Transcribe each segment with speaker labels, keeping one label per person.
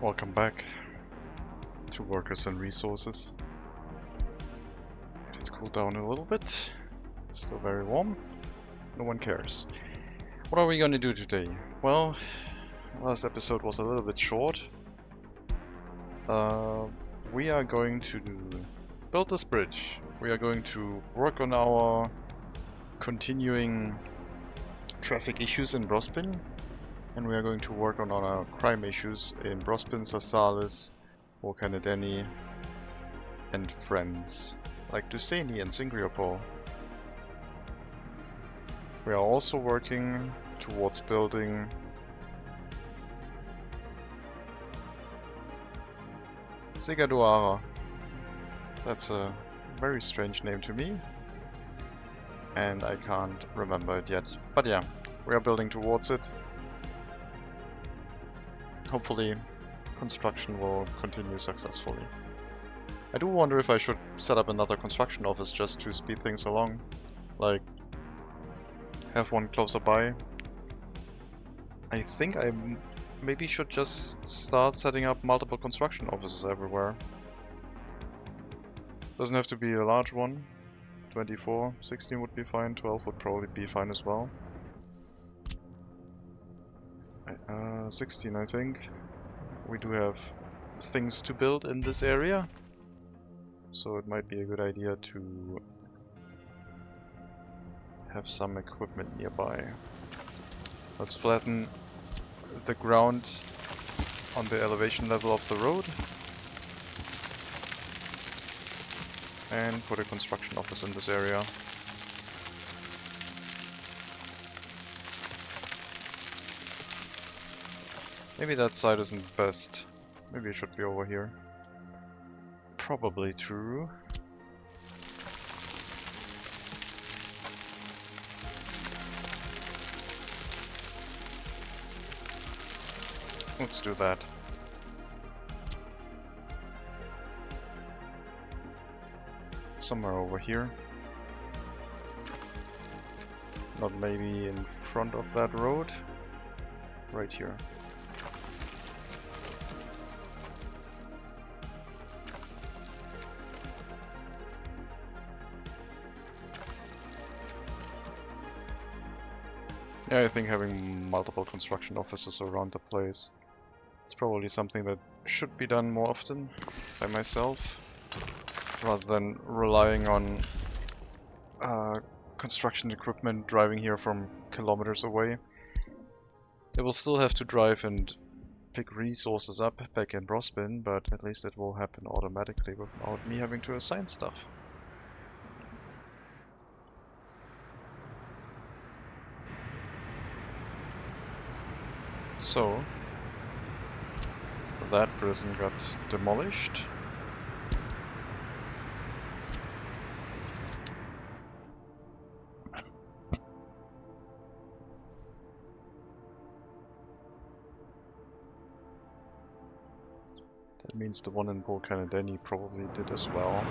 Speaker 1: Welcome back to Workers and Resources. It has cooled down a little bit. Still very warm. No one cares. What are we going to do today? Well, last episode was a little bit short. We are going to build this bridge. We are going to work on our continuing traffic issues in Brospin. And we are going to work on our crime issues in Brospin, Sasalis, Volcanedeni, and friends, like Tsunami and Singriopol. We are also working towards building Segaduara. That's a very strange name to me, and I can't remember it yet. But yeah, we are building towards it. Hopefully, construction will continue successfully. I do wonder if I should set up another construction office just to speed things along. Like, have one closer by. I think I maybe should just start setting up multiple construction offices everywhere. Doesn't have to be a large one. 24, 16 would be fine, 12 would probably be fine as well. 16 I think. We do have things to build in this area, so it might be a good idea to have some equipment nearby. Let's flatten the ground on the elevation level of the road and put a construction office in this area. Maybe that side isn't best. Maybe it should be over here. Probably true. Let's do that. Somewhere over here. Not maybe in front of that road. Right here. Yeah, I think having multiple construction offices around the place is probably something that should be done more often by myself, rather than relying on construction equipment driving here from kilometers away. It will still have to drive and pick resources up back in Brospin, but at least it will happen automatically without me having to assign stuff. So, that prison got demolished. That means the one in Volcanedeni probably did as well.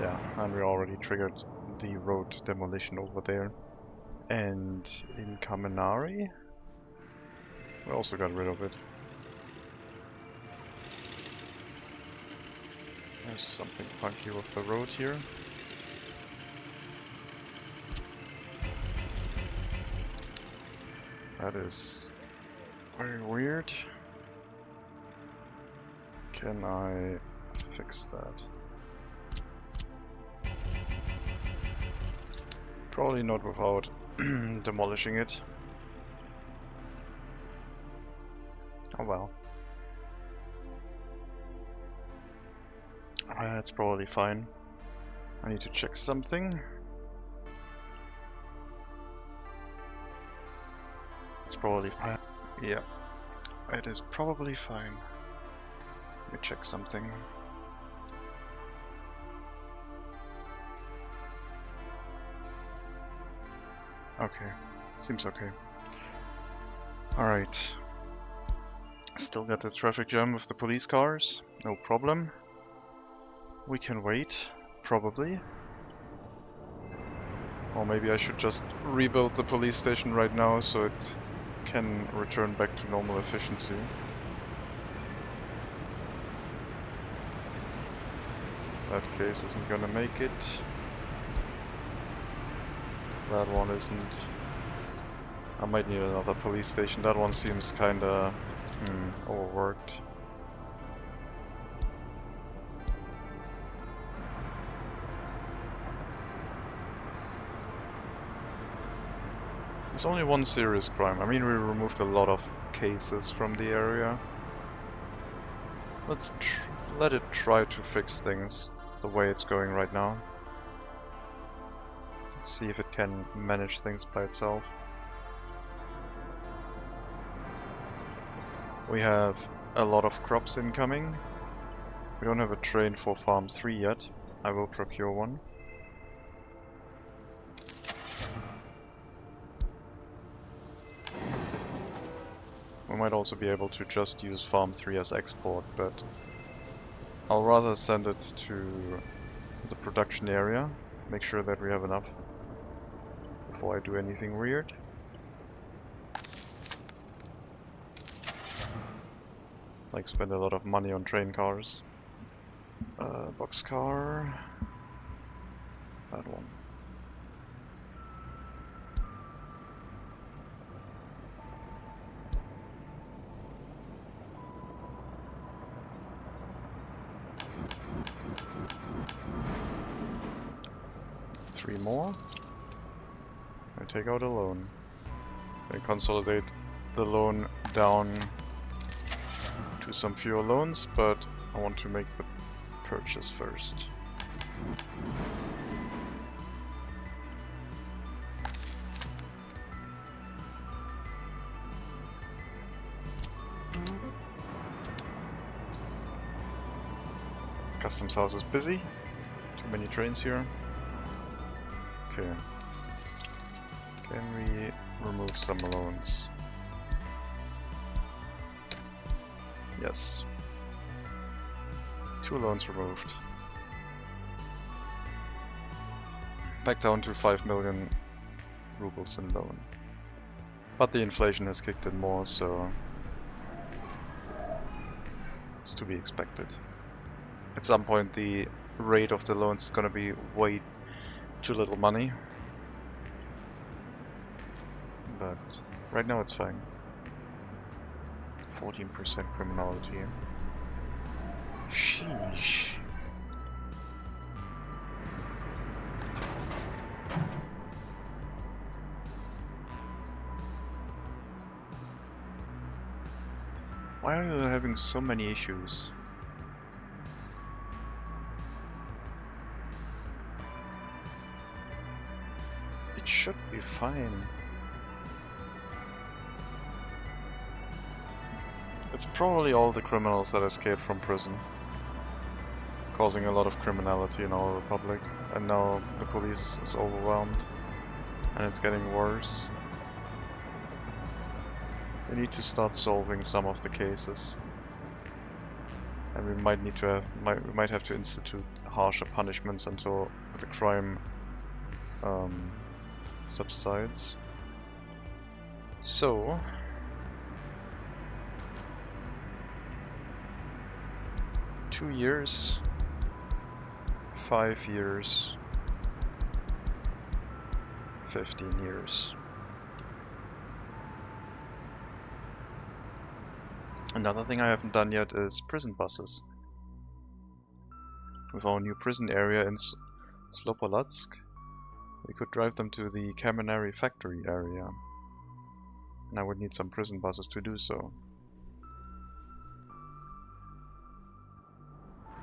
Speaker 1: Yeah, and we already triggered the road demolition over there. And in Kamenari, we also got rid of it. There's something funky with the road here. That is very weird. Can I fix that? Probably not without demolishing it. Oh well. That's probably fine. I need to check something. It's probably fine. Yeah, it is probably fine. Let me check something. Okay, seems okay. Alright. Still got the traffic jam with the police cars, no problem. We can wait, probably. Or maybe I should just rebuild the police station right now so it can return back to normal efficiency. That case isn't gonna make it. That one isn't. I might need another police station. That one seems kinda overworked. There's only one serious crime. I mean, we removed a lot of cases from the area. Let's let it try to fix things the way it's going right now. See if it can manage things by itself. We have a lot of crops incoming. We don't have a train for Farm 3 yet. I will procure one. We might also be able to just use Farm 3 as export, but I'll rather send it to the production area, make sure that we have enough before I do anything weird. Like spend a lot of money on train cars. Boxcar. That one. Three more. I take out a loan. I consolidate the loan down to some fewer loans, but I want to make the purchase first. Customs house is busy. Too many trains here. Okay. Can we remove some loans? Yes. 2 loans removed. Back down to 5 million rubles in loan. But the inflation has kicked in more, so it's to be expected. At some point the rate of the loans is gonna be way too little money. But right now it's fine. 14% criminality. Sheesh. Why are you having so many issues? It should be fine. It's probably all the criminals that escaped from prison, causing a lot of criminality in our republic, and now the police is overwhelmed, and it's getting worse. We need to start solving some of the cases, and we might need to have, we might have to institute harsher punishments until the crime subsides. So. 2 years, 5 years, 15 years. Another thing I haven't done yet is prison buses. With our new prison area in Slopolatsk, we could drive them to the Kamenary factory area. And I would need some prison buses to do so.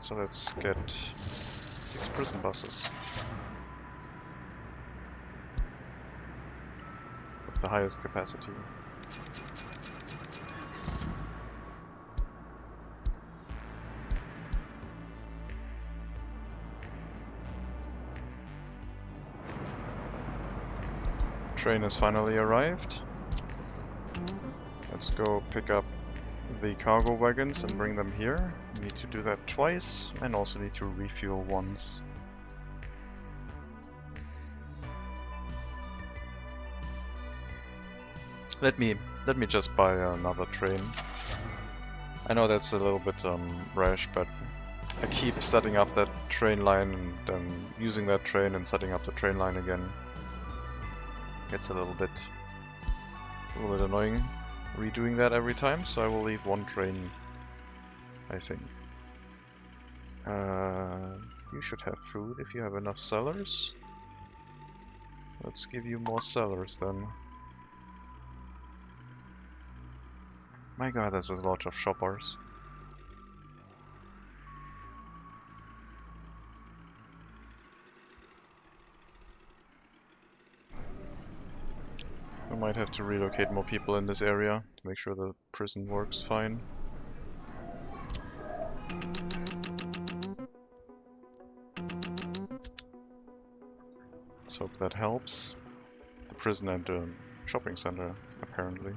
Speaker 1: So let's get 6 prison buses. With the highest capacity. Train has finally arrived. Let's go pick up the cargo wagons and bring them here. We need to do that twice, and also need to refuel once. Let me just buy another train. I know that's a little bit rash, but I keep setting up that train line and then using that train and setting up the train line again. Gets a little bit annoying redoing that every time, so I will leave one train, I think. You should have food if you have enough sellers. Let's give you more sellers then. My god, there's a lot of shoppers. I might have to relocate more people in this area to make sure the prison works fine. Let's hope that helps. The prison and the shopping center, apparently.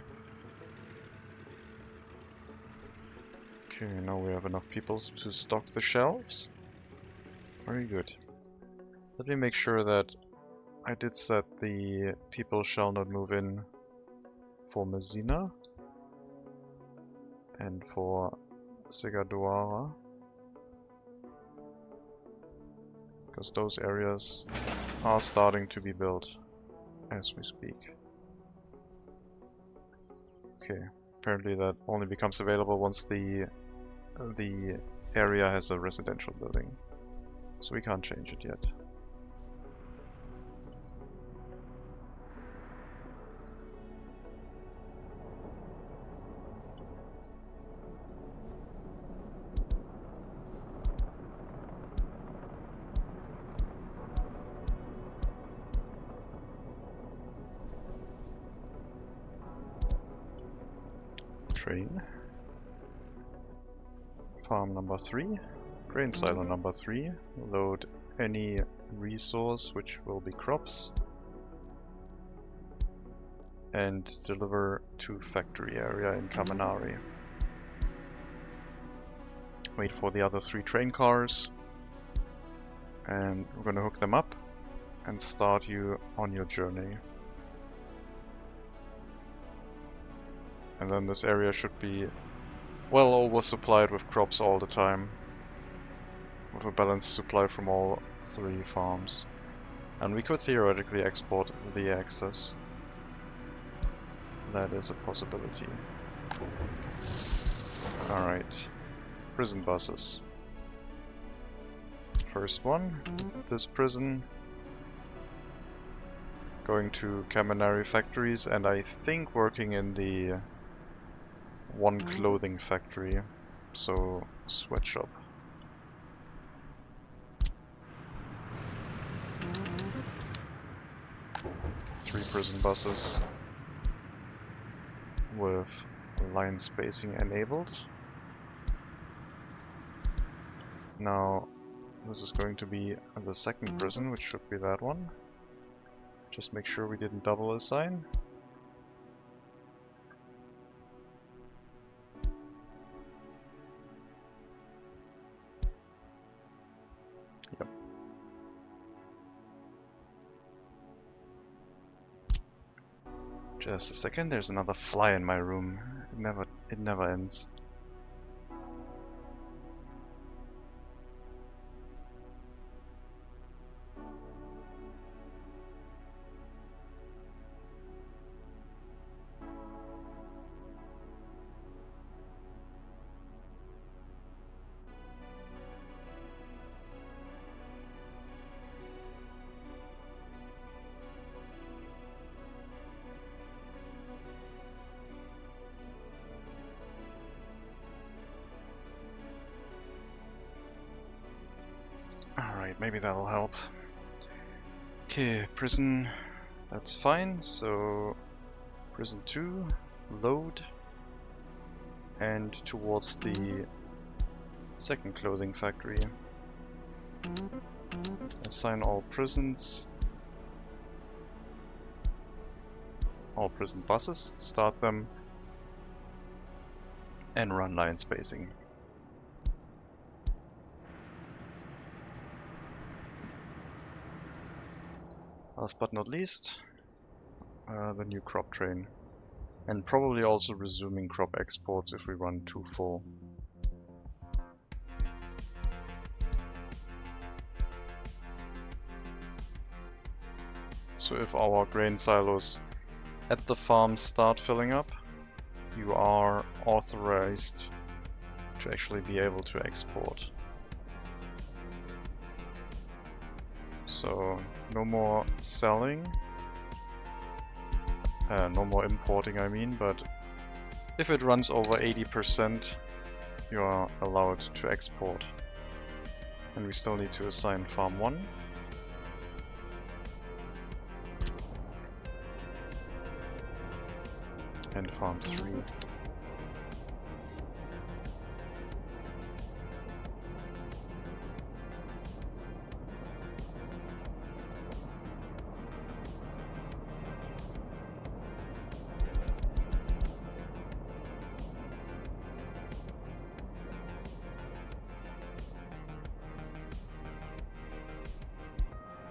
Speaker 1: Okay, now we have enough people to stock the shelves. Very good. Let me make sure that I did set the people shall not move in for Messina and for Segaduara, because those areas are starting to be built as we speak. Okay, apparently that only becomes available once the area has a residential building, so we can't change it yet. Train. Farm number 3. Grain silo number 3. Load any resource, which will be crops. And deliver to factory area in Kaminari. Wait for the other 3 train cars. And we're gonna hook them up and start you on your journey. And then this area should be well oversupplied with crops all the time. With a balanced supply from all 3 farms. And we could theoretically export the excess. That is a possibility. Alright. Prison buses. First one, this prison. Going to Kaminari factories, and I think working in the one clothing factory, so sweatshop. Three prison buses with line spacing enabled. Now this is going to be the second prison, which should be that one. Just make sure we didn't double assign. Yep. Just a second, there's another fly in my room. It never ends. Alright, maybe that'll help. Okay, prison, that's fine. So, prison 2, load, and towards the second clothing factory. Assign all prisons, all prison buses, start them, and run line spacing. Last but not least, the new crop train. And probably also resuming crop exports if we run too full. So if our grain silos at the farm start filling up, you are authorized to actually be able to export. So no more selling, no more importing I mean, but if it runs over 80%, you are allowed to export. And we still need to assign farm 1. And farm 3.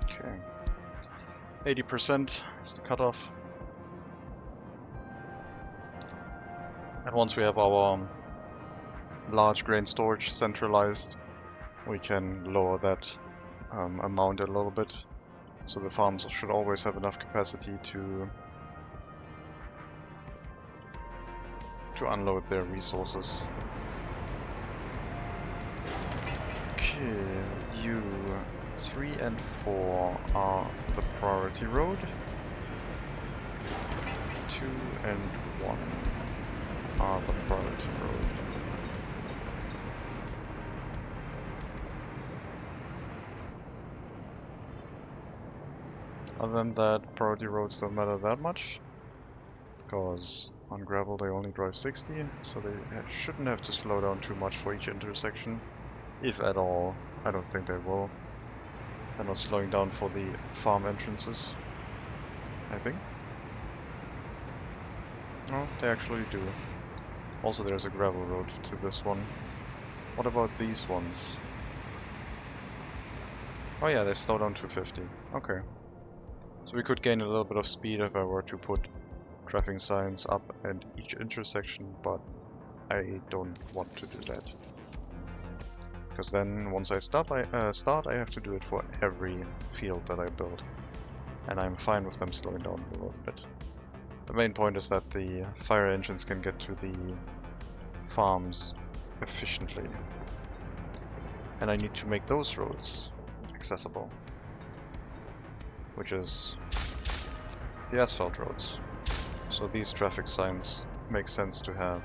Speaker 1: Okay. 80% is the cutoff. And once we have our large grain storage centralized, we can lower that amount a little bit. So the farms should always have enough capacity to unload their resources. Okay, you 3 and 4 are the priority road. 2 and 1 are the priority road. Other than that, priority roads don't matter that much, because on gravel they only drive 60, so they shouldn't have to slow down too much for each intersection, if at all. I don't think they will. They're not slowing down for the farm entrances, I think. No, they actually do. Also there's a gravel road to this one. What about these ones? Oh yeah, they slow down to 50. Okay. So we could gain a little bit of speed if I were to put traffic signs up at each intersection, but I don't want to do that. Because then once I start, I have to do it for every field that I build. And I'm fine with them slowing down a little bit. The main point is that the fire engines can get to the farms efficiently. And I need to make those roads accessible, which is the asphalt roads. So these traffic signs make sense to have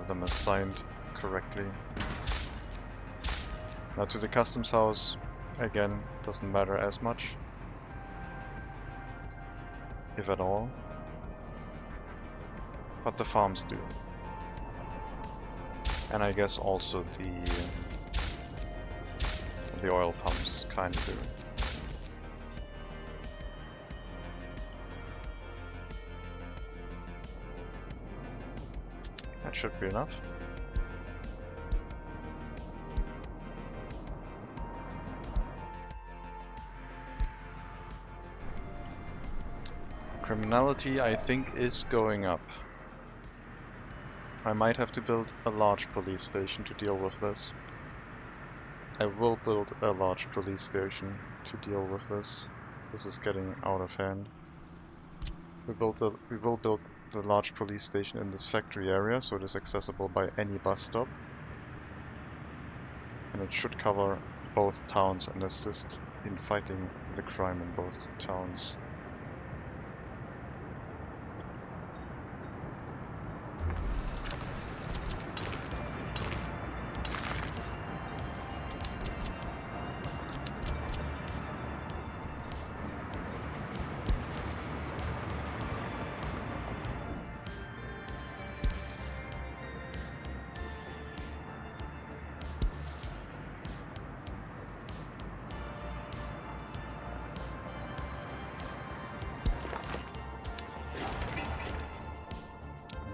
Speaker 1: them assigned correctly. Now to the customs house, again, doesn't matter as much, if at all, but the farms do. And I guess also the oil pumps kind of do. That should be enough. Criminality, I think, is going up. I might have to build a large police station to deal with this. I will build a large police station to deal with this. This is getting out of hand. We will build the large police station in this factory area, so it is accessible by any bus stop. And it should cover both towns and assist in fighting the crime in both towns.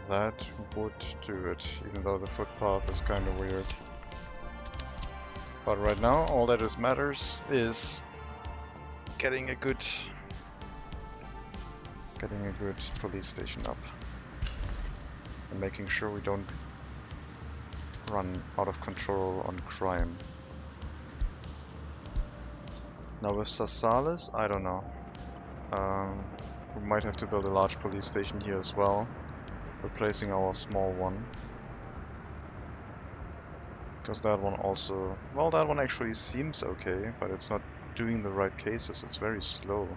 Speaker 1: That would do it, even though the footpath is kind of weird. But right now, all that matters is getting a good Getting a good police station up. And making sure we don't run out of control on crime. Now with Sasalis, I don't know. We might have to build a large police station here as well, replacing our small one. Because that one also... well, that one actually seems okay, but it's not doing the right cases, it's very slow.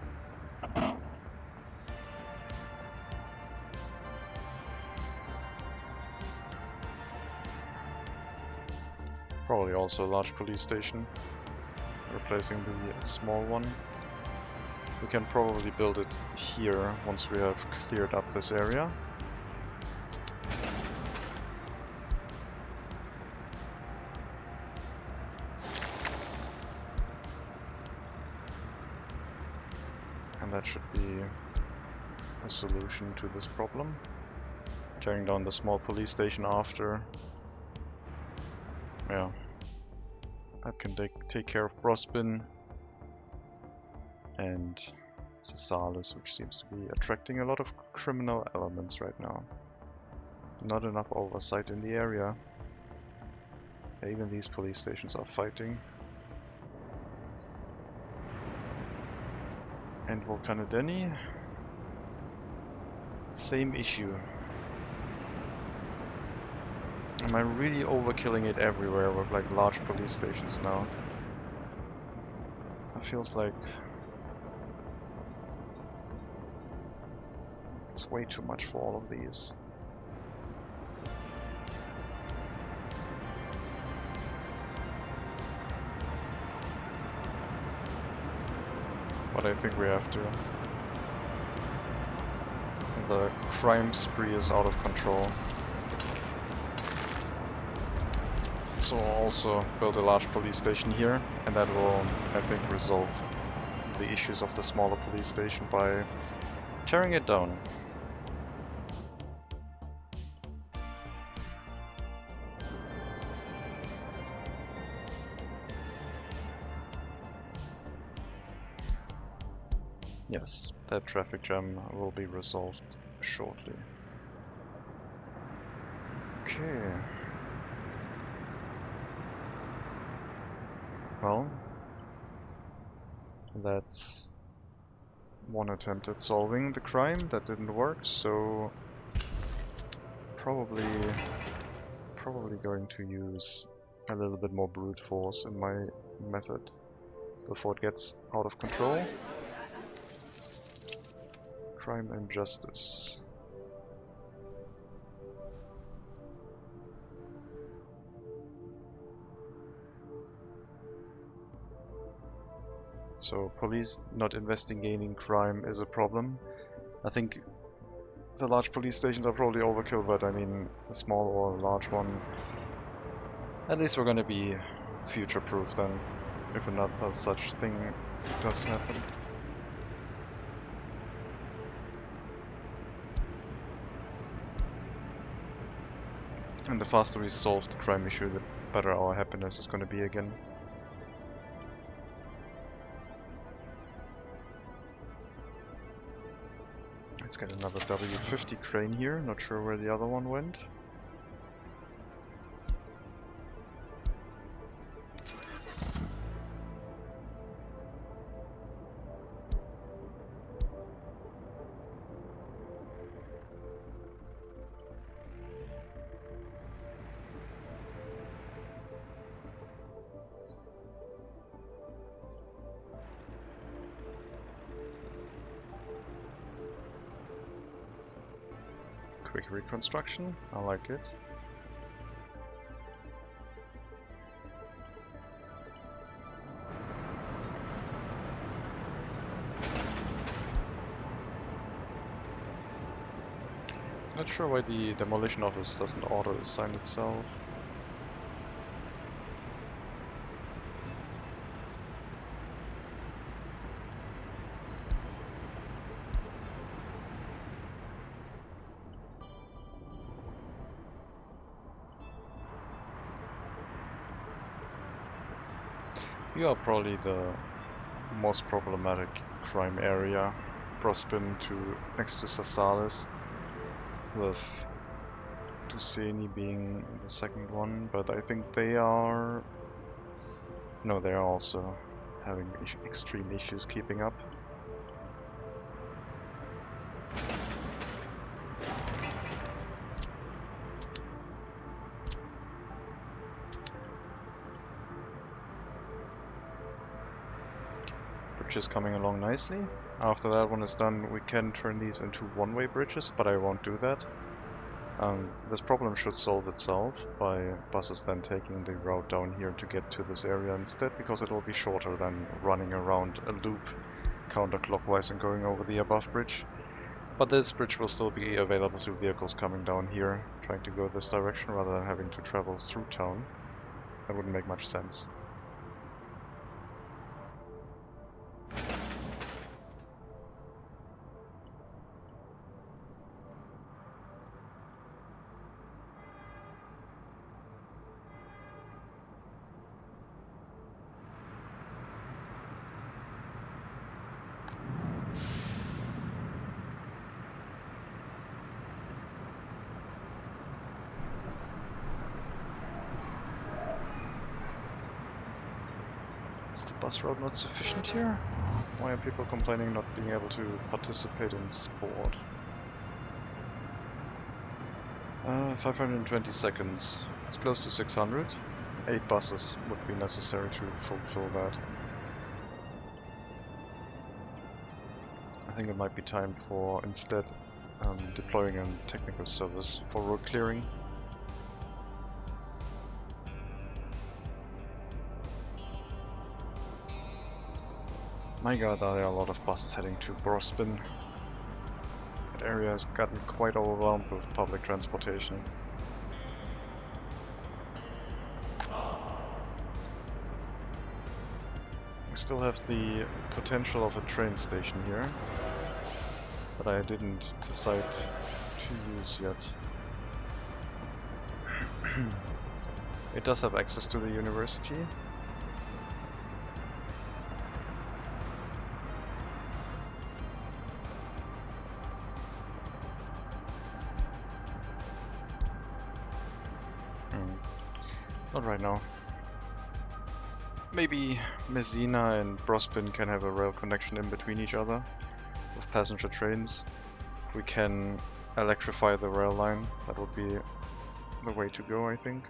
Speaker 1: Probably also a large police station, replacing the small one. We can probably build it here once we have cleared up this area. And that should be a solution to this problem. Tearing down the small police station after. Yeah. That can take care of Brospin and Sasalis, which seems to be attracting a lot of criminal elements right now. Not enough oversight in the area. Even these police stations are fighting. And Volkanodeni, same issue. Am I really overkilling it everywhere with like large police stations now? It feels like it's way too much for all of these. But I think we have to. The crime spree is out of control. So I'll also build a large police station here, and that will, I think, resolve the issues of the smaller police station by tearing it down. Yes, that traffic jam will be resolved shortly. Okay. Well, that's one attempt at solving the crime that didn't work, so probably going to use a little bit more brute force in my method before it gets out of control. Crime and justice. So police not investigating crime is a problem. I think the large police stations are probably overkill, but I mean a small or a large one. At least we're gonna be future-proof then, if another such thing does happen. And the faster we solve the crime issue, the better our happiness is gonna be again. Let's get another W50 crane here, not sure where the other one went. Quick reconstruction, I like it. Not sure why the demolition office doesn't auto-assign itself. You are probably the most problematic crime area Brospin to next to Sassalis, with Tsunami being the second one, but I think they are... No, they are also having extreme issues keeping up. Bridge is coming along nicely. After that one is done, we can turn these into one-way bridges, but I won't do that. This problem should solve itself by buses then taking the route down here to get to this area instead, because it will be shorter than running around a loop counterclockwise and going over the above bridge. But this bridge will still be available to vehicles coming down here, trying to go this direction rather than having to travel through town. That wouldn't make much sense. Is the bus route not sufficient here? Why are people complaining not being able to participate in sport? 520 seconds. It's close to 600. 8 buses would be necessary to fulfill that. I think it might be time for instead deploying a technical service for road clearing. My god, there are a lot of buses heading to Brospin. That area has gotten quite overwhelmed with public transportation. We still have the potential of a train station here, but I didn't decide to use yet. It does have access to the university. Not right now. Maybe Messina and Brospin can have a rail connection in between each other with passenger trains. If we can electrify the rail line, that would be the way to go, I think.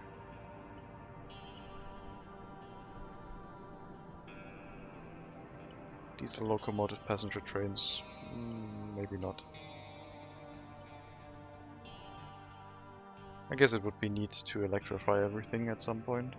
Speaker 1: Diesel locomotive passenger trains, maybe not. I guess it would be neat to electrify everything at some point.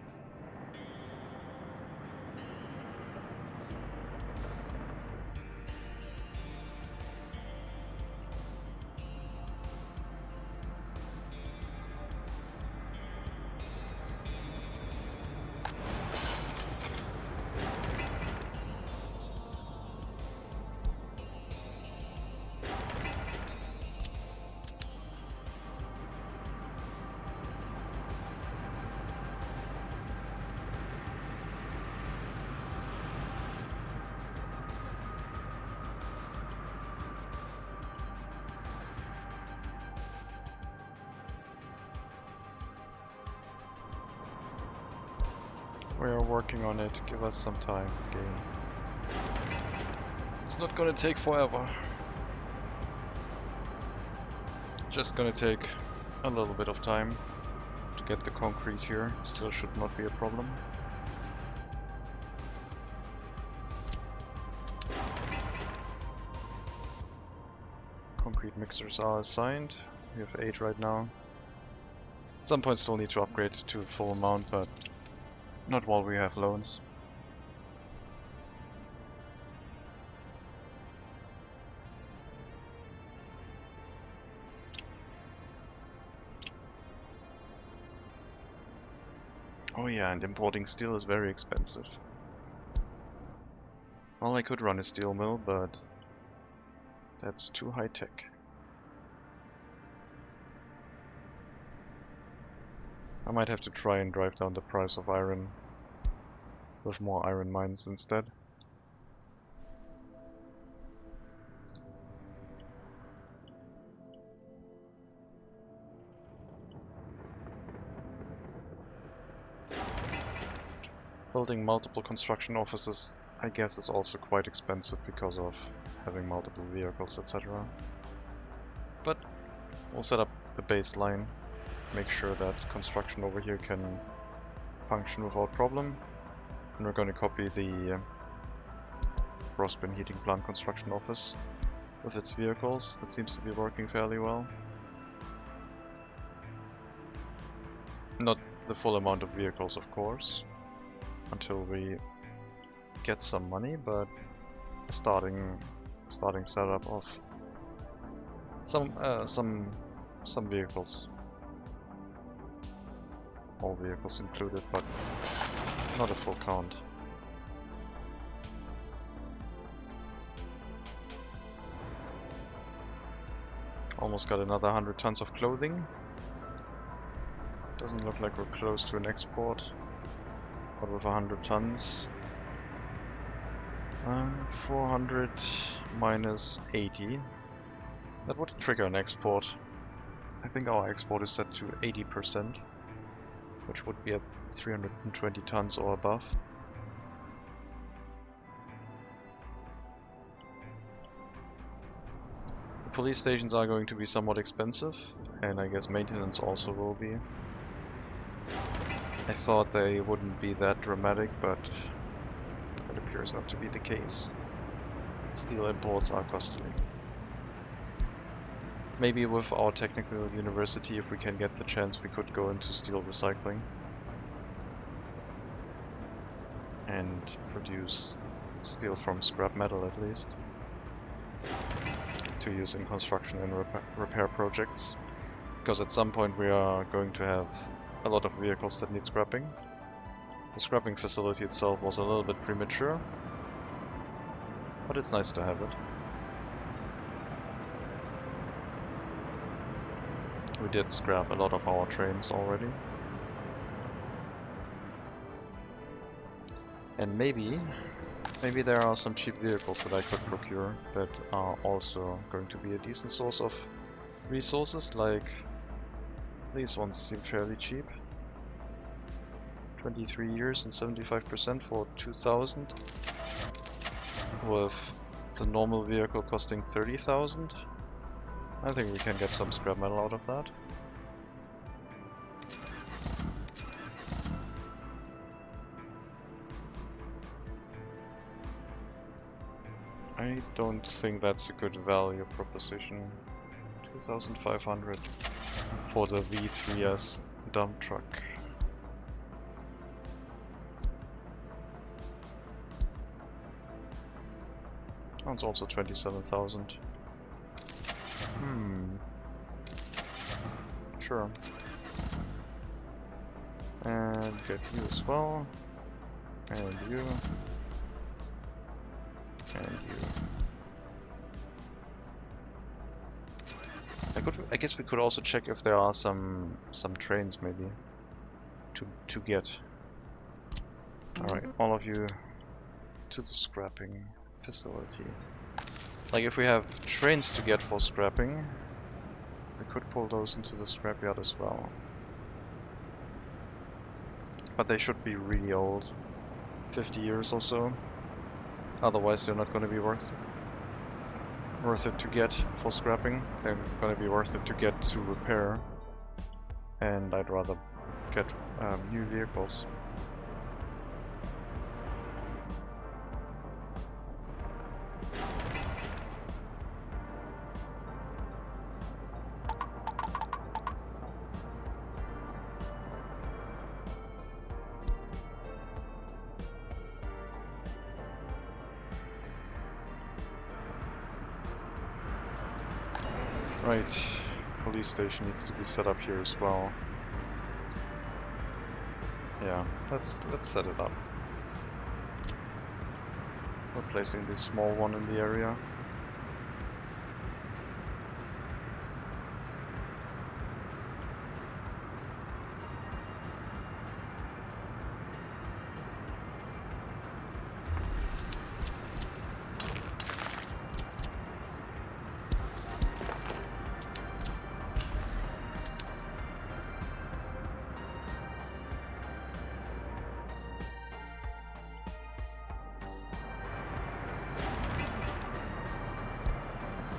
Speaker 1: We are working on it, give us some time, game. It's not gonna take forever. Just gonna take a little bit of time to get the concrete here, still should not be a problem. Concrete mixers are assigned, we have 8 right now. At some point still need to upgrade to full amount, but not while we have loans. Oh yeah, and importing steel is very expensive. Well, I could run a steel mill, but that's too high tech. I might have to try and drive down the price of iron with more iron mines instead. Building multiple construction offices, I guess, is also quite expensive because of having multiple vehicles, etc. But we'll set up the baseline, make sure that construction over here can function without problem. And we're going to copy the Rospin heating plant construction office with its vehicles. That seems to be working fairly well. Not the full amount of vehicles, of course, until we get some money, but starting setup of some vehicles. All vehicles included, but not a full count. Almost got another 100 tons of clothing. Doesn't look like we're close to an export, but with 100 tons, 400 minus 80, that would trigger an export. I think our export is set to 80%, which would be at 320 tons or above. The police stations are going to be somewhat expensive, and I guess maintenance also will be. I thought they wouldn't be that dramatic, but it appears not to be the case. Steel imports are costly. Maybe with our technical university, if we can get the chance, we could go into steel recycling and produce steel from scrap metal at least, to use in construction and repair projects. Because at some point we are going to have a lot of vehicles that need scrapping. The scrapping facility itself was a little bit premature, but it's nice to have it. We did scrap a lot of our trains already. And maybe there are some cheap vehicles that I could procure that are also going to be a decent source of resources, like these ones seem fairly cheap. 23 years and 75% for 2,000, with the normal vehicle costing 30,000. I think we can get some scrap metal out of that. I don't think that's a good value proposition. 2,500 for the V3S dump truck. Oh, it's also 27,000. Sure. And get you as well. And you. And you. I guess we could also check if there are some trains maybe to get. Alright, all of you to the scrapping facility. Like, if we have trains to get for scrapping, we could pull those into the scrapyard as well. But they should be really old, 50 years or so. Otherwise they're not going to be worth it to get for scrapping. They're going to be worth it to get to repair. And I'd rather get new vehicles. Right, police station needs to be set up here as well. Yeah, let's set it up. We're placing this small one in the area.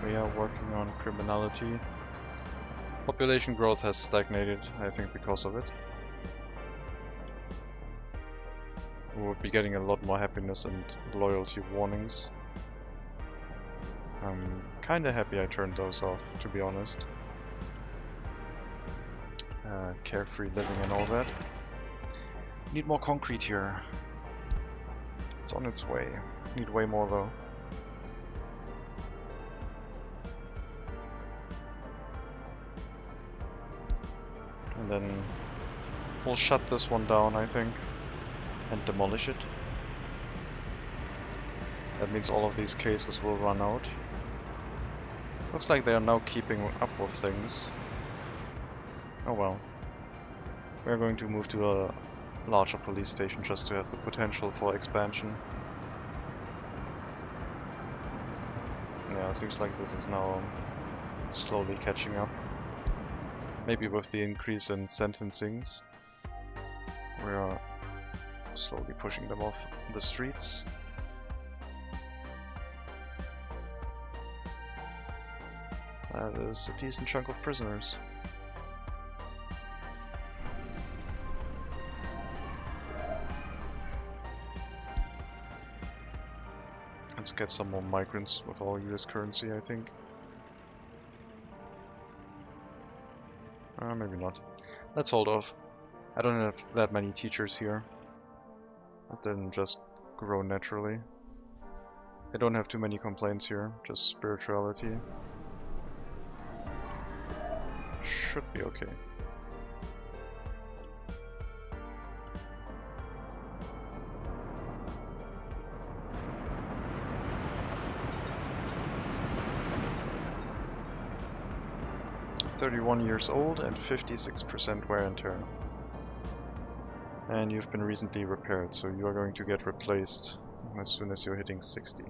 Speaker 1: We are working on criminality. Population growth has stagnated, I think, because of it. We would be getting a lot more happiness and loyalty warnings. I'm kinda happy I turned those off, to be honest. Carefree living and all that. Need more concrete here. It's on its way. Need way more though. And then we'll shut this one down, I think, and demolish it. That means all of these cases will run out. Looks like they are now keeping up with things. Oh well. We're going to move to a larger police station just to have the potential for expansion. Yeah, it seems like this is now slowly catching up. Maybe with the increase in sentencings, we are slowly pushing them off the streets. That is a decent chunk of prisoners. Let's get some more migrants with all US currency, I think. Maybe not. Let's hold off. I don't have that many teachers here. It didn't just grow naturally. I don't have too many complaints here, just spirituality. Should be okay. "31 years old and 56% wear and tear. And you've been recently repaired, so you are going to get replaced as soon as you're hitting 60.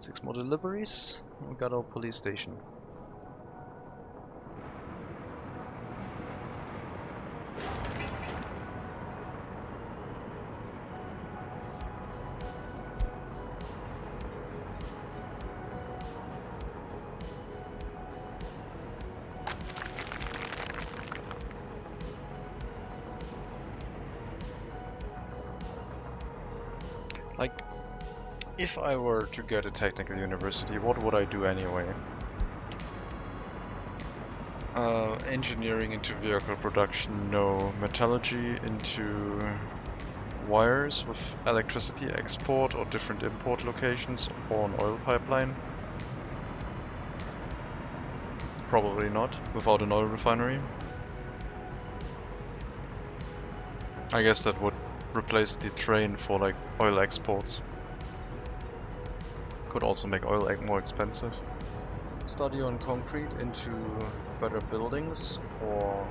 Speaker 1: Six more deliveries. We got our police station. Like, if I were to get a technical university, what would I do anyway? Engineering into vehicle production, no. Metallurgy into wires with electricity export or different import locations, or an oil pipeline? Probably not, without an oil refinery. I guess that would replace the train for like oil exports. Could also make oil more expensive. Study on concrete into better buildings or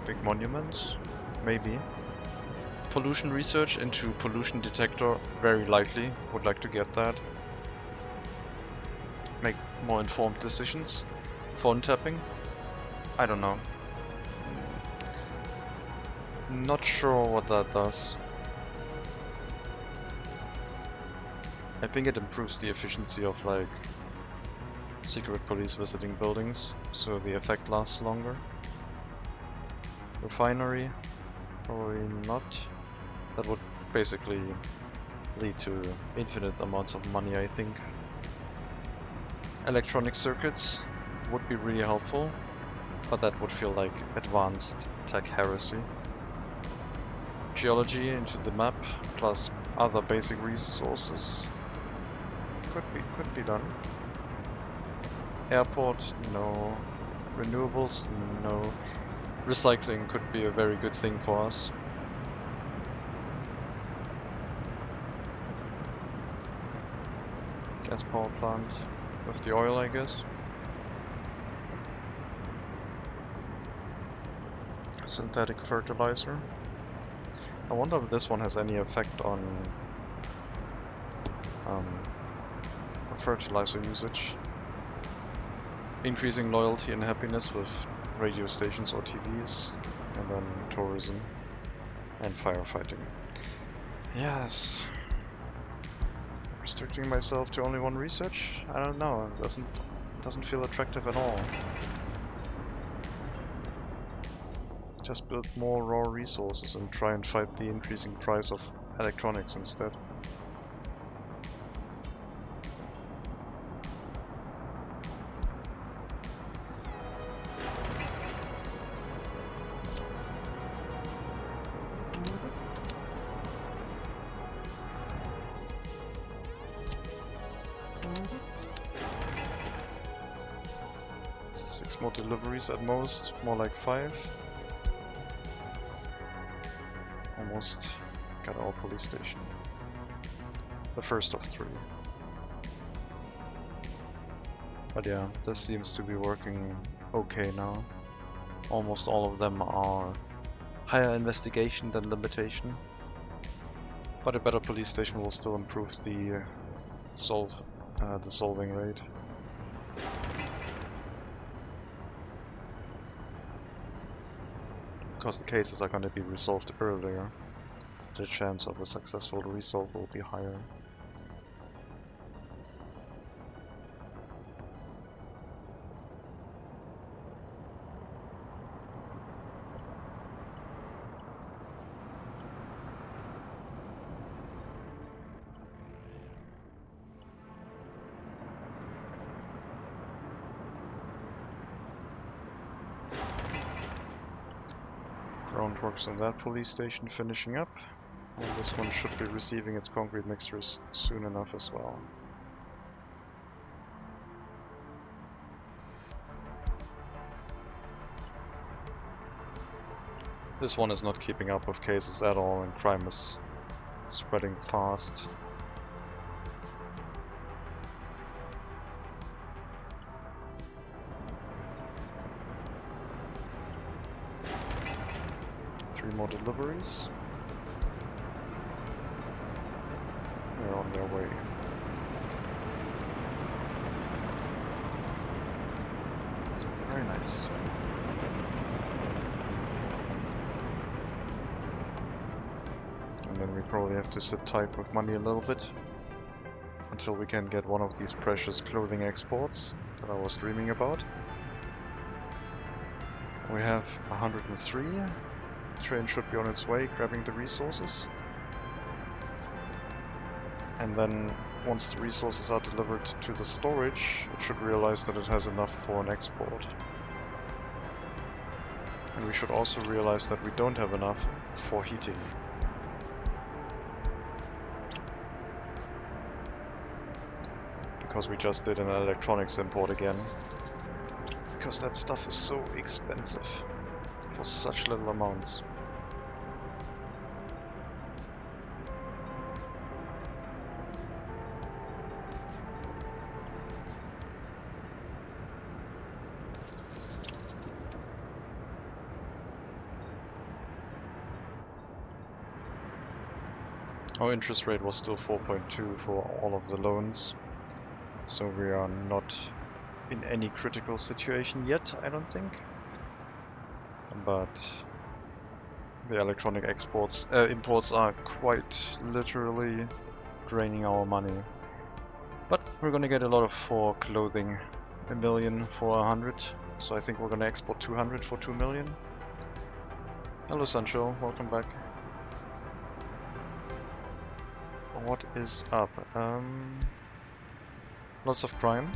Speaker 1: big monuments, maybe. Pollution research into pollution detector, very likely, would like to get that. Make more informed decisions. Phone tapping, I don't know. Not sure what that does. I think it improves the efficiency of like secret police visiting buildings, so the effect lasts longer. Refinery, probably not. That would basically lead to infinite amounts of money, I think. Electronic circuits would be really helpful, but that would feel like advanced tech heresy. Geology into the map, plus other basic resources. Could be done. Airport, no. Renewables, no. Recycling could be a very good thing for us. Gas power plant with the oil, I guess. Synthetic fertilizer. I wonder if this one has any effect on fertilizer usage. Increasing loyalty and happiness with radio stations or TVs, and then tourism and firefighting. Yes. Restricting myself to only one research? I don't know. It doesn't feel attractive at all. Just build more raw resources and try and fight the increasing price of electronics instead. More deliveries at most, more like 5. Almost got our police station. The first of 3. But yeah, this seems to be working okay now. Almost all of them are higher investigation than limitation. But a better police station will still improve the solving rate. Because the cases are going to be resolved earlier, the chance of a successful resolve will be higher. Groundworks on that police station finishing up, and this one should be receiving its concrete mixtures soon enough as well. This one is not keeping up with cases at all, and crime is spreading fast. More deliveries. They're on their way. Very nice. And then we probably have to sit tight with money a little bit until we can get one of these precious clothing exports that I was dreaming about. We have 103. Train should be on its way, grabbing the resources. And then once the resources are delivered to the storage, it should realize that it has enough for an export. And we should also realize that we don't have enough for heating. Because we just did an electronics import again. Because that stuff is so expensive for such little amounts. Our interest rate was still 4.2 for all of the loans, so we are not in any critical situation yet, I don't think. But the electronic imports are quite literally draining our money. But we're gonna get a lot for clothing, 1 million for 100, so I think we're gonna export 200 for 2 million. Hello Sancho, welcome back. What is up? Lots of crime.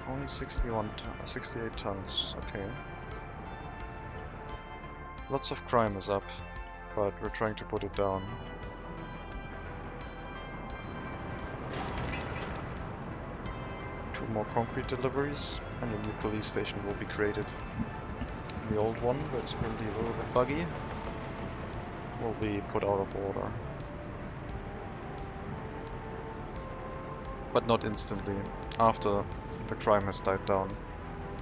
Speaker 1: Only 68 tons, okay. Lots of crime is up, but we're trying to put it down. Two more concrete deliveries, and a new police station will be created. The old one, that's currently a little bit buggy, will be put out of order. But not instantly, after the crime has died down.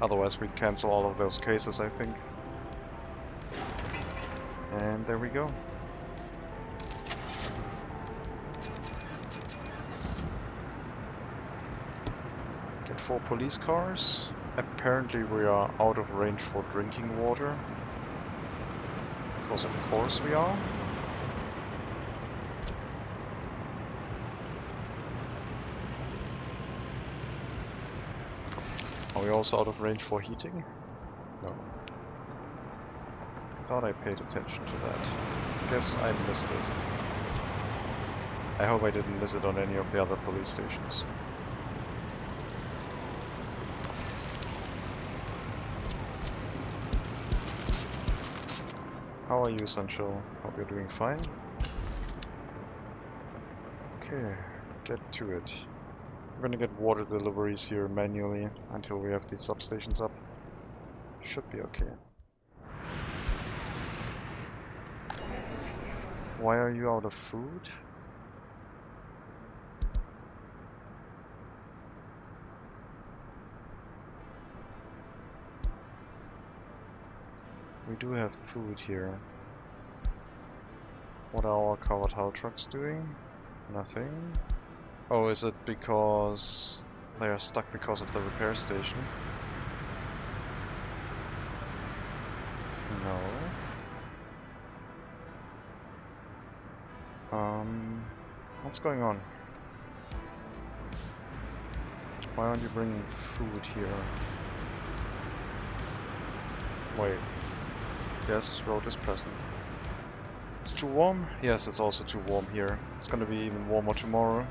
Speaker 1: Otherwise we'd cancel all of those cases, I think. And there we go. Get 4 police cars. Apparently we are out of range for drinking water. Because of course we are. Are we also out of range for heating? No. I thought I paid attention to that. Guess I missed it. I hope I didn't miss it on any of the other police stations. How are you, Sancho? Hope you're doing fine. Okay, get to it. We're gonna get water deliveries here manually until we have these substations up. Should be okay. Why are you out of food? We do have food here. What are our covered hull trucks doing? Nothing. Oh, is it because they are stuck because of the repair station? No. What's going on? Why aren't you bringing food here? Wait. Yes, road is present. It's too warm? Yes, it's also too warm here. It's gonna be even warmer tomorrow.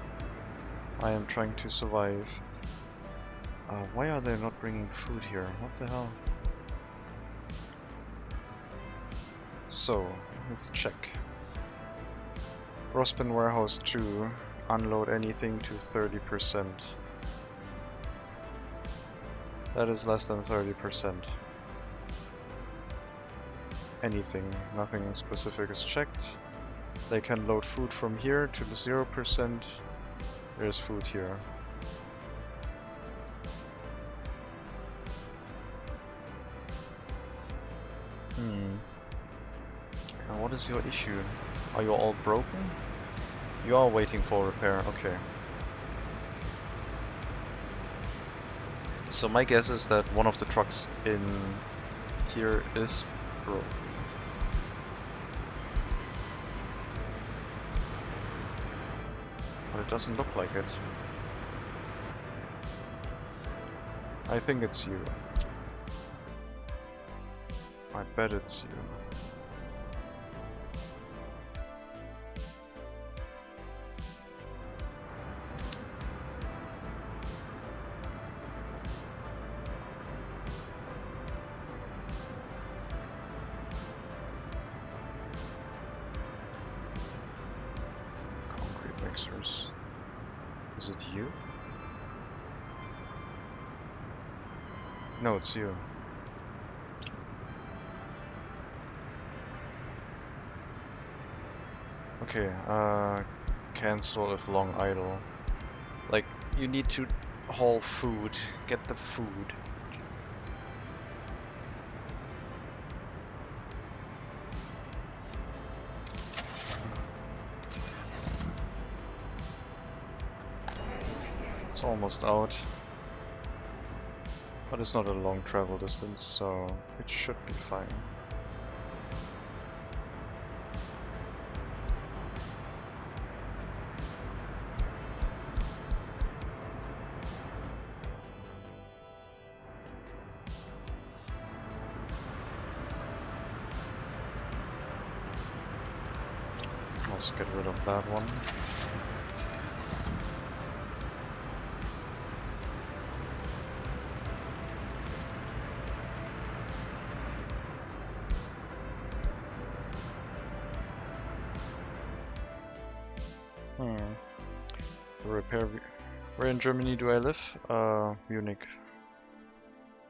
Speaker 1: I am trying to survive. Why are they not bringing food here? What the hell? So, let's check. Rospin Warehouse 2. Unload anything to 30%. That is less than 30%. Anything, nothing specific is checked. They can load food from here to the 0%. There's food here. Now what is your issue? Are you all broken? You are waiting for repair, okay. So my guess is that one of the trucks in here is broken. But it doesn't look like it. I think it's you. I bet it's you. Is it you? No, it's you. Okay, cancel if long idle. Like, you need to haul food, get the food. It's almost out. But it's not a long travel distance, so it should be fine. Also get rid of that one. The repair. Where in Germany do I live? Munich.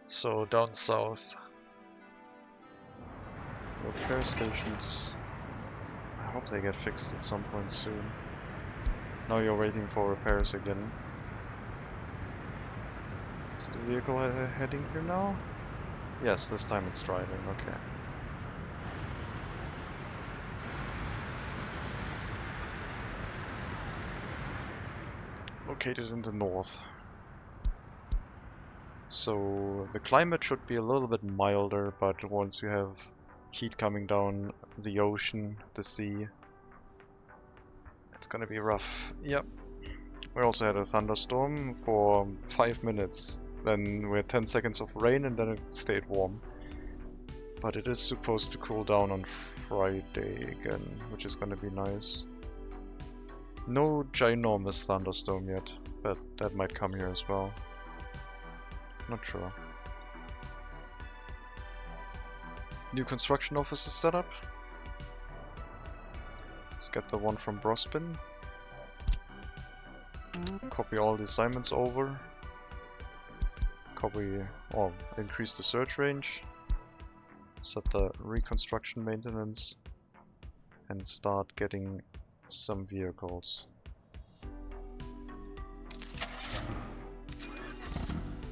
Speaker 1: So down south. Repair stations. I hope they get fixed at some point soon. Now you're waiting for repairs again. Is the vehicle heading here now? Yes, this time it's driving, okay. located in the north. So the climate should be a little bit milder, but once you have heat coming down the ocean, the sea, it's gonna be rough. Yep. We also had a thunderstorm for 5 minutes. Then we had 10 seconds of rain and then it stayed warm. But it is supposed to cool down on Friday again, which is gonna be nice. No ginormous thunderstorm yet, but that might come here as well. Not sure. New construction office is set up. Let's get the one from Brospin. Copy all the assignments over. Copy or increase the search range. Set the reconstruction maintenance and start getting some vehicles.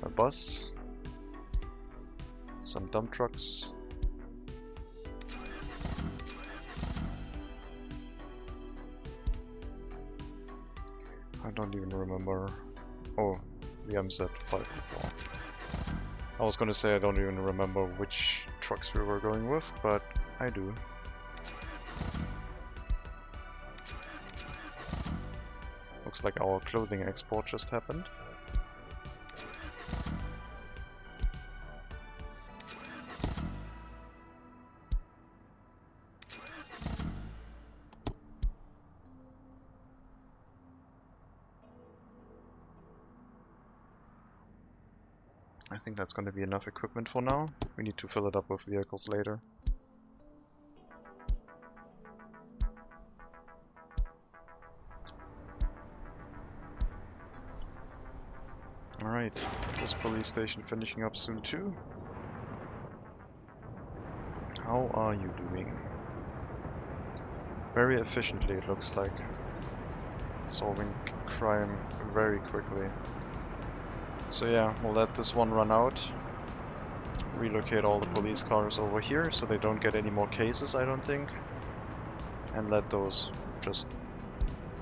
Speaker 1: A bus, some dump trucks, I don't even remember. Oh, the MZ504. I was gonna say I don't even remember which trucks we were going with, but I do. Looks like our clothing export just happened. I think that's going to be enough equipment for now. We need to fill it up with vehicles later. Alright, this police station finishing up soon too. How are you doing? Very efficiently, it looks like. Solving crime very quickly. So yeah, we'll let this one run out. Relocate all the police cars over here so they don't get any more cases, I don't think. And let those just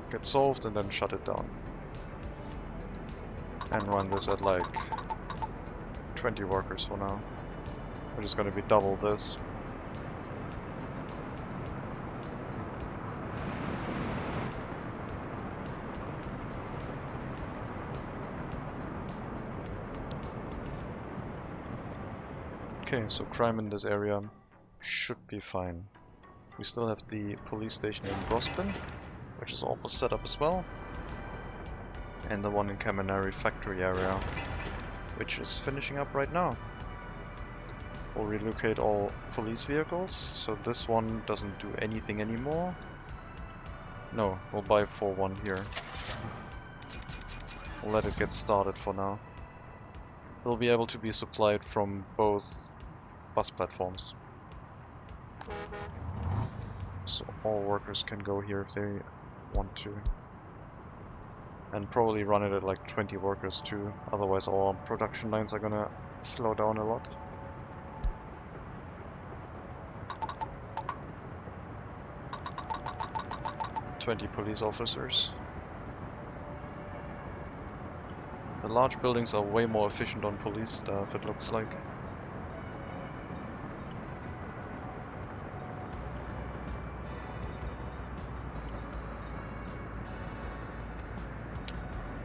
Speaker 1: get solved and then shut it down. And run this at like 20 workers for now. We're just gonna be double this. Okay, so crime in this area should be fine. We still have the police station in Brospin, which is almost set up as well. And the one in Kaminari factory area, which is finishing up right now. We'll relocate all police vehicles, so this one doesn't do anything anymore. No, we'll buy for one here. We'll let it get started for now. It'll be able to be supplied from both bus platforms. So all workers can go here if they want to. And probably run it at like 20 workers too, otherwise our production lines are gonna slow down a lot. "20 police officers. The large buildings are way more efficient on police staff, it looks like.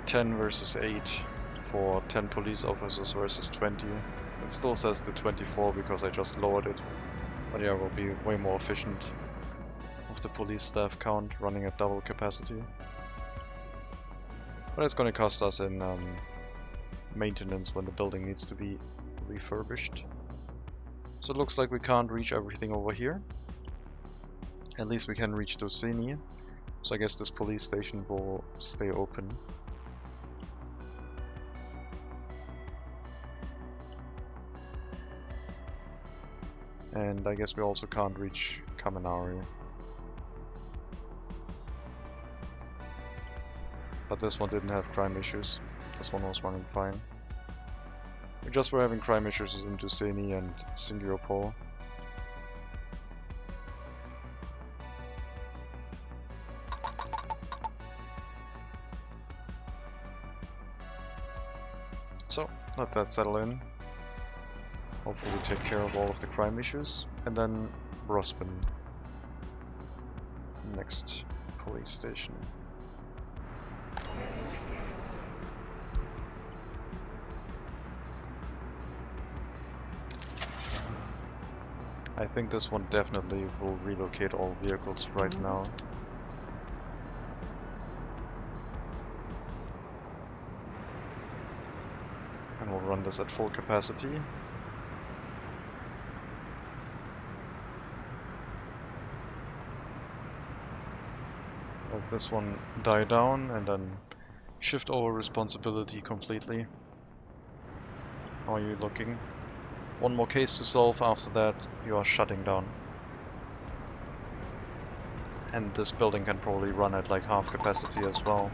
Speaker 1: "10 versus 8 for 10 police officers versus 20. It still says the 24 because I just lowered it. But yeah, we'll be way more efficient with the police staff count running at double capacity. But it's going to cost us in maintenance when the building needs to be refurbished. So it looks like we can't reach everything over here. At least we can reach Tsunami. So I guess this police station will stay open. And I guess we also can't reach Kaminari. But this one didn't have crime issues. This one was running fine. We just were having crime issues in Tsunami and Singapore. Let that settle in. Hopefully take care of all of the crime issues. And then Rospin. Next police station. I think this one definitely will relocate all vehicles right now. And we'll run this at full capacity. Let this one die down and then shift over responsibility completely. How are you looking? One more case to solve, after that you are shutting down. And this building can probably run at like half capacity as well.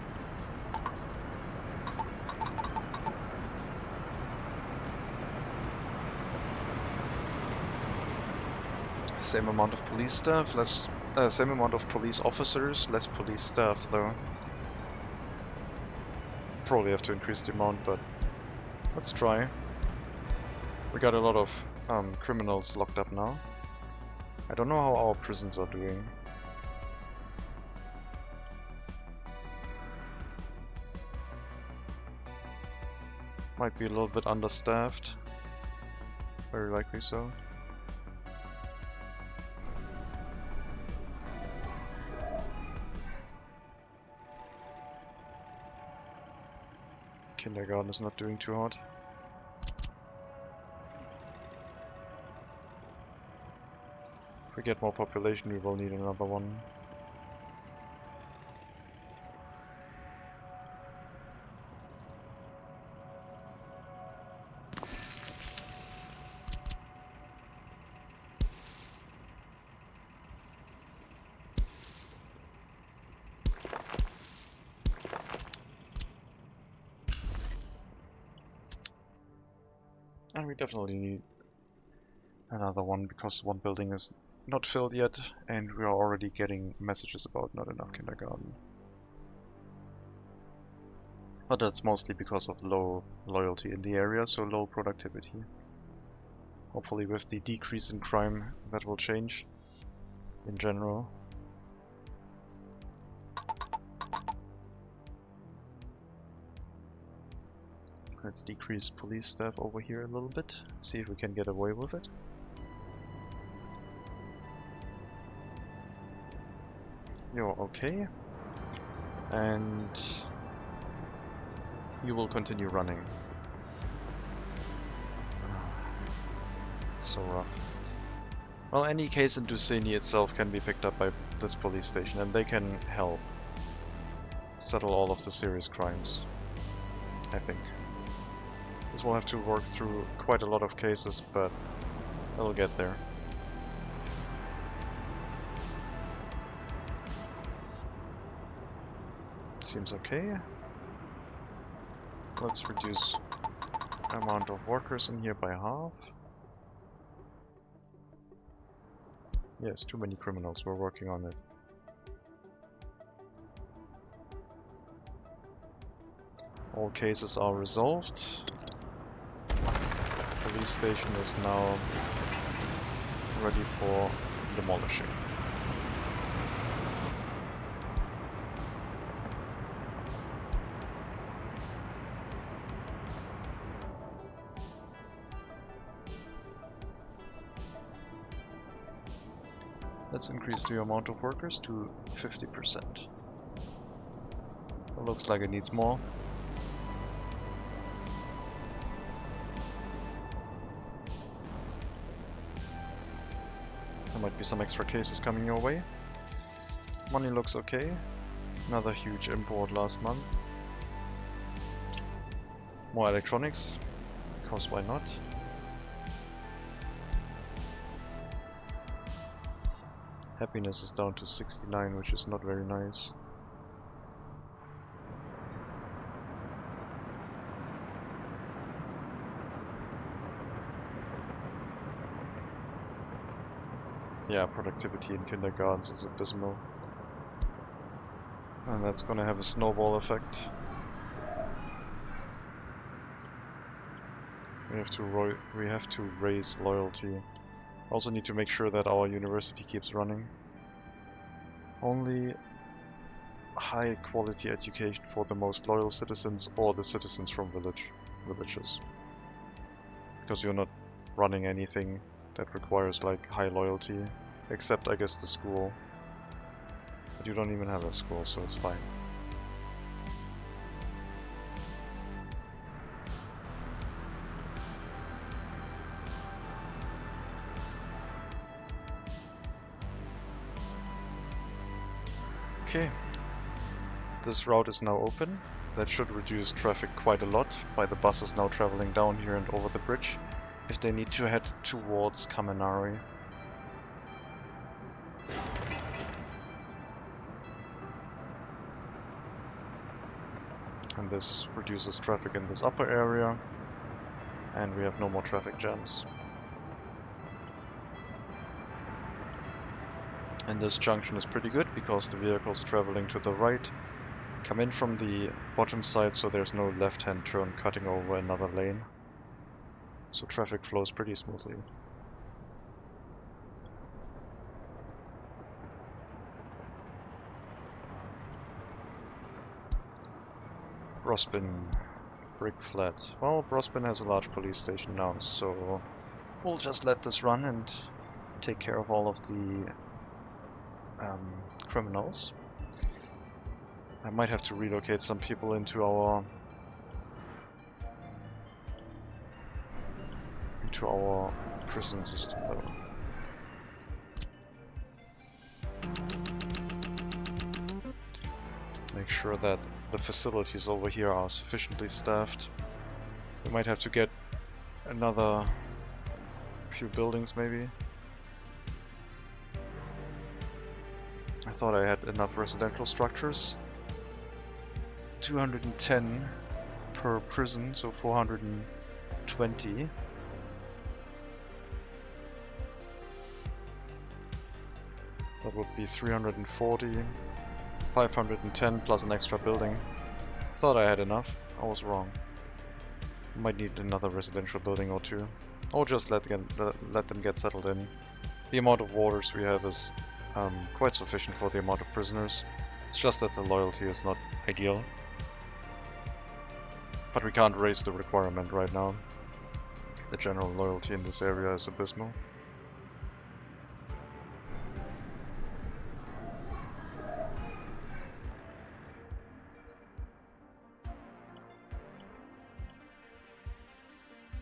Speaker 1: Same amount of police staff, same amount of police officers, less police staff though. Probably have to increase the amount, but let's try. We got a lot of criminals locked up now. I don't know how our prisons are doing. Might be a little bit understaffed. Very likely so. Kindergarten is not doing too hot. If we get more population, we will need another one. And we definitely need another one because one building is not filled yet and we are already getting messages about not enough kindergarten. But that's mostly because of low loyalty in the area, so low productivity. Hopefully with the decrease in crime that will change in general. Let's decrease police staff over here a little bit, see if we can get away with it. You're okay. And you will continue running. It's so rough. Well, any case in Tsunami itself can be picked up by this police station and they can help settle all of the serious crimes, I think. This will have to work through quite a lot of cases, but it'll get there. Seems okay. Let's reduce the amount of workers in here by half. Yes, too many criminals, we're working on it. All cases are resolved. Police station is now ready for demolishing. Let's increase the amount of workers to 50%. It looks like it needs more. There might be some extra cases coming your way. Money looks okay. Another huge import last month. More electronics, because why not? Happiness is down to 69, which is not very nice. Yeah, productivity in kindergartens is abysmal. And that's gonna have a snowball effect. We have to raise loyalty. Also need to make sure that our university keeps running. Only high quality education for the most loyal citizens or the citizens from villages. Because you're not running anything that requires like high loyalty, except I guess the school. But you don't even have a school, so it's fine. Okay, this route is now open. That should reduce traffic quite a lot by the buses now traveling down here and over the bridge if they need to head towards Kaminari. And this reduces traffic in this upper area, and we have no more traffic jams. And this junction is pretty good because the vehicles traveling to the right come in from the bottom side, so there's no left-hand turn cutting over another lane. So traffic flows pretty smoothly. Brospin, Brick Flat. Well, Brospin has a large police station now, so we'll just let this run and take care of all of the criminals. I might have to relocate some people into our prison system though. Make sure that the facilities over here are sufficiently staffed. We might have to get another few buildings maybe. I thought I had enough residential structures. 210 per prison, so 420. That would be 340, 510 plus an extra building. Thought I had enough, I was wrong. Might need another residential building or two. Or just let them get settled in. The amount of warders we have is quite sufficient for the amount of prisoners. It's just that the loyalty is not ideal. But we can't raise the requirement right now. The general loyalty in this area is abysmal.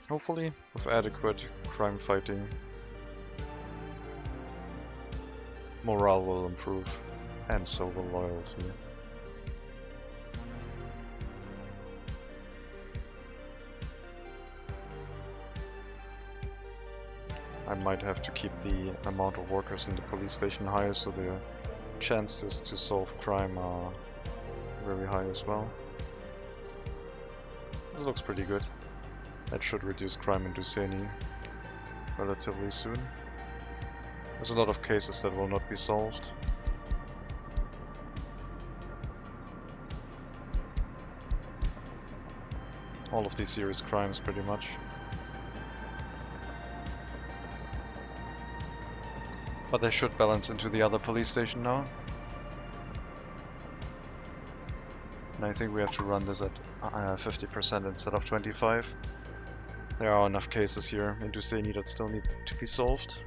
Speaker 1: Hopefully, with adequate crime fighting, morale will improve, and so will loyalty. I might have to keep the amount of workers in the police station high, so the chances to solve crime are very high as well. This looks pretty good. That should reduce crime in Tsunami relatively soon. There's a lot of cases that will not be solved. All of these serious crimes pretty much. But they should balance into the other police station now. And I think we have to run this at 50% instead of 25%. There are enough cases here in Tsunami that still need to be solved.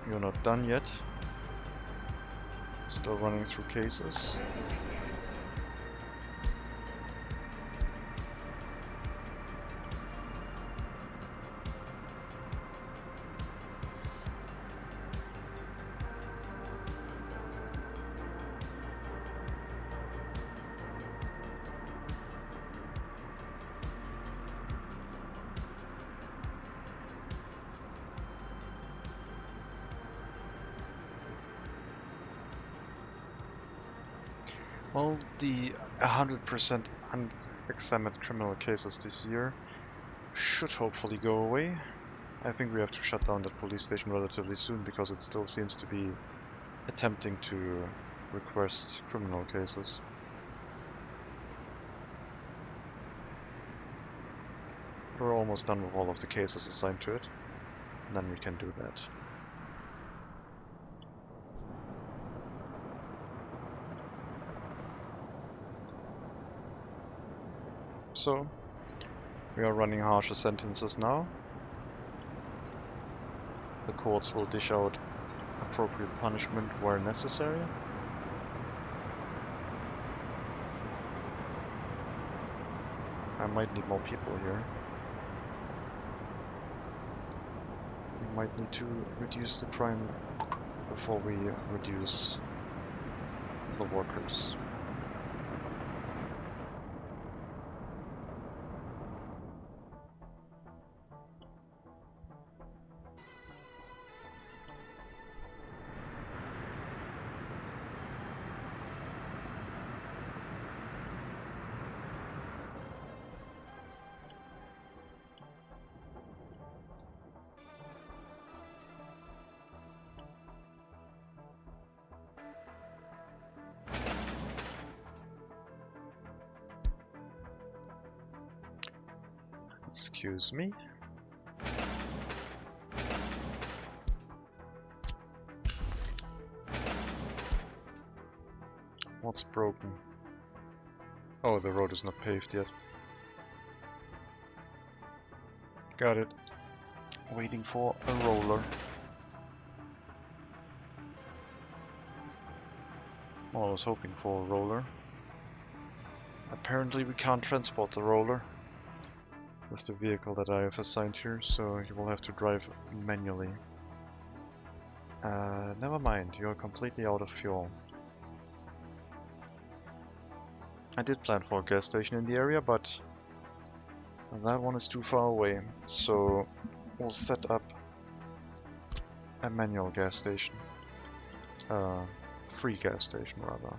Speaker 1: You're not done yet. Still running through cases. Well, the 100% unexamined criminal cases this year should hopefully go away. I think we have to shut down that police station relatively soon because it still seems to be attempting to request criminal cases. we're almost done with all of the cases assigned to it. And then we can do that. So, we are running harsher sentences now. The courts will dish out appropriate punishment where necessary. I might need more people here. We might need to reduce the crime before we reduce the workers. Excuse me. What's broken? Oh, the road is not paved yet. Got it. Waiting for a roller. Well, I was hoping for a roller. Apparently we can't transport the roller with the vehicle that I have assigned here, so you will have to drive manually. Never mind, you are completely out of fuel. I did plan for a gas station in the area, but that one is too far away, so we'll set up a manual gas station. Free gas station, rather.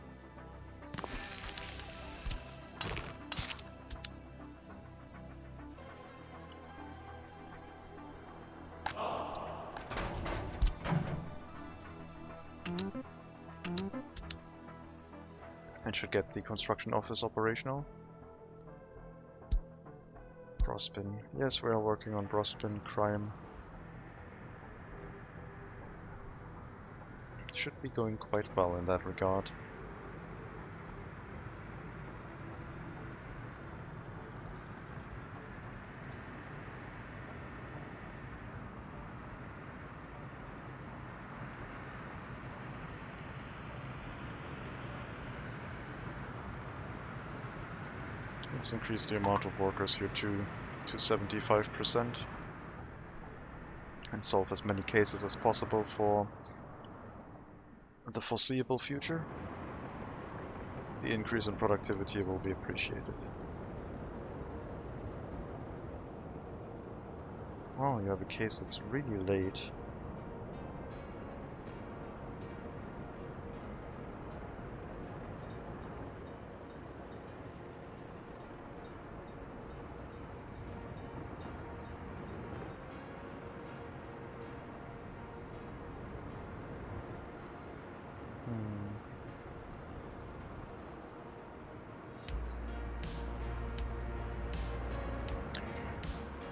Speaker 1: And should get the construction office operational. Brospin. Yes, we are working on Brospin crime. Should be going quite well in that regard. Let's increase the amount of workers here to 75% and solve as many cases as possible for the foreseeable future. The increase in productivity will be appreciated. Oh, you have a case that's really late.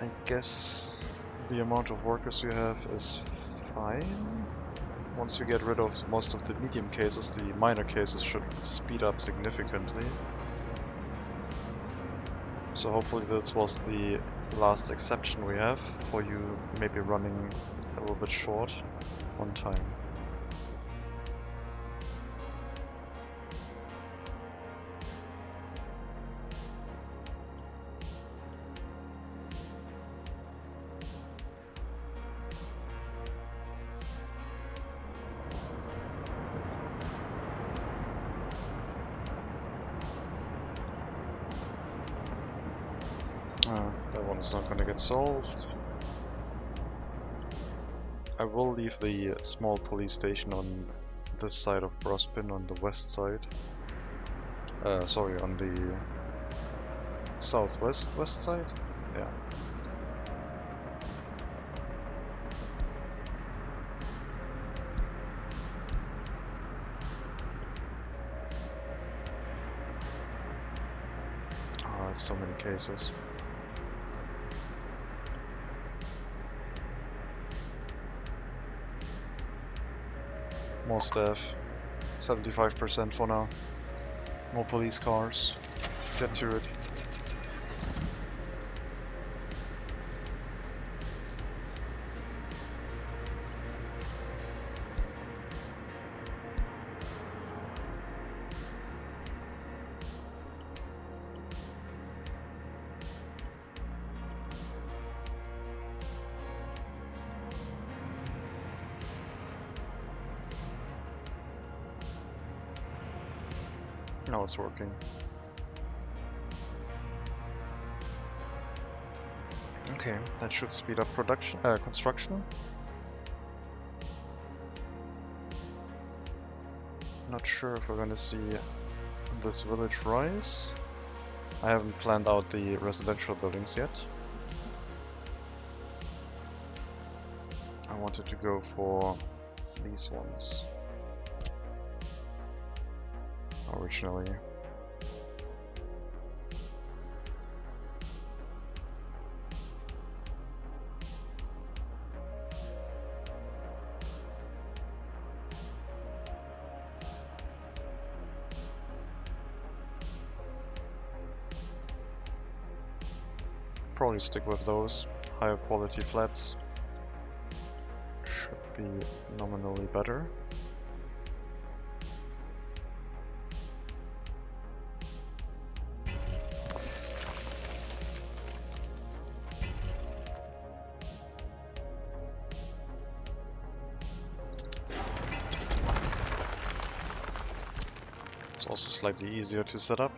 Speaker 1: I guess the amount of workers you have is fine. Once you get rid of most of the medium cases, the minor cases should speed up significantly. So hopefully this was the last exception we have for you maybe running a little bit short on time. That one is not going to get solved. I will leave the small police station on this side of Brospin, on the west side. Sorry, on the west side? Yeah. Oh, that's so many cases. More staff. 75% for now. More police cars. Get to it. Now it's working. Okay, that should speed up production, construction. Not sure if we're gonna see this village rise. I haven't planned out the residential buildings yet. I wanted to go for these ones originally. Probably stick with those higher quality flats. Should be nominally better. It's also slightly easier to set up.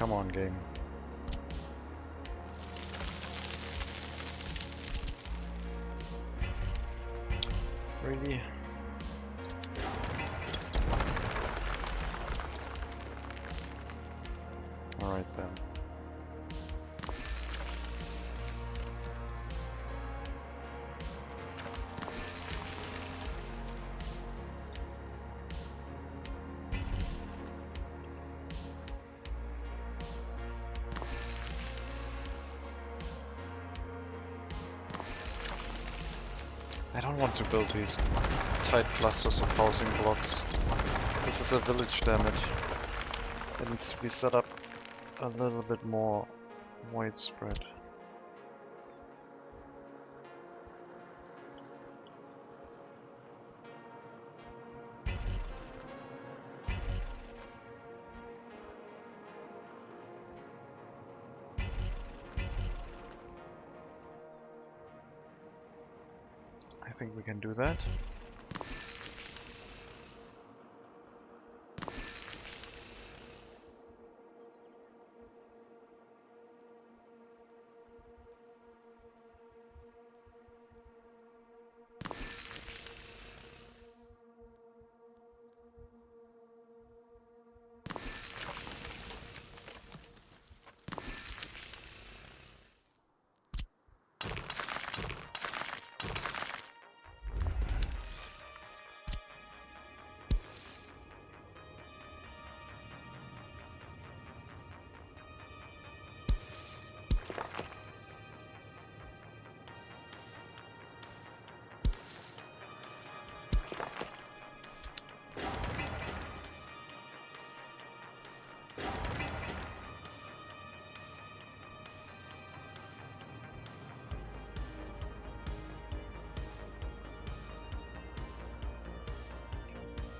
Speaker 1: Come on, game. Really? Alright then. I don't want to build these tight clusters of housing blocks. This is a village damage. It needs to be set up a little bit more widespread. I think we can do that.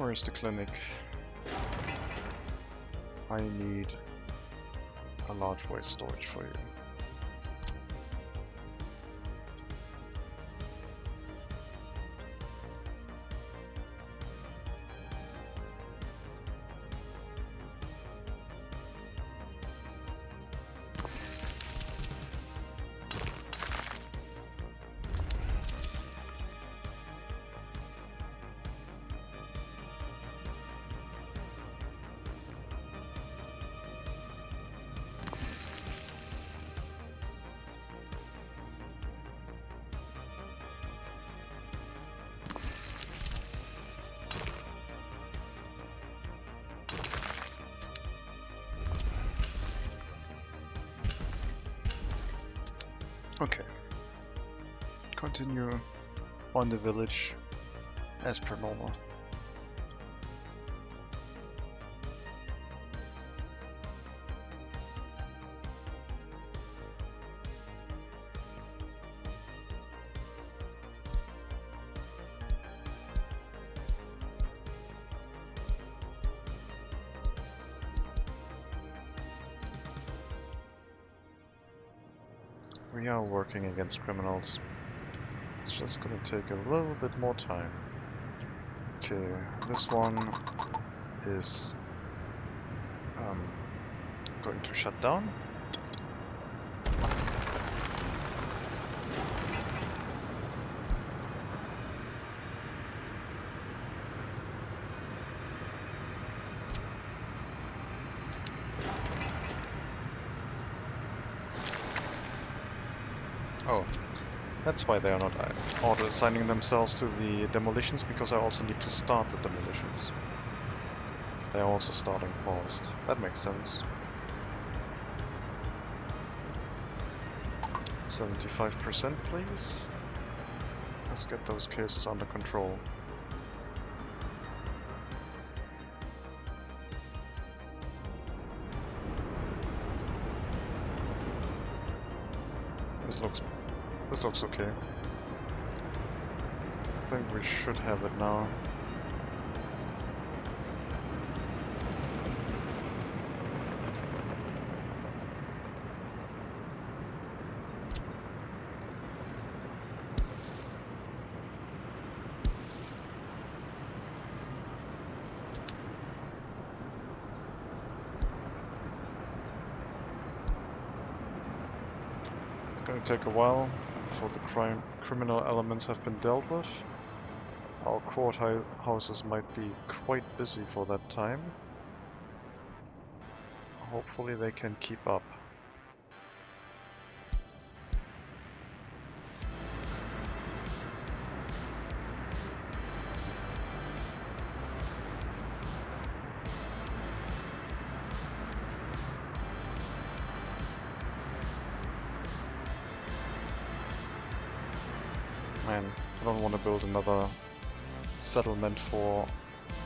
Speaker 1: Where is the clinic? I need a large waste storage for you. continue on the village as per normal. We are working against criminals. It's just gonna take a little bit more time. Okay, this one is going to shut down. Oh, that's why they are not auto-assigning themselves to the demolitions, because I also need to start the demolitions. They are also starting paused. That makes sense. 75% please. Let's get those cases under control. This looks okay. I think we should have it now. It's going to take a while before the criminal elements have been dealt with. Our courthouses might be quite busy for that time. Hopefully they can keep up. Man, I don't want to build another settlement for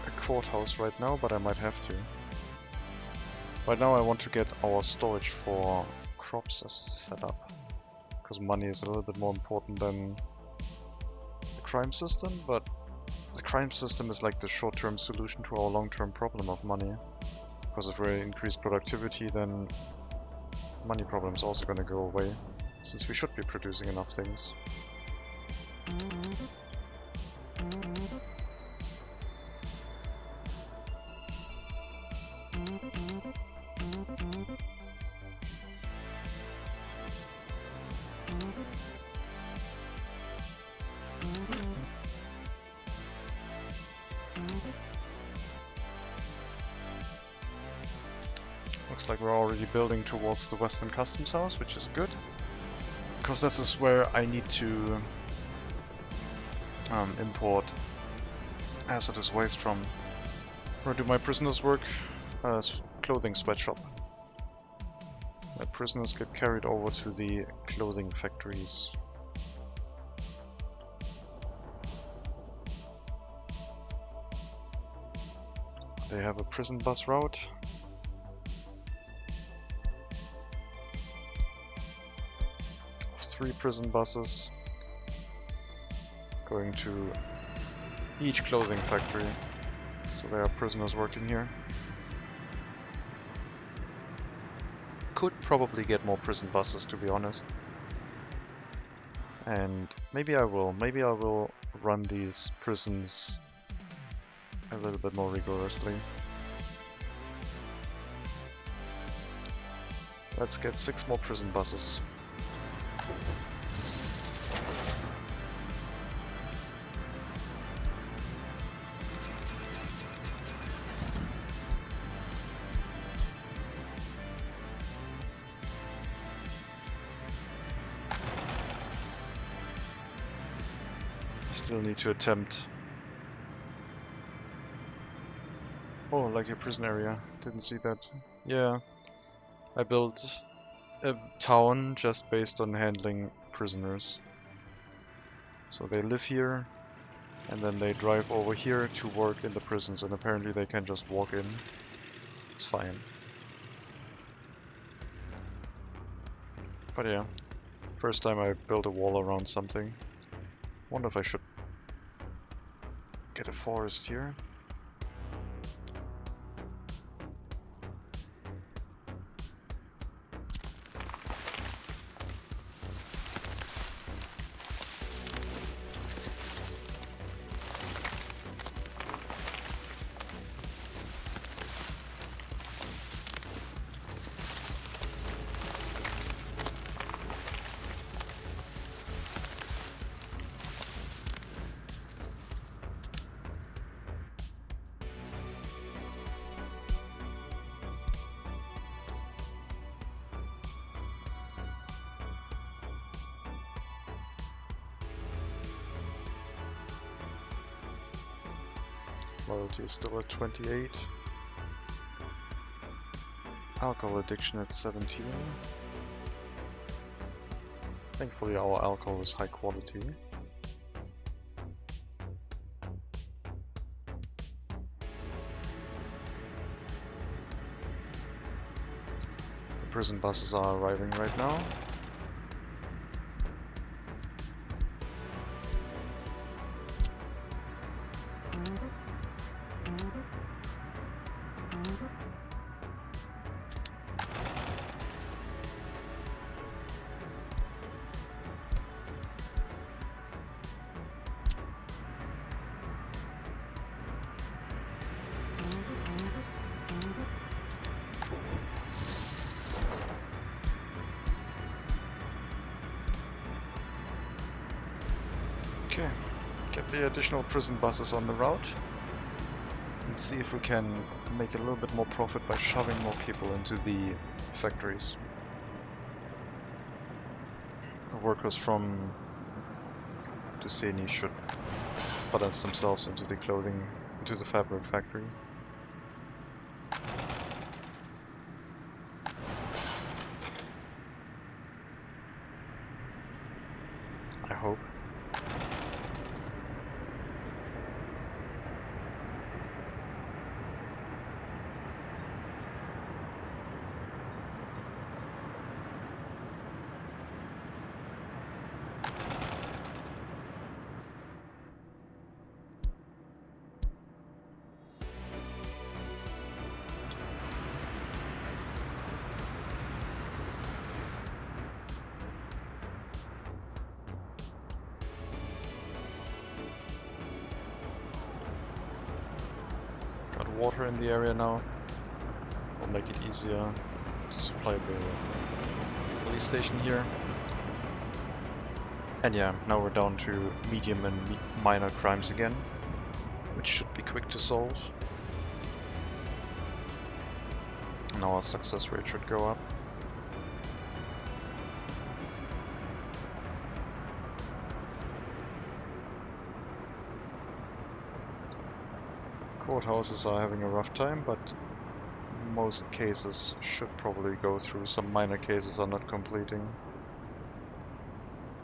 Speaker 1: a courthouse right now, but I might have to. Right now I want to get our storage for crops set up, because money is a little bit more important than the crime system, but the crime system is like the short-term solution to our long-term problem of money. Because if we increase productivity, then money problem's also going to go away, since we should be producing enough things. Looks like we're already building towards the Western Customs House, which is good, because this is where I need to import hazardous waste from. Where do my prisoners work? Clothing sweatshop. My prisoners get carried over to the clothing factories. They have a prison bus route. Of 3 prison buses going to each clothing factory. So there are prisoners working here. Could probably get more prison buses, to be honest. And maybe I will run these prisons a little bit more rigorously. Let's get 6 more prison buses. Still need to attempt. Oh, like a prison area. Didn't see that. Yeah. I built a town just based on handling prisoners. So they live here, and then they drive over here to work in the prisons, and apparently they can just walk in. It's fine. But yeah, first time I built a wall around something. Wonder if I should get a forest here. Loyalty is still at 28. Alcohol addiction at 17. Thankfully our alcohol is high quality. The prison buses are arriving right now. Okay, get the additional prison buses on the route and see if we can make a little bit more profit by shoving more people into the factories. The workers from Tsunami should balance themselves into the fabric factory. I hope. Got water in the area now. Will make it easier to supply the police station here. And yeah, now we're down to medium and minor crimes again, which should be quick to solve. And our success rate should go up. Courthouses are having a rough time, but most cases should probably go through. Some minor cases are not completing.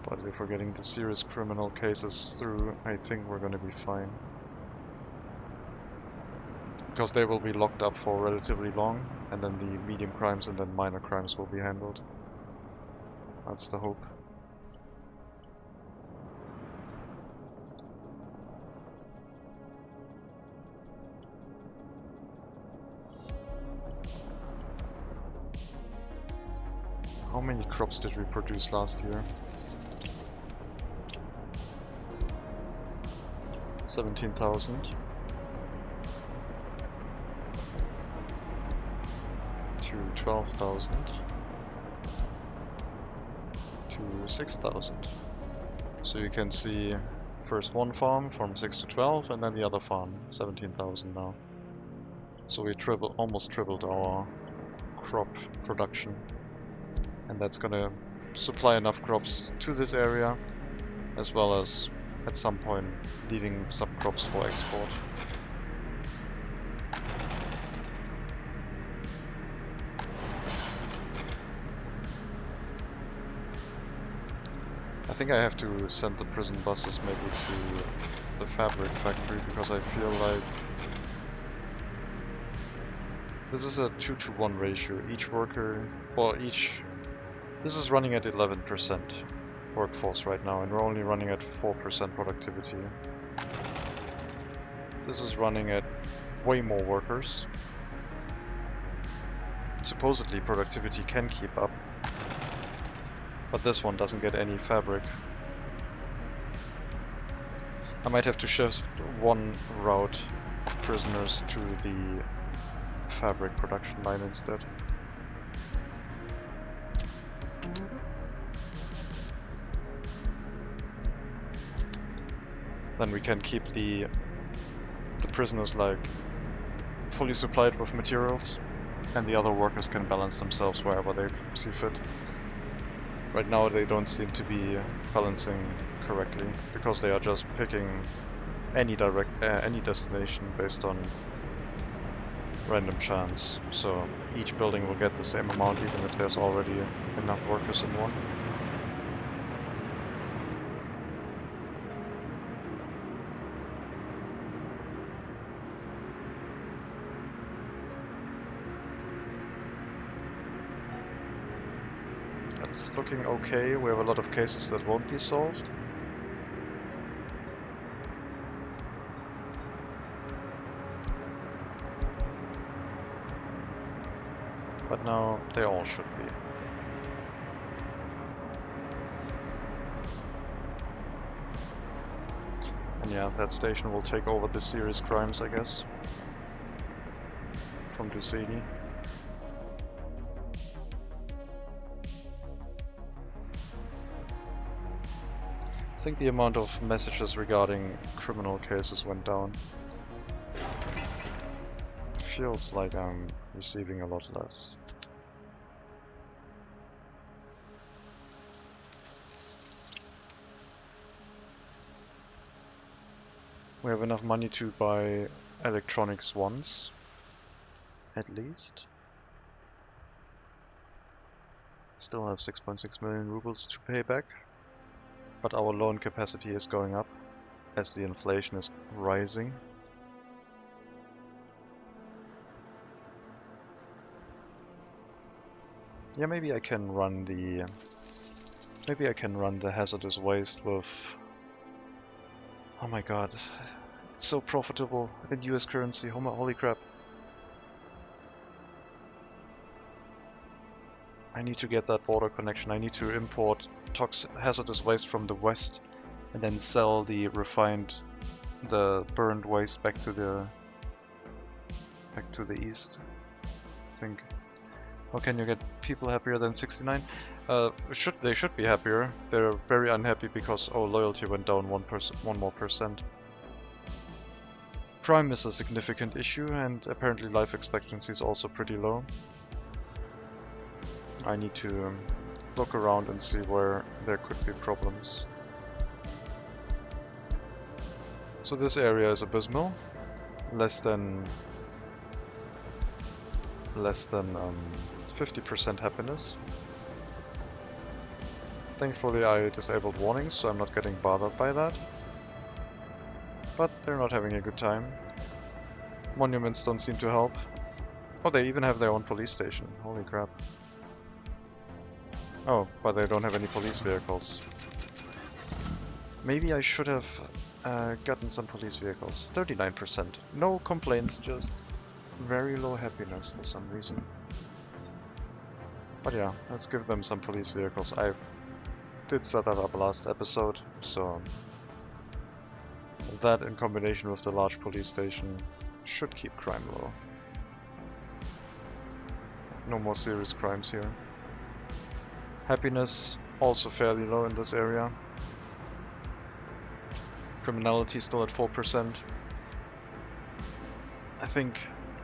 Speaker 1: But if we're getting the serious criminal cases through, I think we're going to be fine. Because they will be locked up for relatively long, and then the medium crimes and then minor crimes will be handled. That's the hope. How many crops did we produce last year? 17,000 to 12,000 to 6,000. So you can see first one farm from 6 to 12 and then the other farm 17,000 now. So we almost tripled our crop production. And that's gonna supply enough crops to this area, as well as at some point leaving some crops for export. I think I have to send the prison buses maybe to the fabric factory, because I feel like this is a 2-to-1 ratio. Each worker, well, this is running at 11% workforce right now, and we're only running at 4% productivity. This is running at way more workers. Supposedly productivity can keep up, but this one doesn't get any fabric. I might have to shift one route of prisoners to the fabric production line instead. Then we can keep the prisoners like fully supplied with materials, and the other workers can balance themselves wherever they see fit. Right now they don't seem to be balancing correctly, because they are just picking any destination based on random chance. So each building will get the same amount even if there's already enough workers in one. That's looking okay. We have a lot of cases that won't be solved. But now they all should be. And yeah, that station will take over the serious crimes, I guess, from Tsunami. I think the amount of messages regarding criminal cases went down. Feels like I'm receiving a lot less. We have enough money to buy electronics once, at least. Still have 6.6 million rubles to pay back. But our loan capacity is going up as the inflation is rising. Yeah, maybe I can run the hazardous waste with. Oh my god, it's so profitable in US currency. Holy crap. I need to get that border connection. I need to import hazardous waste from the west and then sell the burned waste back to the east. I think. How can you get people happier than 69? They should be happier. They're very unhappy because loyalty went down 1 more percent. Crime is a significant issue, and apparently life expectancy is also pretty low. I need to look around and see where there could be problems. So this area is abysmal. Less than 50% happiness. Thankfully I disabled warnings, so I'm not getting bothered by that. But they're not having a good time. Monuments don't seem to help. Oh, they even have their own police station. Holy crap. Oh, but they don't have any police vehicles. Maybe I should have gotten some police vehicles. 39%. No complaints, just very low happiness for some reason. But yeah, let's give them some police vehicles. I did set that up last episode, so that in combination with the large police station should keep crime low. No more serious crimes here. Happiness also fairly low in this area. Criminality still at 4%. I think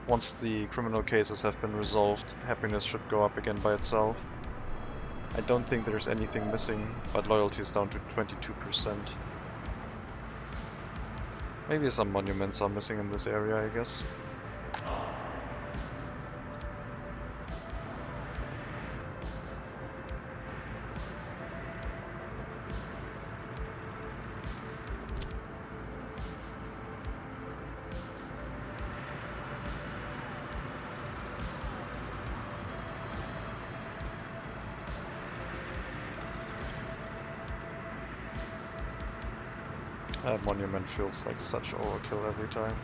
Speaker 1: once the criminal cases have been resolved, happiness should go up again by itself. I don't think there's anything missing, but loyalty is down to 22%. Maybe some monuments are missing in this area, I guess. That monument feels like such overkill every time.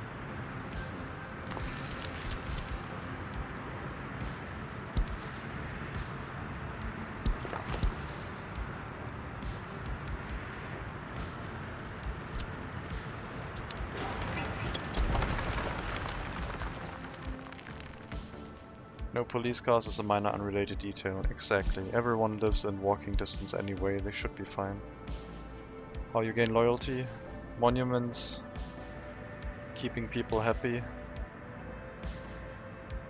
Speaker 1: No police cars is a minor unrelated detail. Exactly. Everyone lives in walking distance anyway, they should be fine. How you gain loyalty? Monuments. Keeping people happy.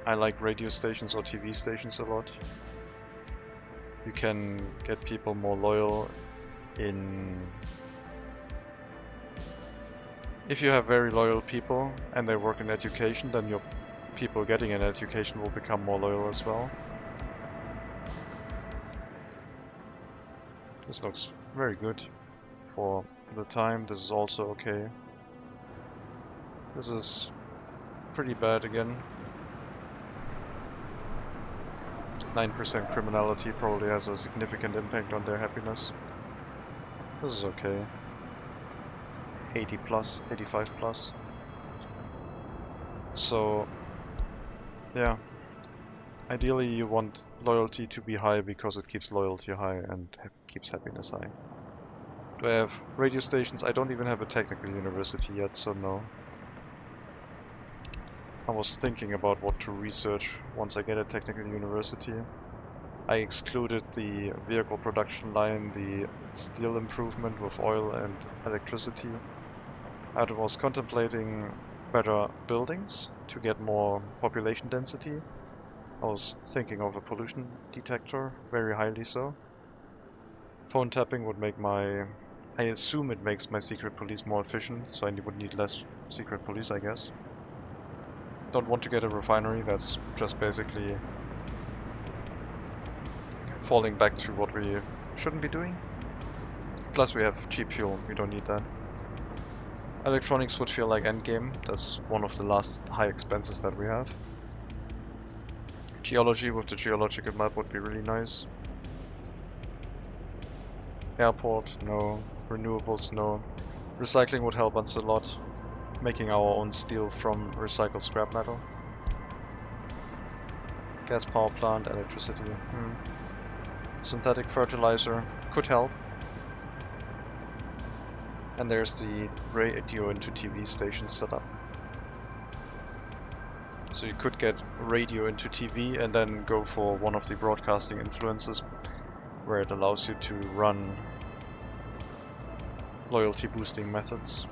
Speaker 1: I like radio stations or TV stations a lot. You can get people more loyal in... If you have very loyal people and they work in education, then your people getting an education will become more loyal as well. This looks very good for the time. This is also okay. This is pretty bad again. 9% criminality probably has a significant impact on their happiness. This is okay. 80 plus, 85 plus. So, yeah. Ideally you want loyalty to be high because it keeps loyalty high and keeps happiness high. Do I have radio stations? I don't even have a technical university yet, so no. I was thinking about what to research once I get a technical university. I excluded the vehicle production line, the steel improvement with oil and electricity. I was contemplating better buildings to get more population density. I was thinking of a pollution detector, very highly so. Phone tapping would make my... I assume it makes my secret police more efficient, so I would need less secret police, I guess. Don't want to get a refinery, that's just basically falling back to what we shouldn't be doing. Plus we have cheap fuel, we don't need that. Electronics would feel like endgame, that's one of the last high expenses that we have. Geology with the geological map would be really nice. Airport, no. Renewables, no. Recycling would help us a lot. Making our own steel from recycled scrap metal. Gas power plant, electricity. Synthetic fertilizer could help. And there's the radio into TV station setup. So you could get radio into TV and then go for one of the broadcasting influences where it allows you to run loyalty boosting methods.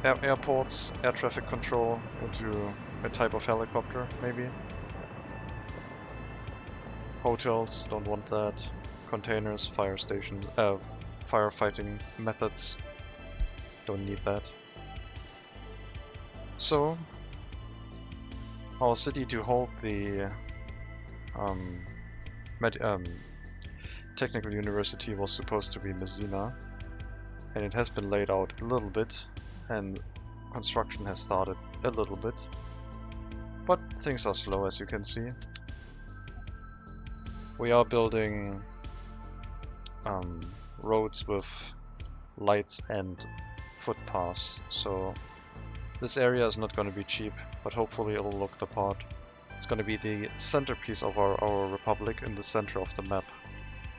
Speaker 1: Airports, air traffic control into a type of helicopter, maybe. Hotels, don't want that. Containers, fire stations, firefighting methods, don't need that. So, our city to hold the technical university was supposed to be Messina, and it has been laid out a little bit, and construction has started a little bit, but things are slow, as you can see. We are building roads with lights and footpaths, so this area is not going to be cheap, but hopefully it'll look the part. It's going to be the centerpiece of our republic in the center of the map,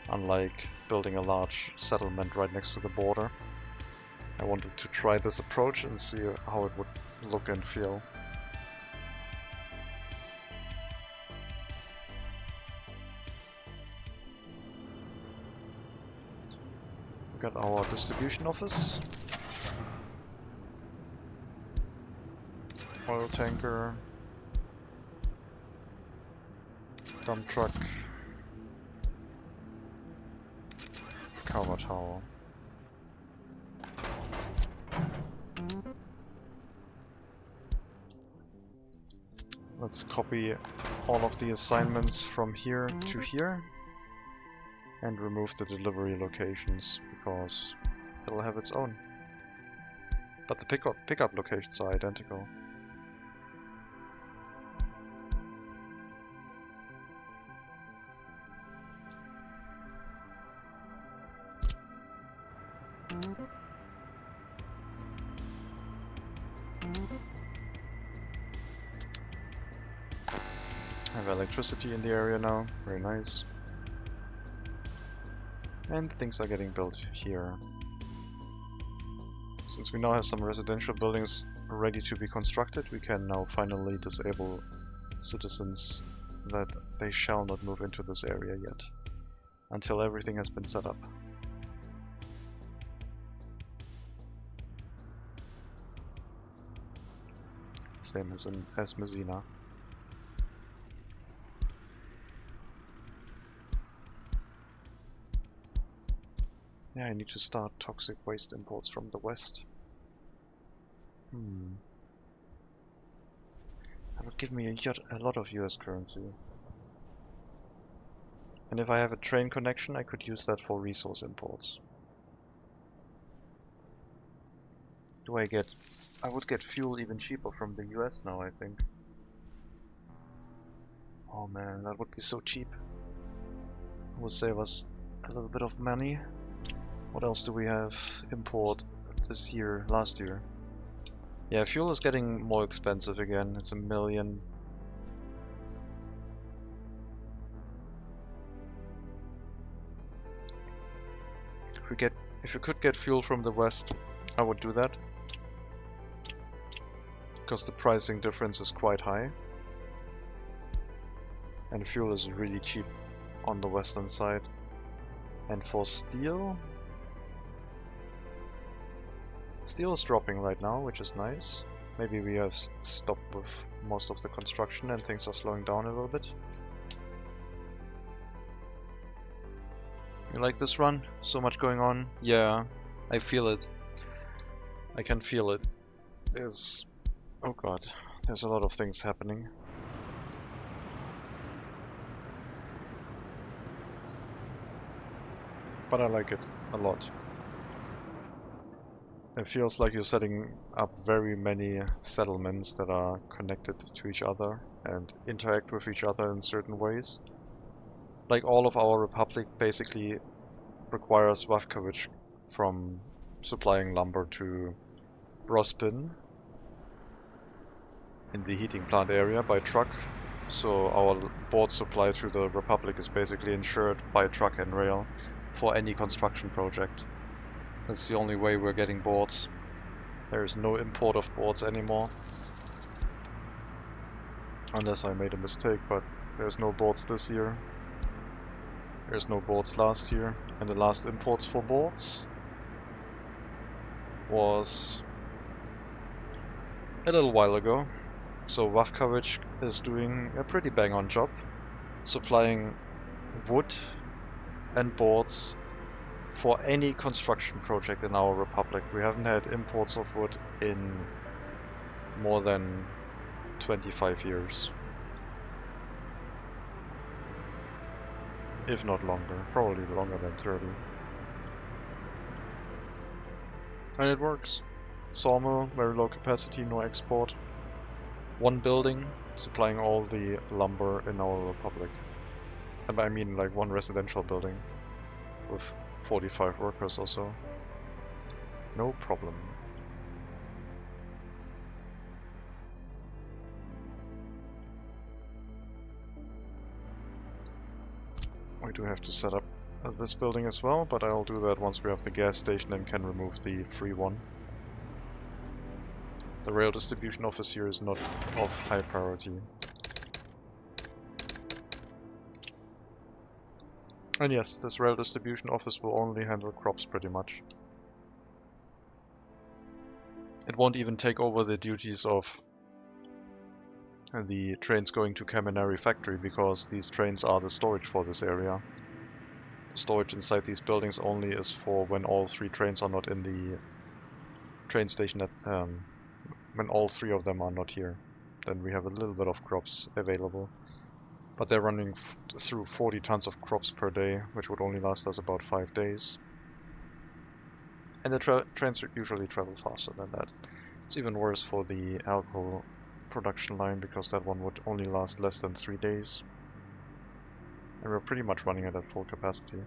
Speaker 1: unlike building a large settlement right next to the border. I wanted to try this approach and see how it would look and feel. We got our distribution office. Oil tanker. Dump truck. Cover tower. Let's copy all of the assignments from here to here and remove the delivery locations because it'll have its own. But the pickup locations are identical. have electricity in the area now, very nice. And things are getting built here. Since we now have some residential buildings ready to be constructed, we can now finally disable citizens that they shall not move into this area yet, until everything has been set up. Same as Messina. Yeah, I need to start toxic waste imports from the west. That would give me a lot of US currency. And if I have a train connection, I could use that for resource imports. I would get fuel even cheaper from the US now, I think. Oh man, that would be so cheap. It would save us a little bit of money. What else do we have import this year, last year? Yeah, fuel is getting more expensive again. It's $1 million. If we could get fuel from the west, I would do that. Because the pricing difference is quite high. And fuel is really cheap on the western side. And for steel... Steel is dropping right now, which is nice. Maybe we have stopped with most of the construction and things are slowing down a little bit. You like this run? So much going on? Yeah, I feel it. I can feel it. Oh god, there's a lot of things happening. But I like it a lot. It feels like you're setting up very many settlements that are connected to each other and interact with each other in certain ways. Like all of our republic basically requires Wavkowicz from supplying lumber to Rospin in the heating plant area by truck. So our board supply to the republic is basically insured by truck and rail for any construction project. That's the only way we're getting boards. There is no import of boards anymore. Unless I made a mistake, but there's no boards this year. There's no boards last year. And the last imports for boards was a little while ago. So Wavkowicz is doing a pretty bang-on job, supplying wood and boards for any construction project in our republic. We haven't had imports of wood in more than 25 years. If not longer, probably longer than 30. And it works. Sawmill, very low capacity, no export. One building supplying all the lumber in our republic. And I mean like one residential building with 45 workers or so. No problem. We do have to set up this building as well, but I'll do that once we have the gas station and can remove the free one. The rail distribution office here is not of high priority. And yes, this rail distribution office will only handle crops pretty much. It won't even take over the duties of the trains going to Kaminari factory, because these trains are the storage for this area. The storage inside these buildings only is for when all 3 trains are not in the train station, when all 3 of them are not here. Then we have a little bit of crops available. But they're running through 40 tons of crops per day, which would only last us about 5 days. And the trains usually travel faster than that. It's even worse for the alcohol production line, because that one would only last less than 3 days. And we're pretty much running it at full capacity.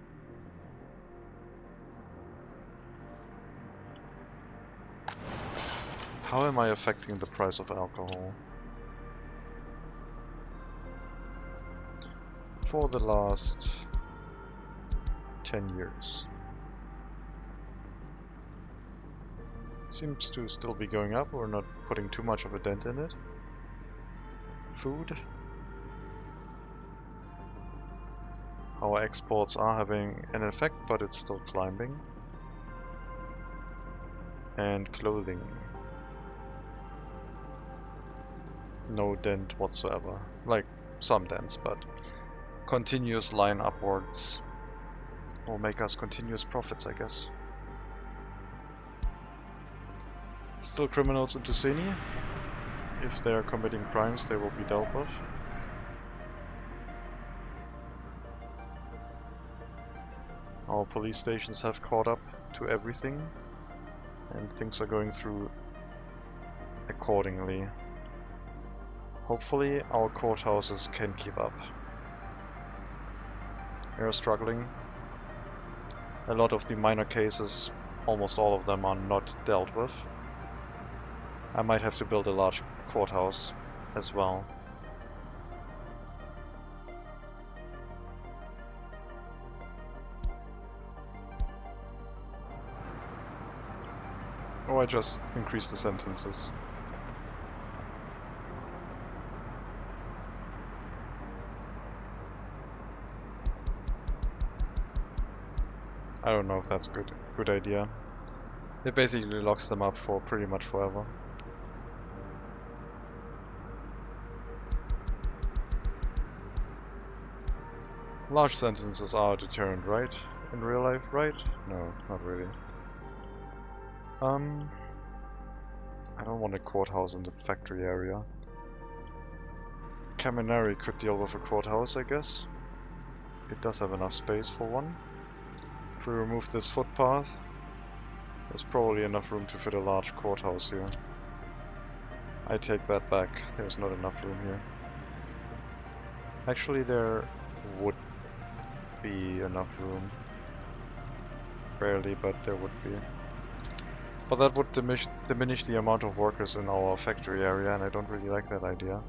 Speaker 1: How am I affecting the price of alcohol? for the last 10 years. Seems to still be going up. We're not putting too much of a dent in it. Food. Our exports are having an effect, but it's still climbing. And clothing. No dent whatsoever. Like, some dents, but continuous line upwards will make us continuous profits, I guess. Still criminals in Tsunami. If they are committing crimes, they will be dealt with. Our police stations have caught up to everything, and things are going through accordingly. Hopefully our courthouses can keep up. We are struggling. A lot of the minor cases, almost all of them, are not dealt with. I might have to build a large courthouse as well. Or I just increase the sentences. I don't know if that's a good idea. It basically locks them up for pretty much forever. Large sentences are a deterrent, right? In real life, right? No, not really. I don't want a courthouse in the factory area. Kaminari could deal with a courthouse, I guess. It does have enough space for one. If we remove this footpath, there's probably enough room to fit a large courthouse here. I take that back, there's not enough room here. Actually, there would be enough room. Rarely, but there would be. But that would diminish the amount of workers in our factory area, and I don't really like that idea.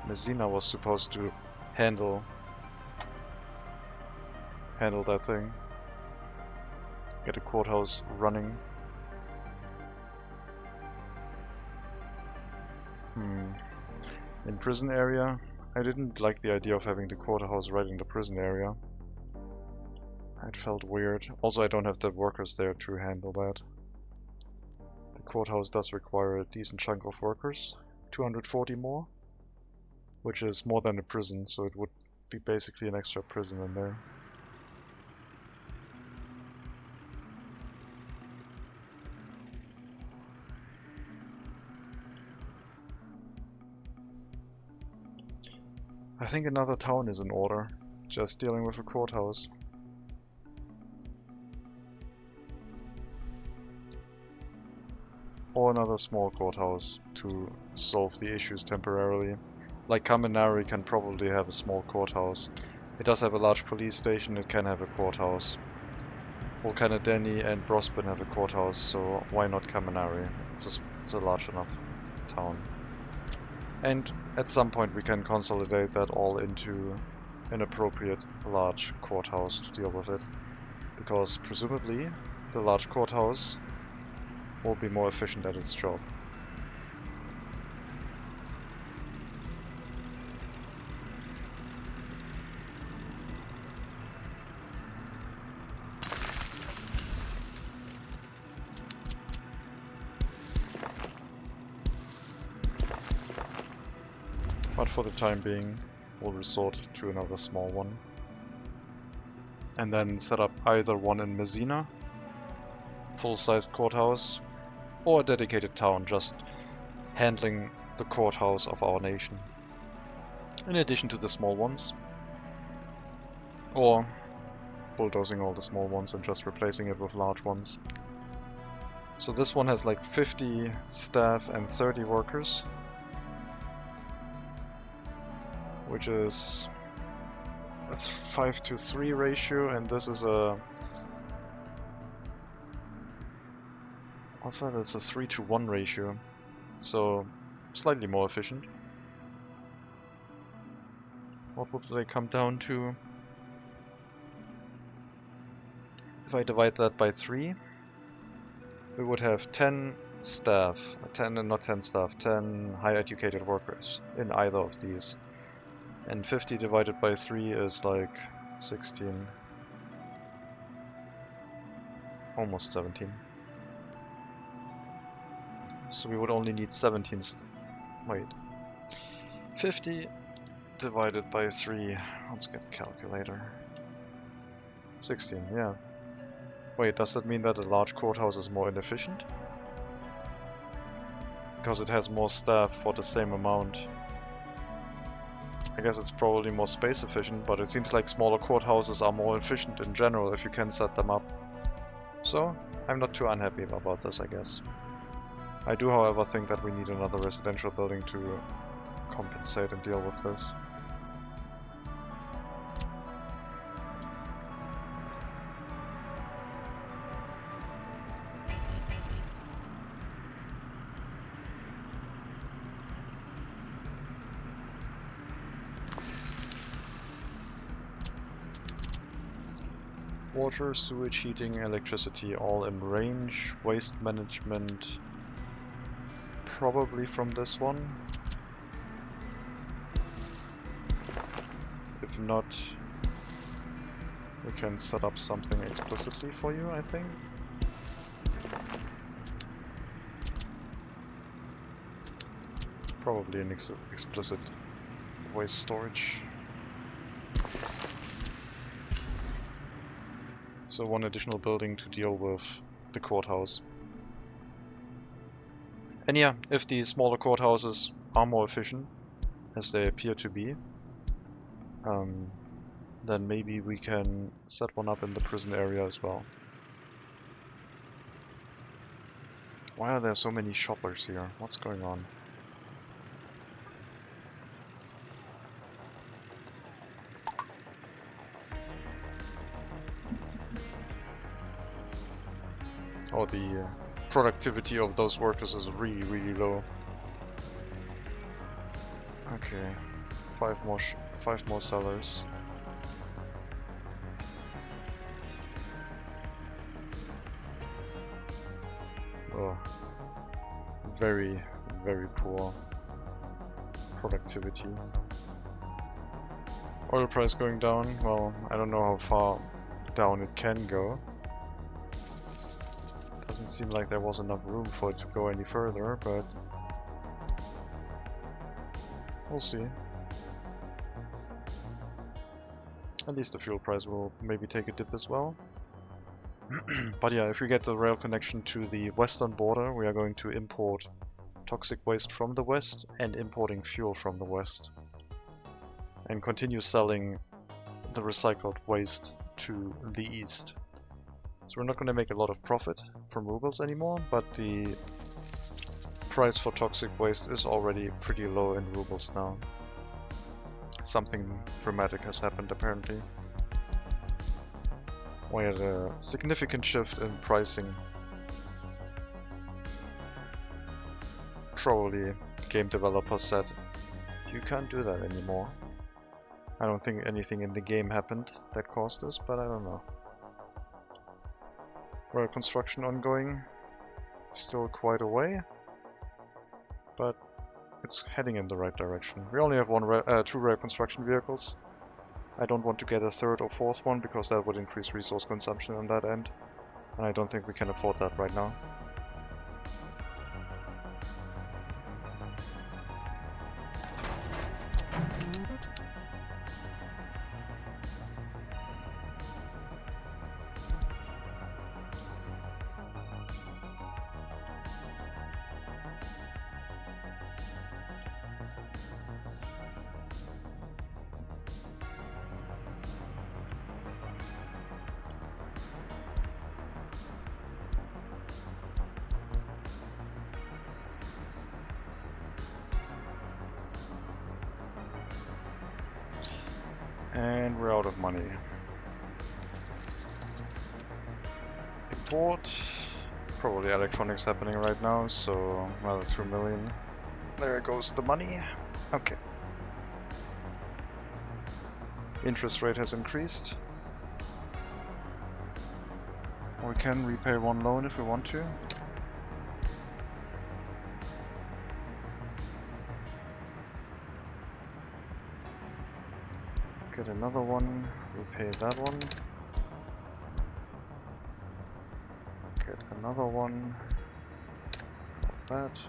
Speaker 1: Messina was supposed to handle that thing. Get a courthouse running. In prison area, I didn't like the idea of having the courthouse right in the prison area. It felt weird. Also, I don't have the workers there to handle that. The courthouse does require a decent chunk of workers, 240 more, which is more than a prison, so it would be basically an extra prison in there. I think another town is in order, just dealing with a courthouse. Or another small courthouse to solve the issues temporarily. Like Kaminari can probably have a small courthouse. It does have a large police station, it can have a courthouse. Volcanadeni and Brospin have a courthouse, so why not Kaminari? It's a large enough town. And at some point we can consolidate that all into an appropriate large courthouse to deal with it. Because presumably the large courthouse will be more efficient at its job. But for the time being, we'll resort to another small one. And then set up either one in Messina, full-sized courthouse, or a dedicated town just handling the courthouse of our nation. In addition to the small ones. Or bulldozing all the small ones and just replacing it with large ones. So this one has like 50 staff and 30 workers. Which is a 5:3 ratio, and this is a Also, that's a 3-to-1 ratio, so slightly more efficient. What would they come down to? If I divide that by 3, we would have 10 staff, 10 high educated workers in either of these. And 50 divided by 3 is like 16. Almost 17. So we would only need 17. Wait. 50 divided by 3. Let's get a calculator. 16, yeah. Wait, does that mean that a large courthouse is more inefficient? Because it has more staff for the same amount. I guess it's probably more space efficient, but it seems like smaller courthouses are more efficient in general if you can set them up. So, I'm not too unhappy about this, I guess. I do, however, think that we need another residential building to compensate and deal with this. Water, sewage, heating, electricity, all in range. Waste management, probably from this one. If not, we can set up something explicitly for you, I think. Probably an explicit waste storage. So one additional building to deal with the courthouse. And yeah, if the smaller courthouses are more efficient, as they appear to be, then maybe we can set one up in the prison area as well. Why are there so many shoppers here? What's going on? Oh, the productivity of those workers is really, really low. Okay, five more sellers. Oh, very, very poor productivity. Oil price going down. Well, I don't know how far down it can go. Doesn't seem like there was enough room for it to go any further, but we'll see. At least the fuel price will maybe take a dip as well. But yeah, if we get the rail connection to the western border, we are going to import toxic waste from the west and importing fuel from the west. And continue selling the recycled waste to the east. So we're not going to make a lot of profit from rubles anymore, but the price for toxic waste is already pretty low in rubles now. Something dramatic has happened apparently. We had a significant shift in pricing. Probably game developers said, you can't do that anymore. I don't think anything in the game happened that caused this, but I don't know. Rail construction ongoing, still quite a way, but it's heading in the right direction. We only have two rail construction vehicles. I don't want to get a third or fourth one because that would increase resource consumption on that end, and I don't think we can afford that right now. And we're out of money. Import. Probably electronics happening right now, so well, 2 million. There goes the money. Okay. Interest rate has increased. We can repay one loan if we want to. Get another one, repay that one. Get another one. That.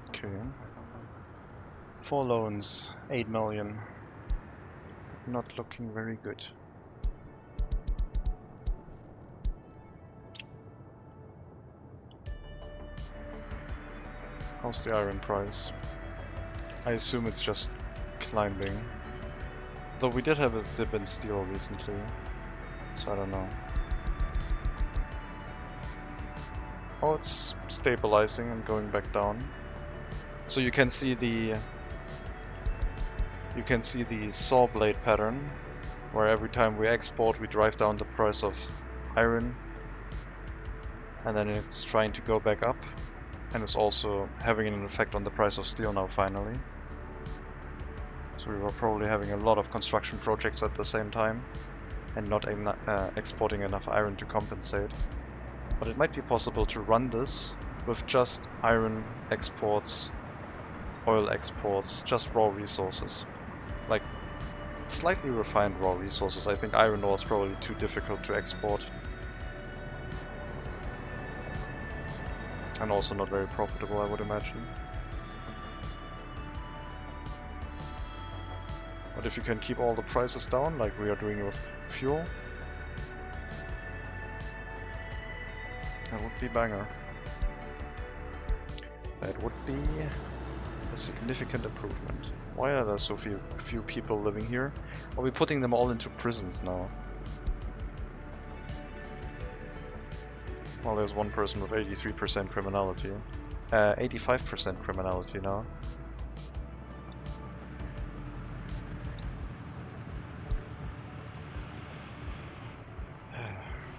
Speaker 1: Okay. 4 loans, 8 million. Not looking very good. How's the iron price? I assume it's just climbing. Though we did have a dip in steel recently, so I don't know. Oh, it's stabilizing and going back down. So you can see the saw blade pattern, where every time we export we drive down the price of iron, and then it's trying to go back up, and it's also having an effect on the price of steel now finally. So we were probably having a lot of construction projects at the same time and not exporting enough iron to compensate. But it might be possible to run this with just iron exports, oil exports, just raw resources. Like slightly refined raw resources. I think iron ore is probably too difficult to export. And also not very profitable, I would imagine. But if you can keep all the prices down, like we are doing with fuel, that would be banger. That would be a significant improvement. Why are there so few people living here? Are we putting them all into prisons now? Well, there's one person with 83% criminality. 85% criminality now.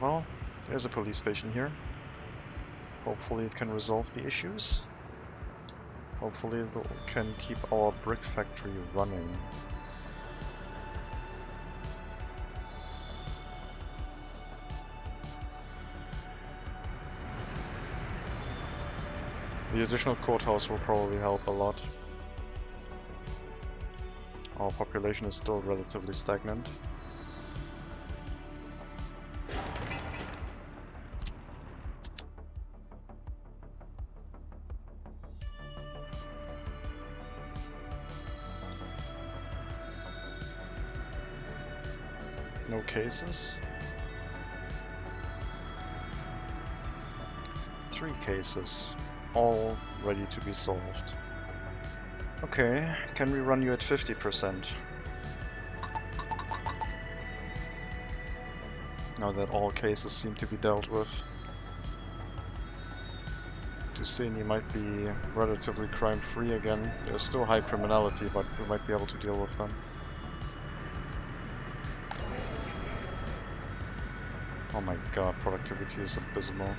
Speaker 1: Well, there's a police station here. Hopefully it can resolve the issues. Hopefully it can keep our brick factory running. The additional courthouse will probably help a lot. Our population is still relatively stagnant. No cases. 3 cases. All ready to be solved. Okay, can we run you at 50%? Now that all cases seem to be dealt with. Tsunami might be relatively crime-free again. There's still high criminality, but we might be able to deal with them. Oh my god, productivity is abysmal.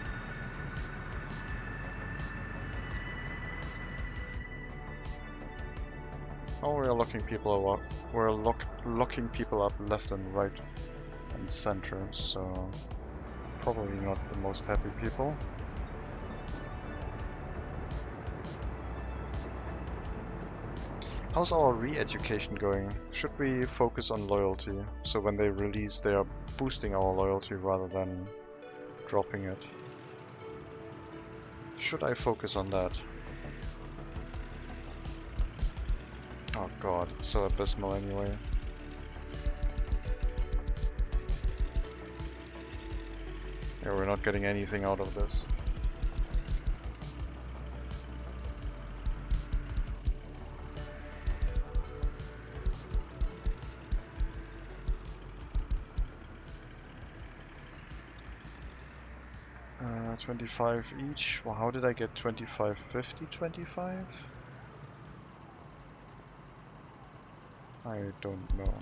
Speaker 1: Oh, we're locking people up. We're locking people up left and right and center, so probably not the most happy people. How's our re-education going? Should we focus on loyalty, so when they release they are boosting our loyalty rather than dropping it? Should I focus on that? Oh god, it's so abysmal anyway. Yeah, we're not getting anything out of this. Uh, 25 each. Well, how did I get 25, 50, 25? I don't know.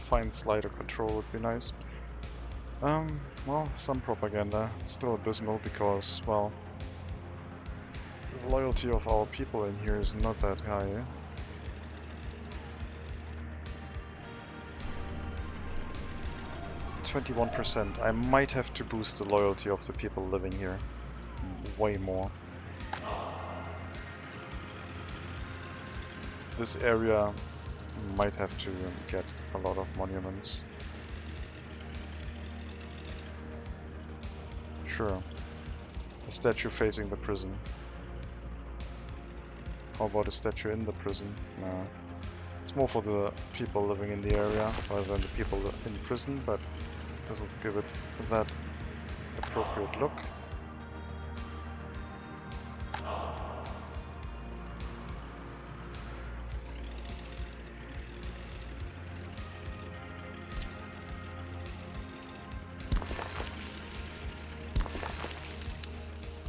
Speaker 1: Fine slider control would be nice. Well, some propaganda. It's still abysmal because, well, the loyalty of our people in here is not that high. 21%. I might have to boost the loyalty of the people living here. Way more. This area might have to get a lot of monuments. Sure. A statue facing the prison. How about a statue in the prison? No. It's more for the people living in the area rather than the people in prison, but it doesn't give it that appropriate look.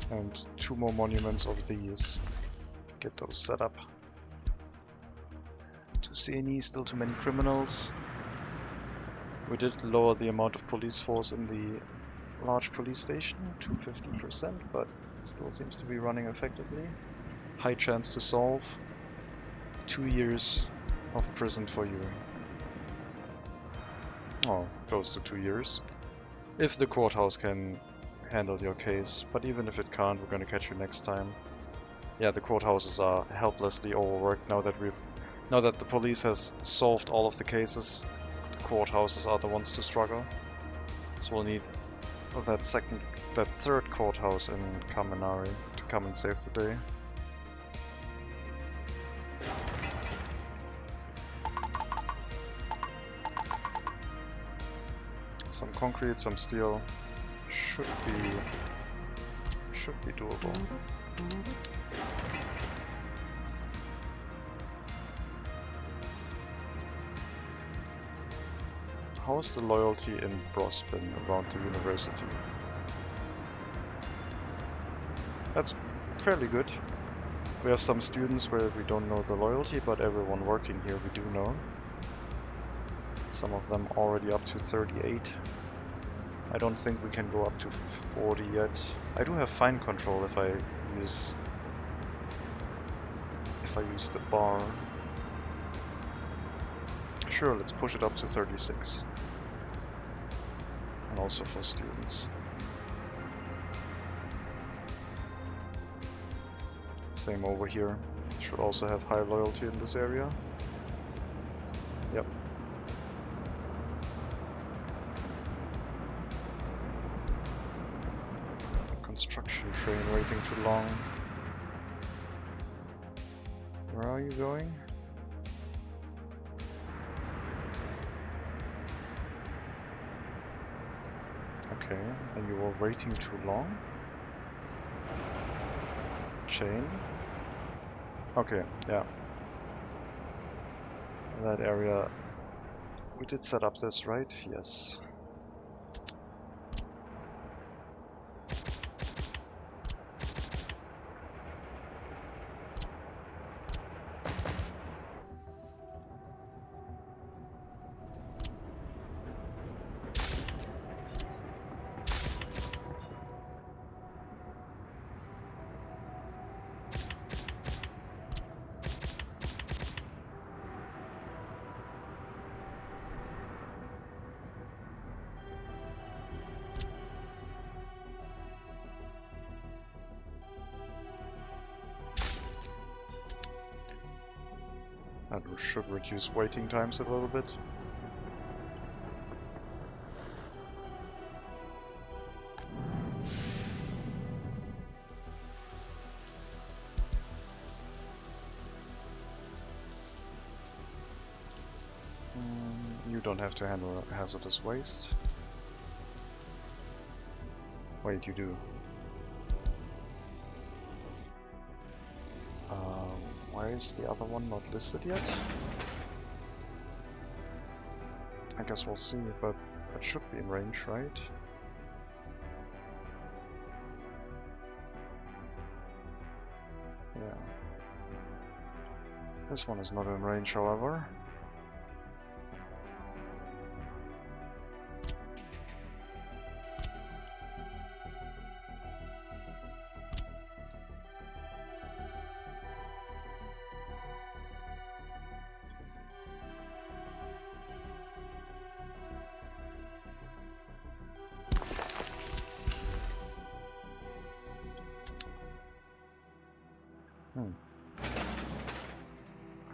Speaker 1: And 2 more monuments of these. Get those set up. Tsunami, still too many criminals. We did lower the amount of police force in the large police station to 50%, but still seems to be running effectively. High chance to solve. 2 years of prison for you. Oh, close to 2 years. If the courthouse can handle your case, but even if it can't, we're gonna catch you next time. Yeah, the courthouses are helplessly overworked now that the police has solved all of the cases. The courthouses are the ones to struggle. So we'll need that third courthouse in Kaminari to come and save the day. Some concrete, some steel. Should be doable. How's the loyalty in Brospin around the university? That's fairly good. We have some students where we don't know the loyalty, but everyone working here we do know. Some of them already up to 38. I don't think we can go up to 40 yet. I do have fine control if I use the bar. Sure, let's push it up to 36. And also for students. Same over here. Should also have high loyalty in this area. Yep. Construction train waiting too long. Where are you going? Okay, and you were waiting too long? Chain? Okay, yeah. That area... We did set up this, right? Yes. That should reduce waiting times a little bit. don't have to handle hazardous waste. Wait, you do. Why is the other one not listed yet? I guess we'll see, but that should be in range, right? Yeah. This one is not in range, however.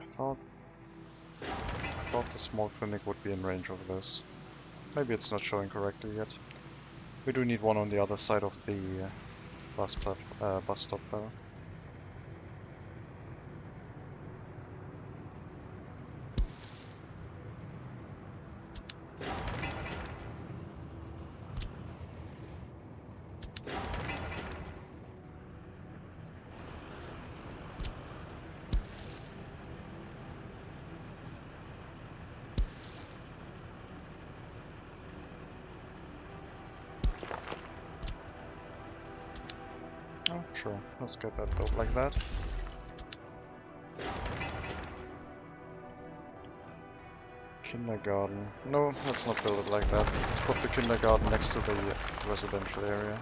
Speaker 1: I thought the small clinic would be in range of this. Maybe it's not showing correctly yet. We do need one on the other side of the bus stop though. Oh, sure. Let's get that built like that. Kindergarten. No, let's not build it like that. Let's put the kindergarten next to the residential area.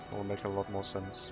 Speaker 1: It will make a lot more sense.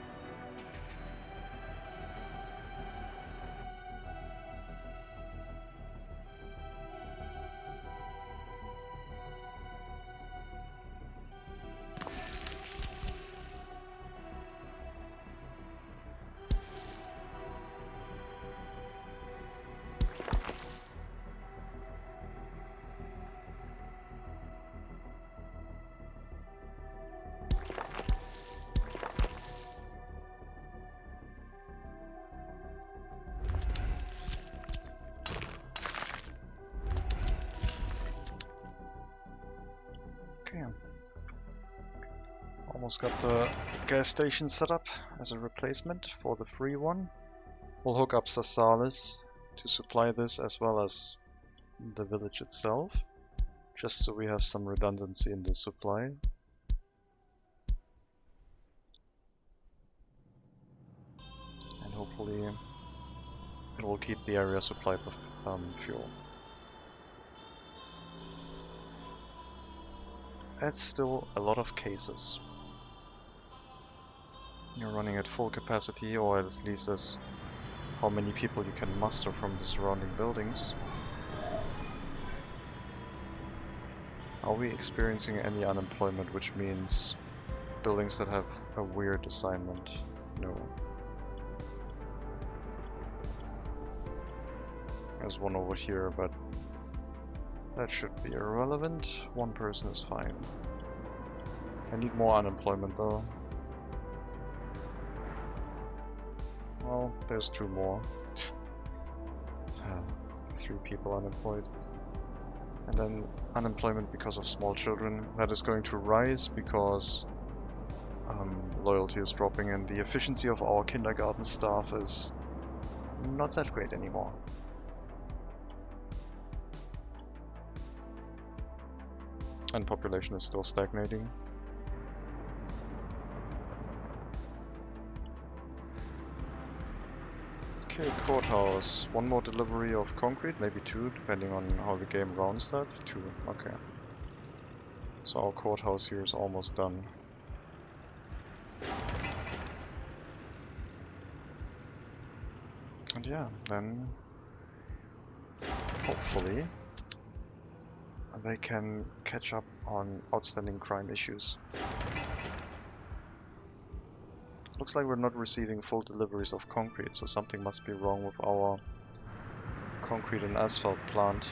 Speaker 1: Almost got the gas station set up as a replacement for the free one. We'll hook up Sasalis to supply this as well as the village itself, just so we have some redundancy in the supply. And hopefully it will keep the area supplied with fuel. That's still a lot of cases. You're running at full capacity, or at least as how many people you can muster from the surrounding buildings. Are we experiencing any unemployment, which means buildings that have a weird assignment? No. There's one over here, but that should be irrelevant. One person is fine. I need more unemployment though. Well, there's two more. 3 people unemployed. And then unemployment because of small children. That is going to rise because loyalty is dropping and the efficiency of our kindergarten staff is not that great anymore. And population is still stagnating. Okay, courthouse. One more delivery of concrete, maybe 2, depending on how the game rounds that. 2, okay. So our courthouse here is almost done. And yeah, then hopefully they can catch up on outstanding crime issues. Looks like we're not receiving full deliveries of concrete, so something must be wrong with our concrete and asphalt plant.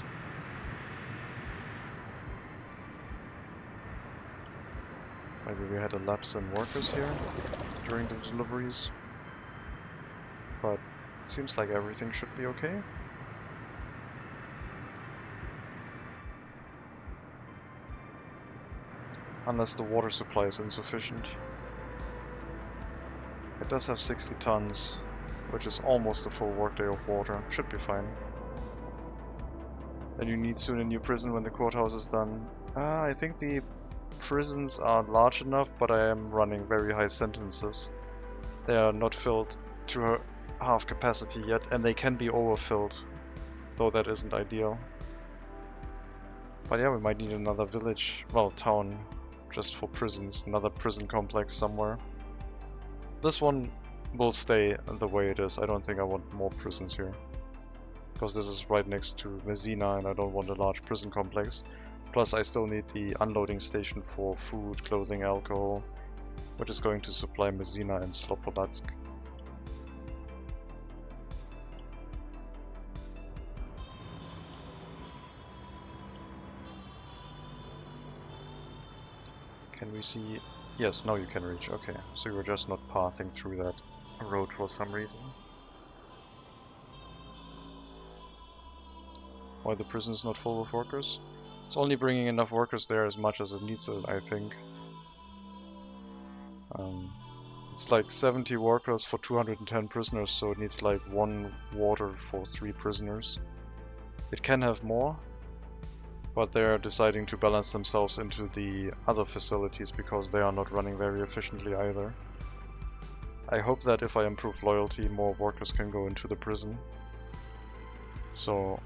Speaker 1: Maybe we had a lapse in workers here during the deliveries, but it seems like everything should be okay. Unless the water supply is insufficient. It does have 60 tons, which is almost a full workday of water. Should be fine. Then you need soon a new prison when the courthouse is done. I think the prisons are large enough, but I am running very high sentences. They are not filled to half capacity yet, and they can be overfilled, though that isn't ideal. But yeah, we might need another village, well, town, just for prisons, another prison complex somewhere. This one will stay the way it is. I don't think I want more prisons here, because this is right next to Messina and I don't want a large prison complex. Plus I still need the unloading station for food, clothing, alcohol, which is going to supply Messina and Slobodsk. Can we see? Yes, now you can reach. Okay, so you were just not passing through that road for some reason. Why the prison is not full of workers? It's only bringing enough workers there as much as it needs it, I think. It's like 70 workers for 210 prisoners, so it needs like 1 water for 3 prisoners. It can have more, but they're deciding to balance themselves into the other facilities because they are not running very efficiently either. I hope that if I improve loyalty, more workers can go into the prison. So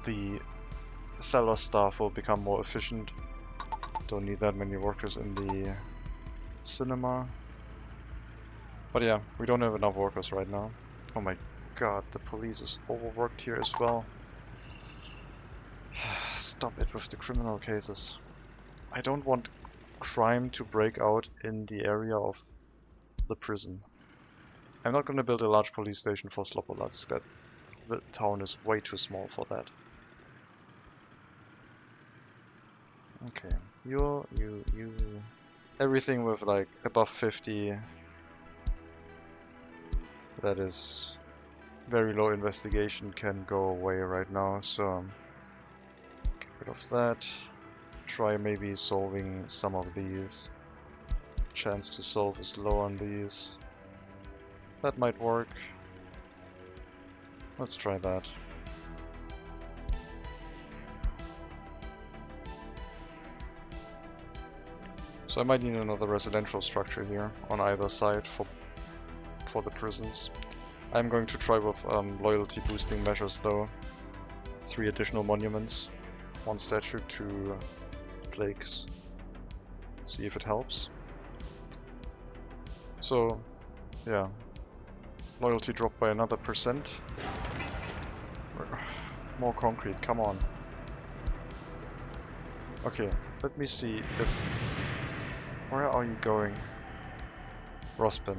Speaker 1: the cellar staff will become more efficient. Don't need that many workers in the cinema. But yeah, we don't have enough workers right now. Oh my god, the police is overworked here as well. Stop it with the criminal cases. I don't want crime to break out in the area of the prison. I'm not going to build a large police station for Slobodsk. That the town is way too small for that. Okay, you. Everything with like above 50 that is very low investigation can go away right now, so get rid of that. Try maybe solving some of these. Chance to solve is low on these. That might work. Let's try that. So I might need another residential structure here on either side for the prisons. I'm going to try with loyalty boosting measures though. 3 additional monuments, 1 statue, 2 plaques. See if it helps. So yeah, loyalty dropped by another %. More concrete, come on. Okay, let me see if... Where are you going? Rospin.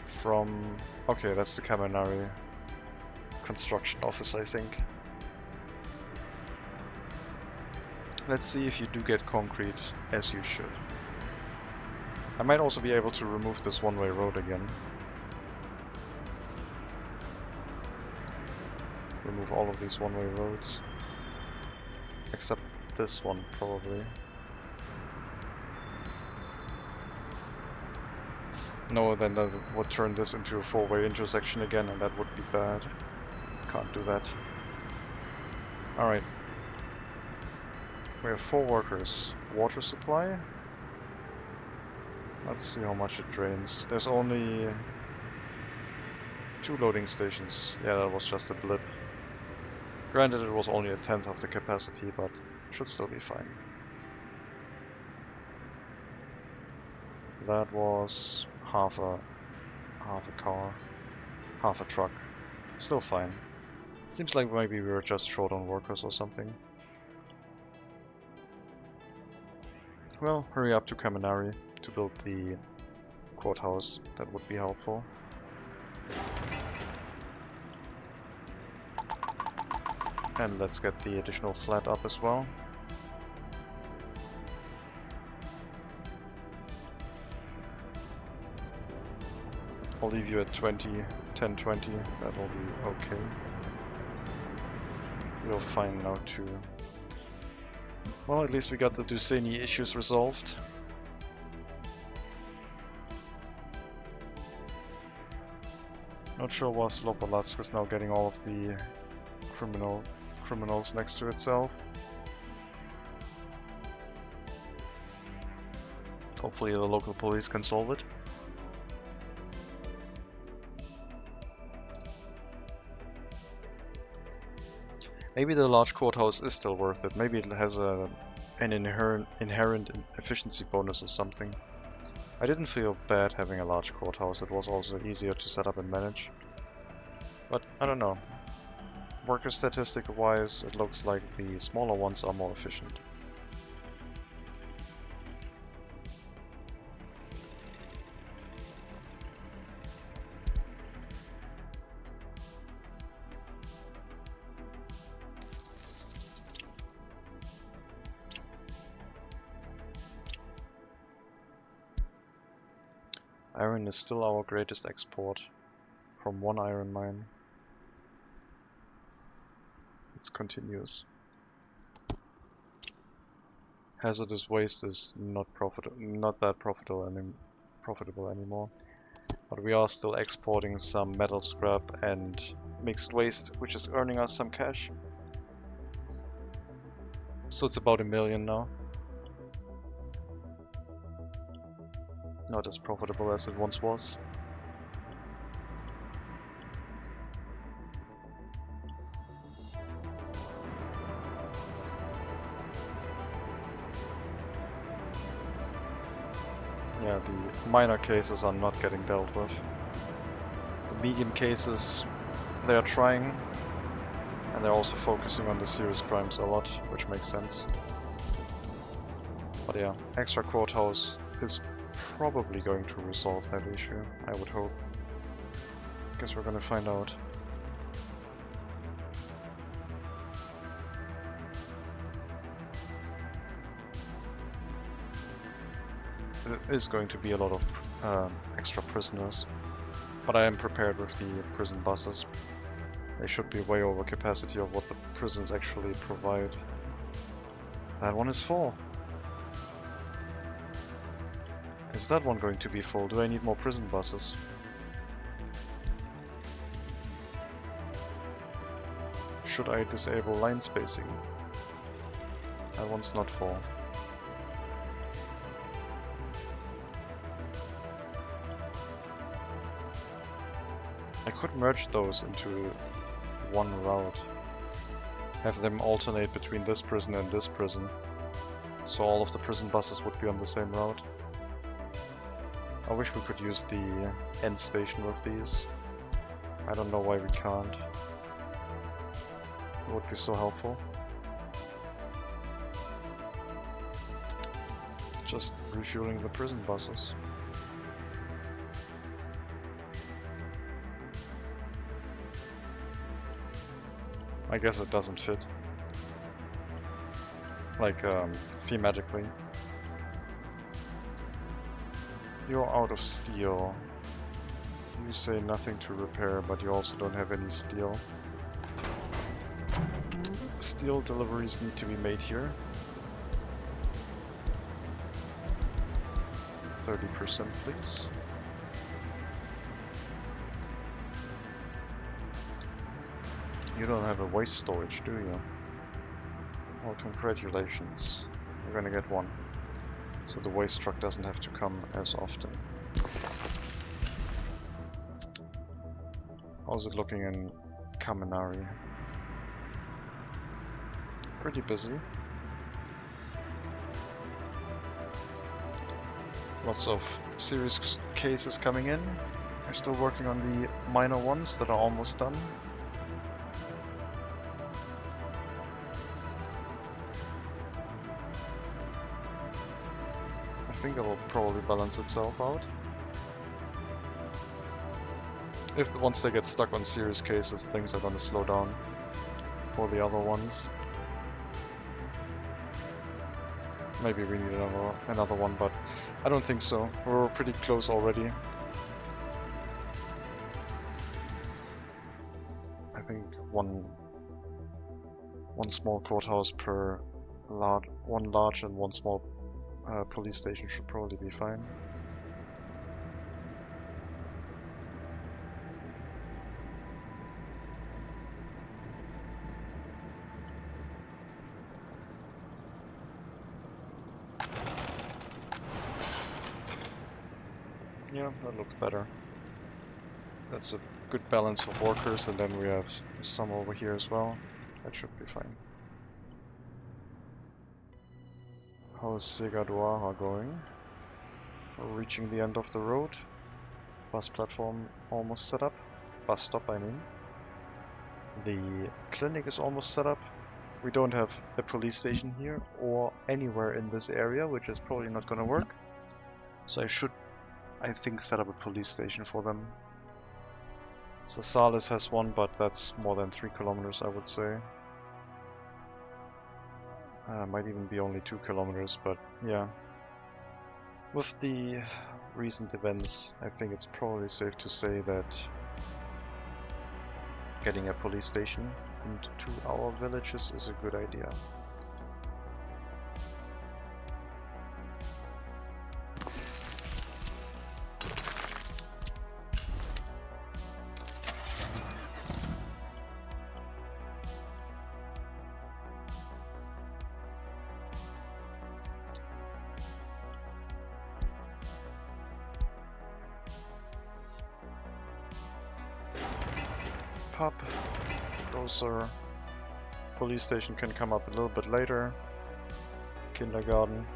Speaker 1: From... Okay, that's the Kaminari construction office, I think. Let's see if you do get concrete, as you should. I might also be able to remove this one-way road again. Remove all of these one-way roads. Except this one, probably. No, then that would turn this into a 4-way intersection again, and that would be bad. Can't do that. Alright. We have 4 workers. Water supply? Let's see how much it drains. There's only 2 loading stations. Yeah, that was just a blip. Granted, it was only a 10th of the capacity, but should still be fine. That was half a car, half a truck. Still fine. Seems like maybe we were just short on workers or something. Well, hurry up to Kaminari to build the courthouse. That would be helpful. And let's get the additional flat up as well. I'll leave you at 20, 10, 20, that'll be okay. You're fine now too. Well, at least we got the Tsunami issues resolved. Not sure why Slobodatsk is now getting all of the criminals next to itself. Hopefully the local police can solve it. Maybe the large courthouse is still worth it. Maybe it has an inherent efficiency bonus or something. I didn't feel bad having a large courthouse. It was also easier to set up and manage. But I don't know. Worker statistic wise, it looks like the smaller ones are more efficient. Iron is still our greatest export from one iron mine. It continues. Hazardous waste is not that profitable anymore. But we are still exporting some metal scrap and mixed waste, which is earning us some cash. So it's about 1 million now. Not as profitable as it once was. Yeah, the minor cases are not getting dealt with. The medium cases, they are trying, and they're also focusing on the serious crimes a lot, which makes sense. But yeah, extra courthouse is probably going to resolve that issue, I would hope. Guess we're gonna find out. It is going to be a lot of extra prisoners, but I am prepared with the prison buses. They should be way over capacity of what the prisons actually provide. That one is full. Is that one going to be full? Do I need more prison buses? Should I disable line spacing? That one's not full. I could merge those into one route. Have them alternate between this prison and this prison. So all of the prison buses would be on the same route. I wish we could use the end station with these. I don't know why we can't. It would be so helpful. Just refueling the prison buses. I guess it doesn't fit. Like, thematically. You're out of steel. You say nothing to repair, but you also don't have any steel. Steel deliveries need to be made here. 30% please. You don't have a waste storage, do you? Well, congratulations. You're gonna get one. So the waste truck doesn't have to come as often. How's it looking in Kaminari? Pretty busy. Lots of serious cases coming in. We're still working on the minor ones that are almost done. I think it will probably balance itself out. Once they get stuck on serious cases, things are going to slow down for the other ones. Maybe we need another one, but I don't think so. We're pretty close already. I think one small courthouse per one large and one small police station should probably be fine. Yeah, that looks better. That's a good balance of workers, and then we have some over here as well. That should be fine. How is Segaduara going? We're reaching the end of the road. Bus platform almost set up. Bus stop, I mean. The clinic is almost set up. We don't have a police station here or anywhere in this area, which is probably not gonna work. So I think, set up a police station for them. Sasalis has one, but that's more than 3 kilometers, I would say. Might even be only 2 kilometers, but yeah. With the recent events, I think it's probably safe to say that getting a police station into our villages is a good idea. Pub, grocer, police station can come up a little bit later. Kindergarten.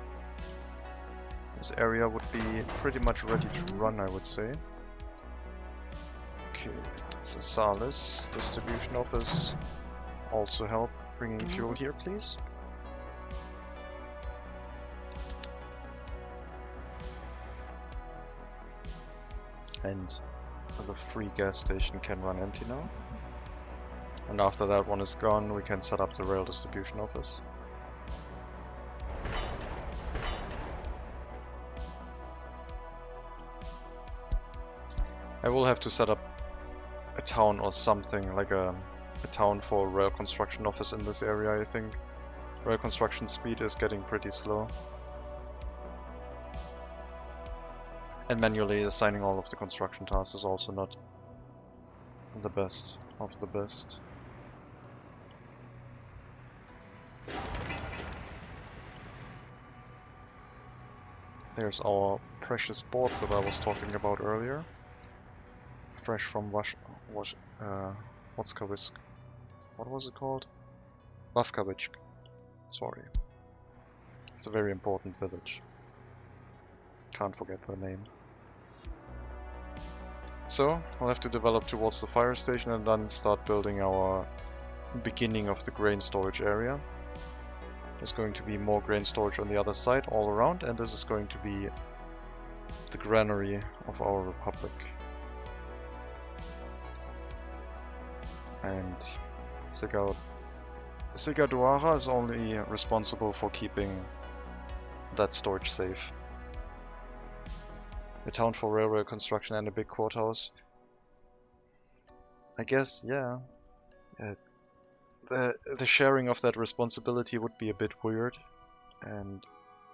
Speaker 1: This area would be pretty much ready to run, I would say. Okay, Sasalis, distribution office. Also help bringing fuel here, please. And the free gas station can run empty now. And after that one is gone, we can set up the rail distribution office. I will have to set up a town or something, like a town for a rail construction office in this area, I think. Rail construction speed is getting pretty slow. And manually assigning all of the construction tasks is also not the best of the best. There's our precious boards that I was talking about earlier. Fresh from Wotskawisk. What was it called? Wawkawisk. Sorry. It's a very important village. Can't forget the name. So, we'll have to develop towards the fire station and then start building our beginning of the grain storage area. There's going to be more grain storage on the other side all around, and this is going to be the granary of our republic. And Segaduara is only responsible for keeping that storage safe. A town for railway construction and a big courthouse. I guess, yeah. The sharing of that responsibility would be a bit weird. And,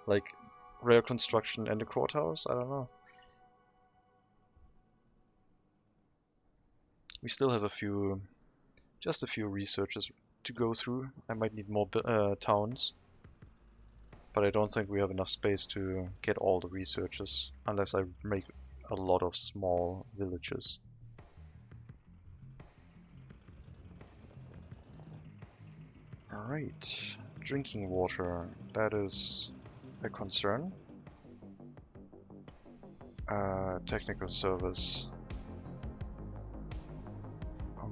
Speaker 1: like, rail construction and a courthouse? I don't know. We still have just a few researches to go through. I might need more towns. But I don't think we have enough space to get all the researches, unless I make a lot of small villages. Alright, drinking water, that is a concern. Technical service.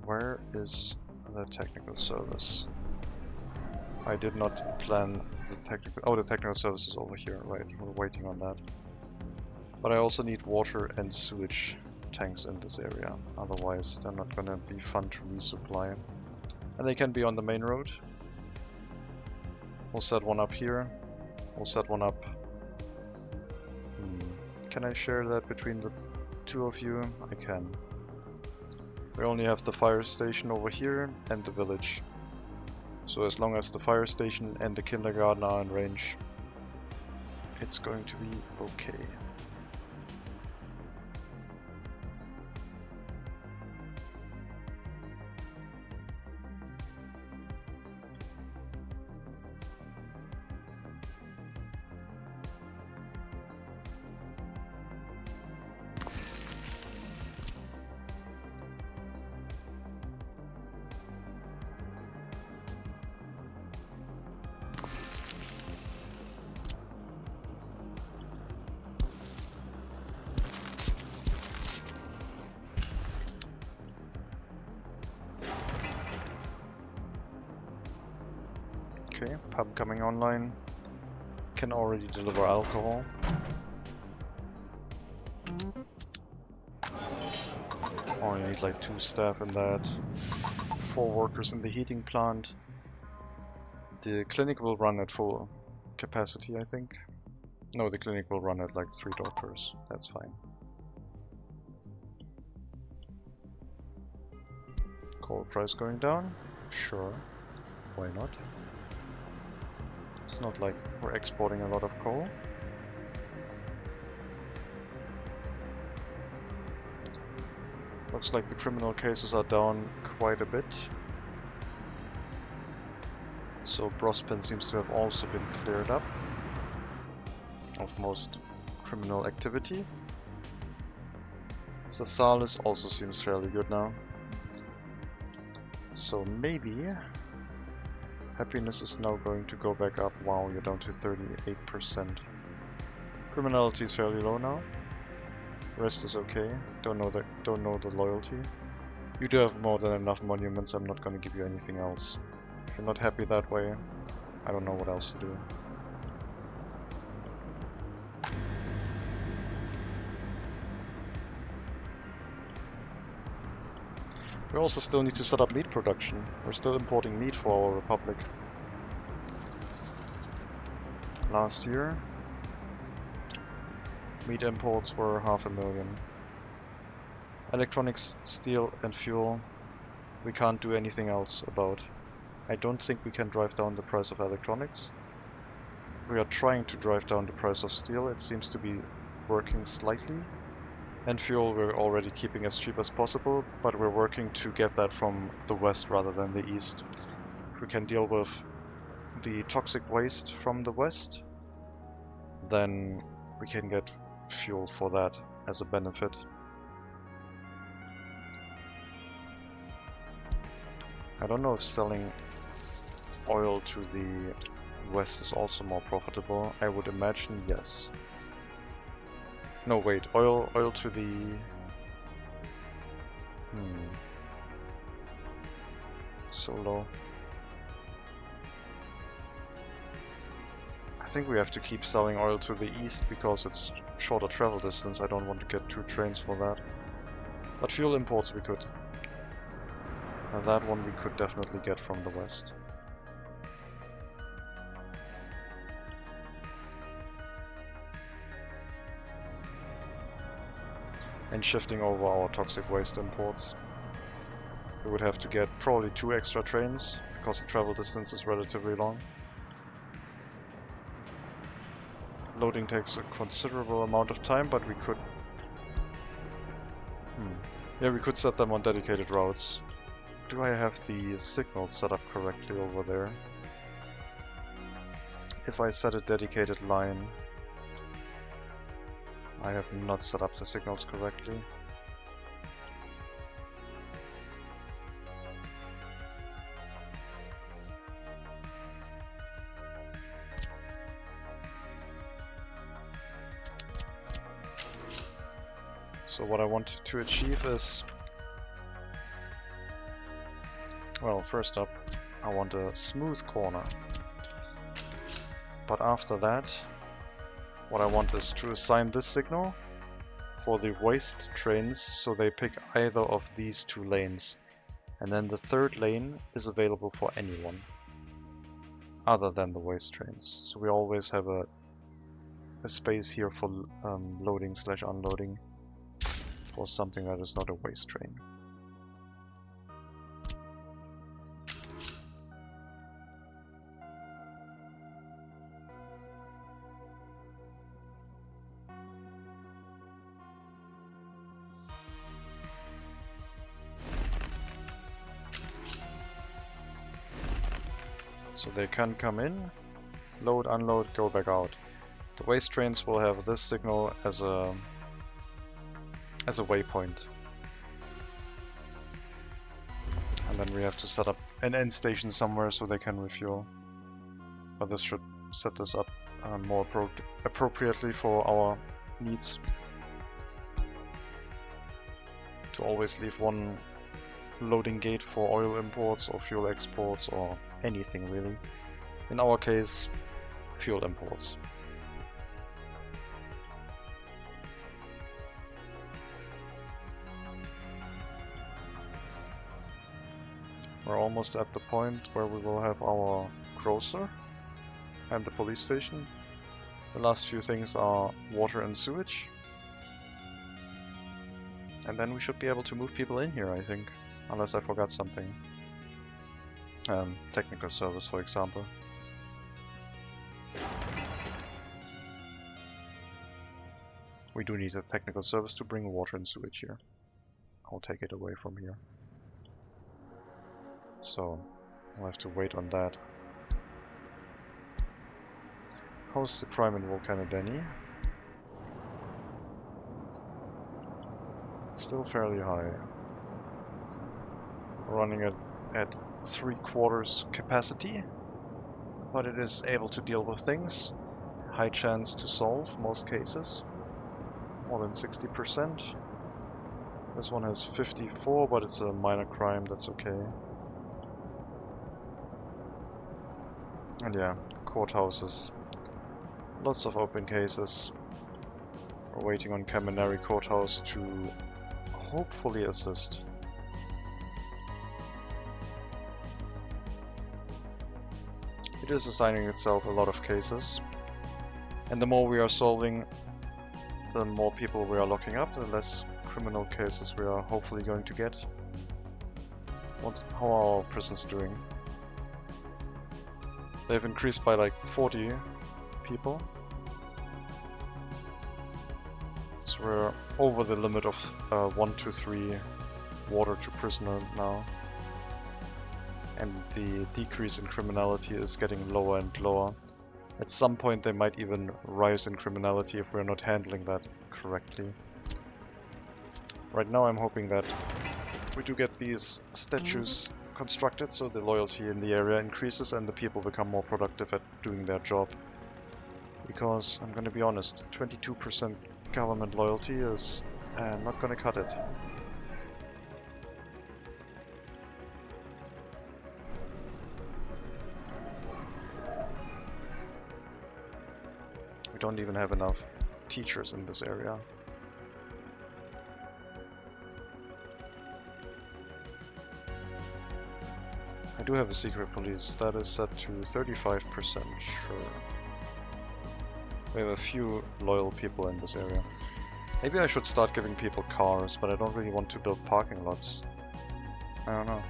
Speaker 1: Where is the technical service? I did not plan the technical... Oh, the technical service is over here, right, we're waiting on that. But I also need water and sewage tanks in this area, otherwise they're not gonna be fun to resupply. And they can be on the main road. We'll set one up here. We'll set one up... Can I share that between the two of you? I can. We only have the fire station over here and the village. So as long as the fire station and the kindergarten are in range, it's going to be okay. Okay, pub coming online. Can already deliver alcohol. Only need like 2 staff in that. 4 workers in the heating plant. The clinic will run at full capacity, I think. No, the clinic will run at like 3 doctors. That's fine. Coal price going down? Sure. Why not? It's not like we're exporting a lot of coal. Looks like the criminal cases are down quite a bit. So Brospin seems to have also been cleared up of most criminal activity. Sasalis also seems fairly good now. So maybe happiness is now going to go back up. Wow, you're down to 38%. Criminality is fairly low now. Rest is okay. Don't know the loyalty. You do have more than enough monuments. I'm not going to give you anything else. If you're not happy that way, I don't know what else to do. We also still need to set up meat production. We're still importing meat for our republic. Last year, meat imports were 500,000. Electronics, steel and fuel, we can't do anything else about. I don't think we can drive down the price of electronics. We are trying to drive down the price of steel. It seems to be working slightly. And fuel we're already keeping as cheap as possible, but we're working to get that from the west rather than the east. If we can deal with the toxic waste from the west, then we can get fuel for that as a benefit. I don't know if selling oil to the west is also more profitable. I would imagine yes. No, wait, oil to the... So low. I think we have to keep selling oil to the east because it's shorter travel distance. I don't want to get 2 trains for that. But fuel imports we could. And that one we could definitely get from the west. And shifting over our toxic waste imports. We would have to get probably 2 extra trains, because the travel distance is relatively long. Loading takes a considerable amount of time, but we could... Yeah, we could set them on dedicated routes. Do I have the signals set up correctly over there? If I set a dedicated line... I have not set up the signals correctly. So what I want to achieve is... Well, first up, I want a smooth corner. But after that, what I want is to assign this signal for the waste trains, so they pick either of these 2 lanes. And then the 3rd lane is available for anyone other than the waste trains. So we always have a space here for loading/unloading for something that is not a waste train. So they can come in, load, unload, go back out. The waste trains will have this signal as a waypoint. And then we have to set up an end station somewhere so they can refuel. But this should set this up more appropriately for our needs. To always leave one loading gate for oil imports or fuel exports or anything really. In our case, fuel imports. We're almost at the point where we will have our grocer and the police station. The last few things are water and sewage. And then we should be able to move people in here, I think. Unless I forgot something. Technical service, for example. We do need a technical service to bring water and sewage here. I'll take it away from here. So, we'll have to wait on that. How's the crime in Volcano-Denny? Still fairly high. Running at 3/4 capacity, but it is able to deal with things. High chance to solve most cases. More than 60%. This one has 54, but it's a minor crime, that's okay. And yeah, courthouses. Lots of open cases. We're waiting on Kaminari Courthouse to hopefully assist. It is assigning itself a lot of cases. And the more we are solving, the more people we are locking up, the less criminal cases we are hopefully going to get. How are our prisons doing? They've increased by like 40 people. So we're over the limit of 1 to 3 water to prisoner now. And the decrease in criminality is getting lower and lower. At some point they might even rise in criminality if we're not handling that correctly. Right now I'm hoping that we do get these statues constructed so the loyalty in the area increases and the people become more productive at doing their job. Because, I'm gonna be honest, 22% government loyalty is not gonna cut it. We don't even have enough teachers in this area. I do have a secret police that is set to 35%, sure. We have a few loyal people in this area. Maybe I should start giving people cars, but I don't really want to build parking lots. I don't know.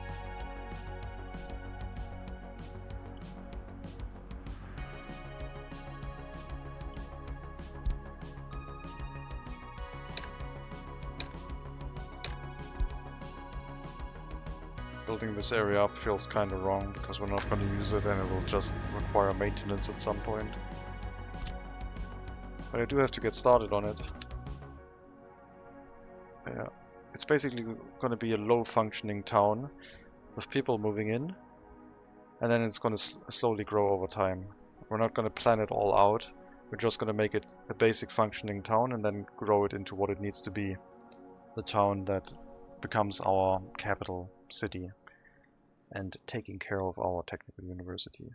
Speaker 1: Building this area up feels kinda wrong, because we're not gonna use it and it will just require maintenance at some point. But I do have to get started on it. Yeah. It's basically gonna be a low functioning town with people moving in, and then it's gonna slowly grow over time. We're not gonna plan it all out, we're just gonna make it a basic functioning town and then grow it into what it needs to be. The town that becomes our capital city and taking care of our technical university.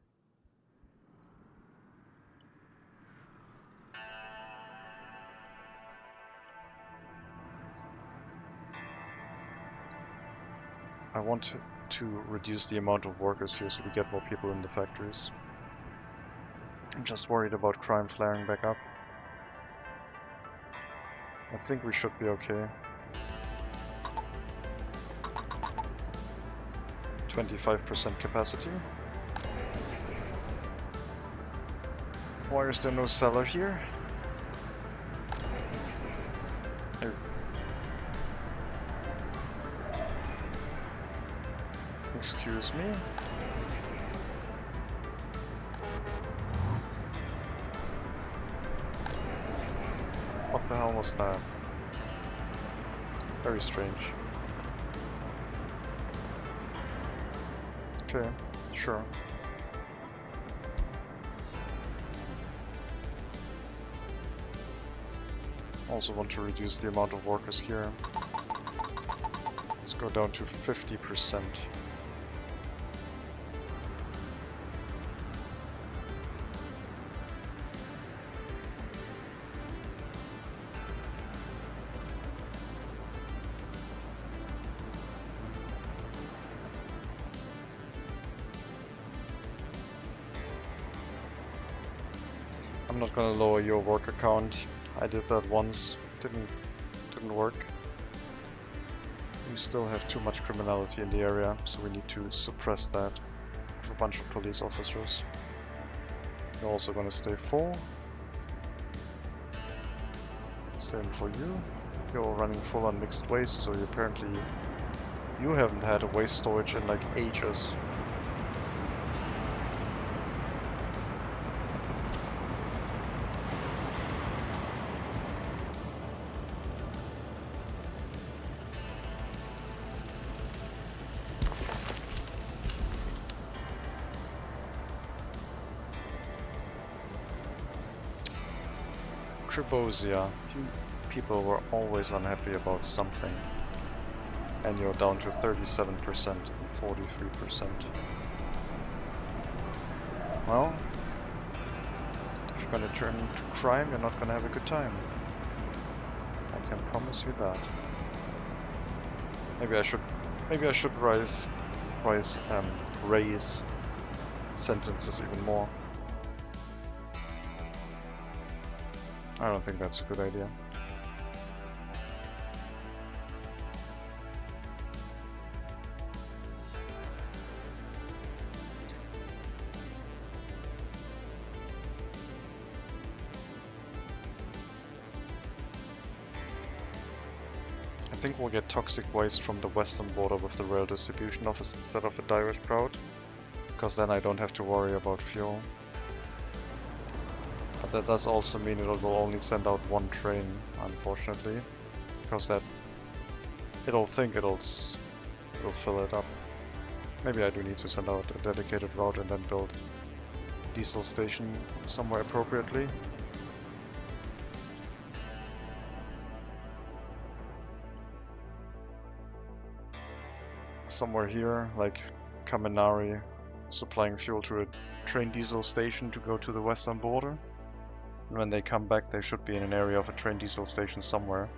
Speaker 1: I want to reduce the amount of workers here so we get more people in the factories. I'm just worried about crime flaring back up. I think we should be okay. 25% capacity. Why is there no cellar here? Oh. Excuse me. hell was that? Very strange. Okay, sure. Also want to reduce the amount of workers here. Let's go down to 50%. I'm not gonna lower your worker count. I did that once, didn't work. We still have too much criminality in the area, so we need to suppress that with a bunch of police officers. You're also gonna stay full. Same for you. You're running full on mixed waste, so you haven't had a waste storage in like ages. Tribosia. People were always unhappy about something. And you're down to 37% and 43%. Well, if you're gonna turn to crime, you're not gonna have a good time. I can promise you that. Maybe I should raise sentences even more. I don't think that's a good idea. I think we'll get toxic waste from the western border with the rail distribution office instead of a direct route, because then I don't have to worry about fuel. But that does also mean it will only send out one train, unfortunately, because it'll think it'll fill it up. Maybe I do need to send out a dedicated route and then build a diesel station somewhere appropriately. Somewhere here, like Kaminari, supplying fuel to a train diesel station to go to the western border. And when they come back, they should be in an area of a train diesel station somewhere,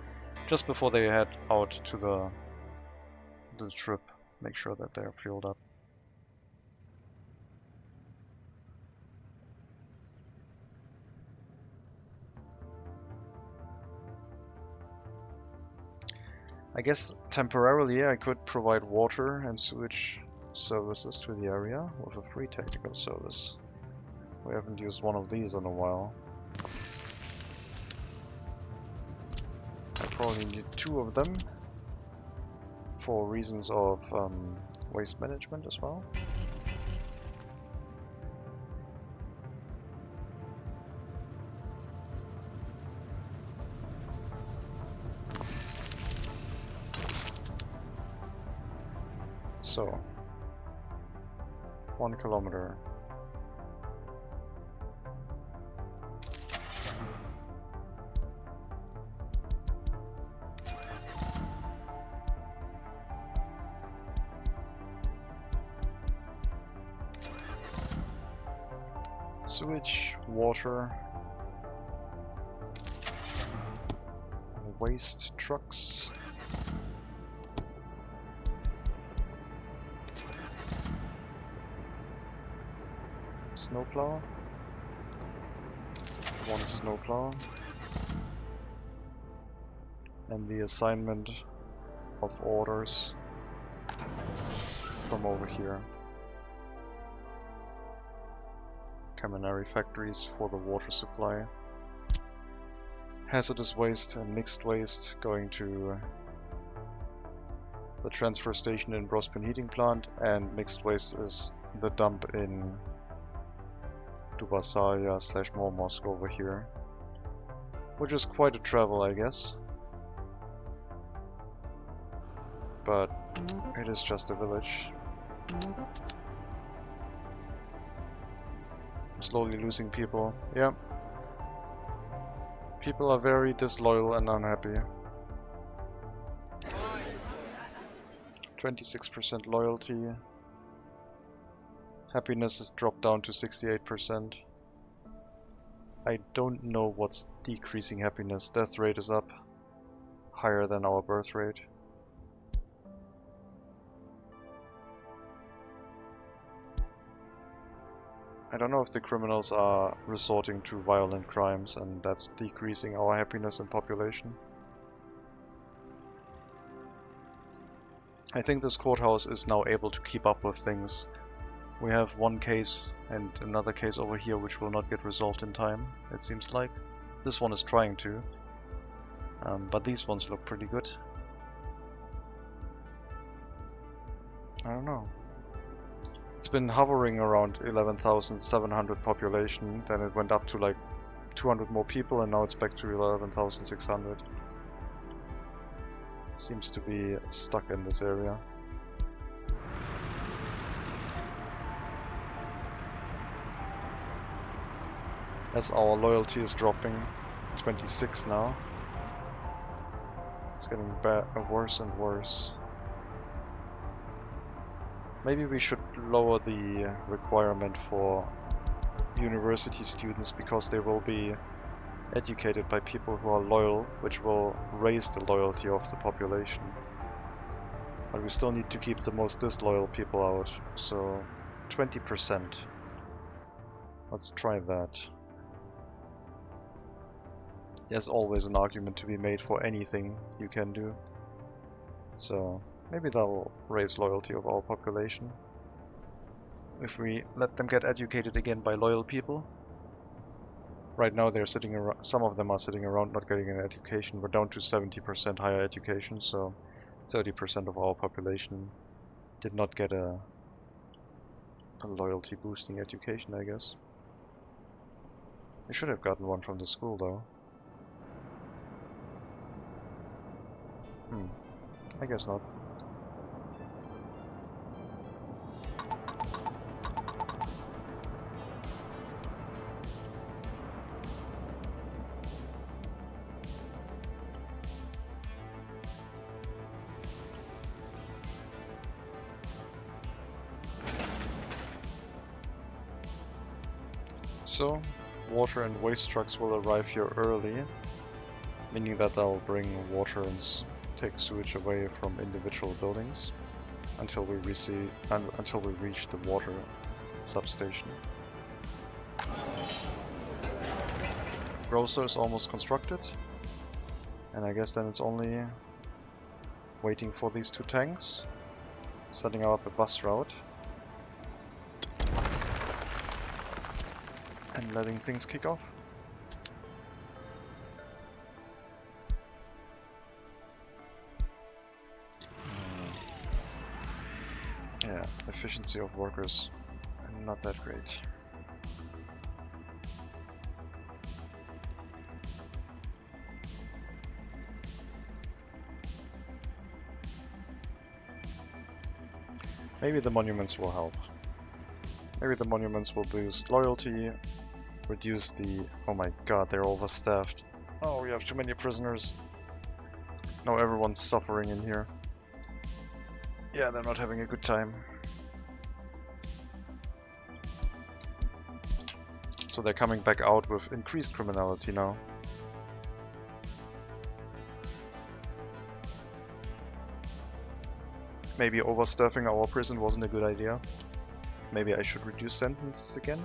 Speaker 1: just before they head out to the trip. Make sure that they're fueled up. I guess temporarily I could provide water and sewage services to the area with a free technical service. We haven't used one of these in a while. I probably need 2 of them for reasons of waste management as well. So, 1 kilometer. Sewage, water, waste trucks. Snowplow. 1 snowplow. And the assignment of orders from over here. Kaminari factories for the water supply. Hazardous waste and mixed waste going to the transfer station in Brospin heating plant, and mixed waste is the dump in Dubasaya / Murmansk over here. which is quite a travel, I guess. But it is just a village. Slowly losing people. Yeah. People are very disloyal and unhappy. 26% loyalty. Happiness has dropped down to 68%. I don't know what's decreasing happiness. Death rate is up. Higher than our birth rate. I don't know if the criminals are resorting to violent crimes and that's decreasing our happiness and population. I think this courthouse is now able to keep up with things. We have one case and another case over here which will not get resolved in time, it seems like. This one is trying to, but these ones look pretty good. I don't know. It's been hovering around 11,700 population, then it went up to like 200 more people and now it's back to 11,600. Seems to be stuck in this area. As our loyalty is dropping, 26 now. It's getting worse and worse. Maybe we should lower the requirement for university students because they will be educated by people who are loyal, which will raise the loyalty of the population. But we still need to keep the most disloyal people out, so 20%. Let's try that. There's always an argument to be made for anything you can do. So maybe that will raise loyalty of our population. If we let them get educated again by loyal people. Right now they're sitting around, some of them are sitting around not getting an education. We're down to 70% higher education, so 30% of our population did not get a loyalty boosting education, I guess. They should have gotten one from the school though. I guess not. So, water and waste trucks will arrive here early, meaning that they'll bring water and take sewage away from individual buildings until we reach the water substation. Grocer is almost constructed, and I guess then it's only waiting for these two tanks, setting up a bus route, and letting things kick off. Yeah, efficiency of workers, not that great. Maybe the monuments will help. Maybe the monuments will boost loyalty, reduce the... Oh my god, they're overstaffed. Oh, we have too many prisoners. Now everyone's suffering in here. Yeah, they're not having a good time. So they're coming back out with increased criminality now. Maybe overstaffing our prison wasn't a good idea. Maybe I should reduce sentences again.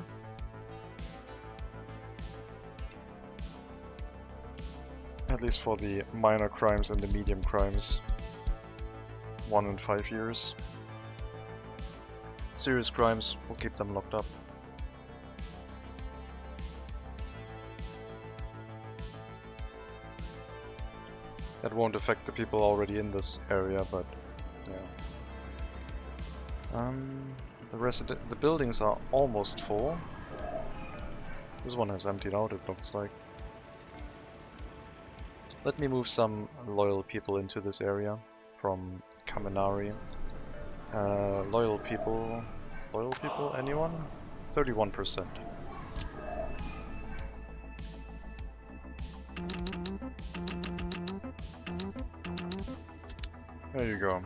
Speaker 1: At least for the minor crimes and the medium crimes. 1 and 5 years. Serious crimes, we'll keep them locked up. That won't affect the people already in this area, but yeah. The buildings are almost full. This one has emptied out, it looks like. Let me move some loyal people into this area from Kaminari. Loyal people, anyone? 31%. There you go.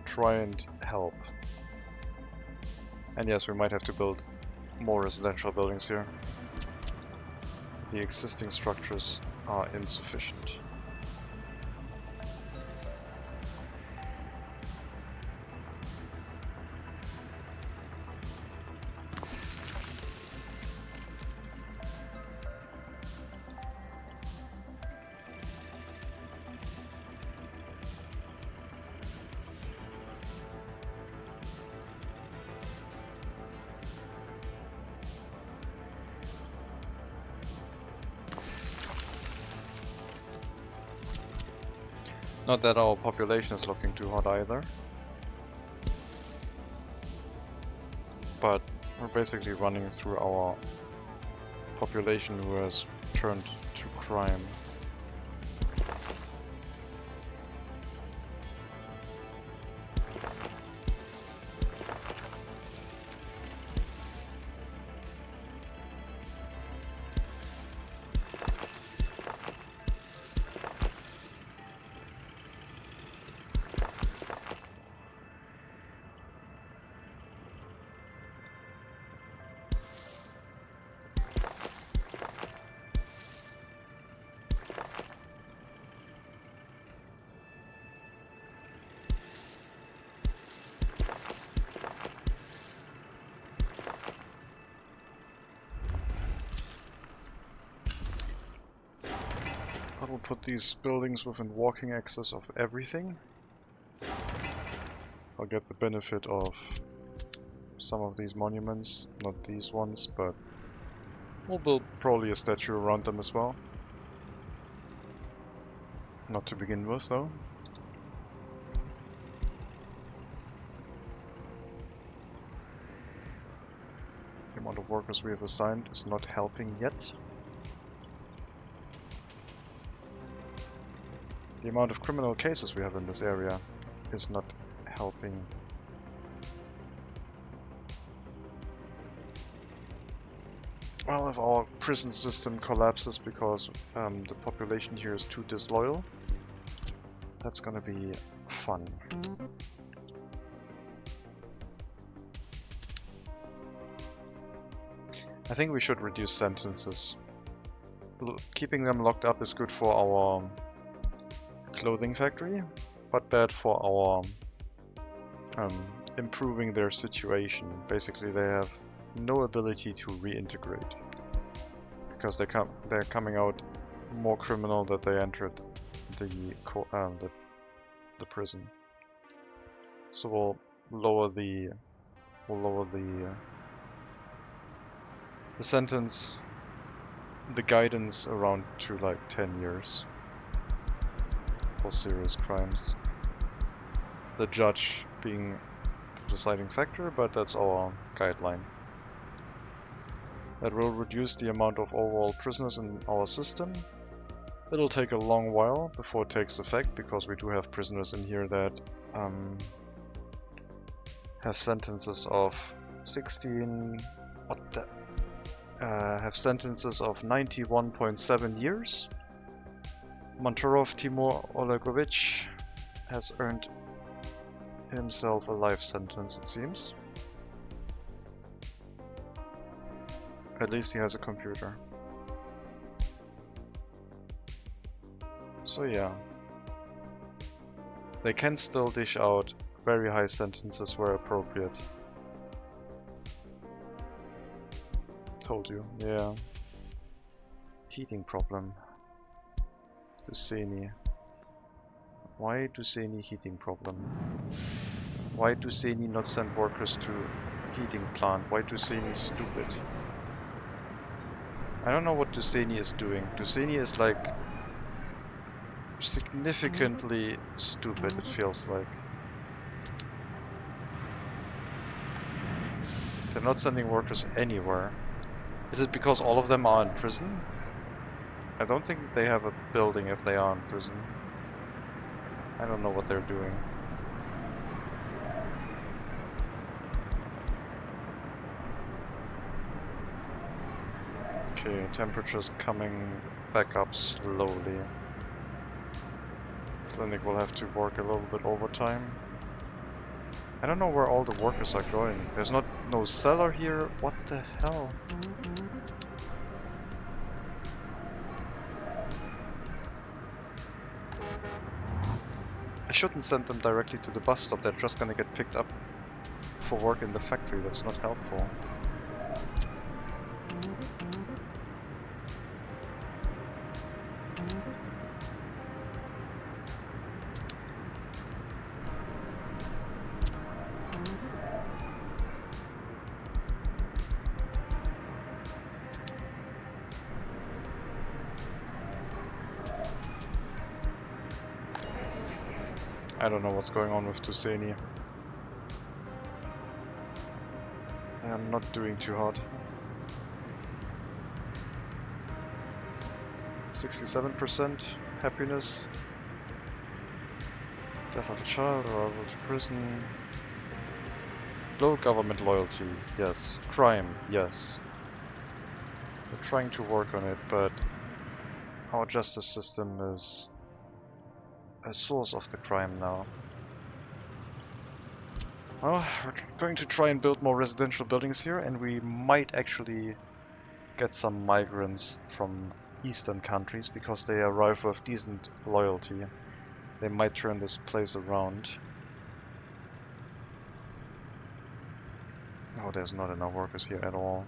Speaker 1: Try and help. And yes, we might have to build more residential buildings here. The existing structures are insufficient. Not that our population is looking too hot either. But we're basically running through our population who has turned to crime. I will put these buildings within walking access of everything. I'll get the benefit of some of these monuments, not these ones, but we'll build probably a statue around them as well. Not to begin with, though. The amount of workers we have assigned is not helping yet. The amount of criminal cases we have in this area is not helping. Well, if our prison system collapses because the population here is too disloyal, that's gonna be fun. I think we should reduce sentences. Keeping them locked up is good for our clothing factory, but bad for our improving their situation. Basically, they have no ability to reintegrate because they're coming out more criminal than they entered the prison. So we'll lower the sentence, the guidance around to like 10 years for serious crimes. The judge being the deciding factor, but that's our guideline. That will reduce the amount of overall prisoners in our system. It'll take a long while before it takes effect, because we do have prisoners in here that have sentences of 91.7 years. Monturov Timur Olegovich has earned himself a life sentence, it seems. At least he has a computer. So yeah. They can still dish out very high sentences where appropriate. Told you, yeah. Heating problem. Tsunami. Why Tsunami heating problem? Why Tsunami not send workers to heating plant? Why Tsunami stupid? I don't know what Tsunami is doing. Tsunami is like significantly stupid, it feels like. They're not sending workers anywhere. Is it because all of them are in prison? I don't think they have a building if they are in prison. I don't know what they're doing. Okay, temperature's coming back up slowly. Clinic will have to work a little bit overtime. I don't know where all the workers are going. There's no cellar here. What the hell? I shouldn't send them directly to the bus stop. They're just gonna get picked up for work in the factory. That's not helpful. I don't know what's going on with Tsunami. I'm not doing too hot. 67% happiness. Death of a child, arrival to prison. Low government loyalty, yes. Crime, yes. We're trying to work on it, but our justice system is a source of the crime now. Well, we're going to try and build more residential buildings here, and we might actually get some migrants from eastern countries because they arrive with decent loyalty. They might turn this place around. Oh, there's not enough workers here at all.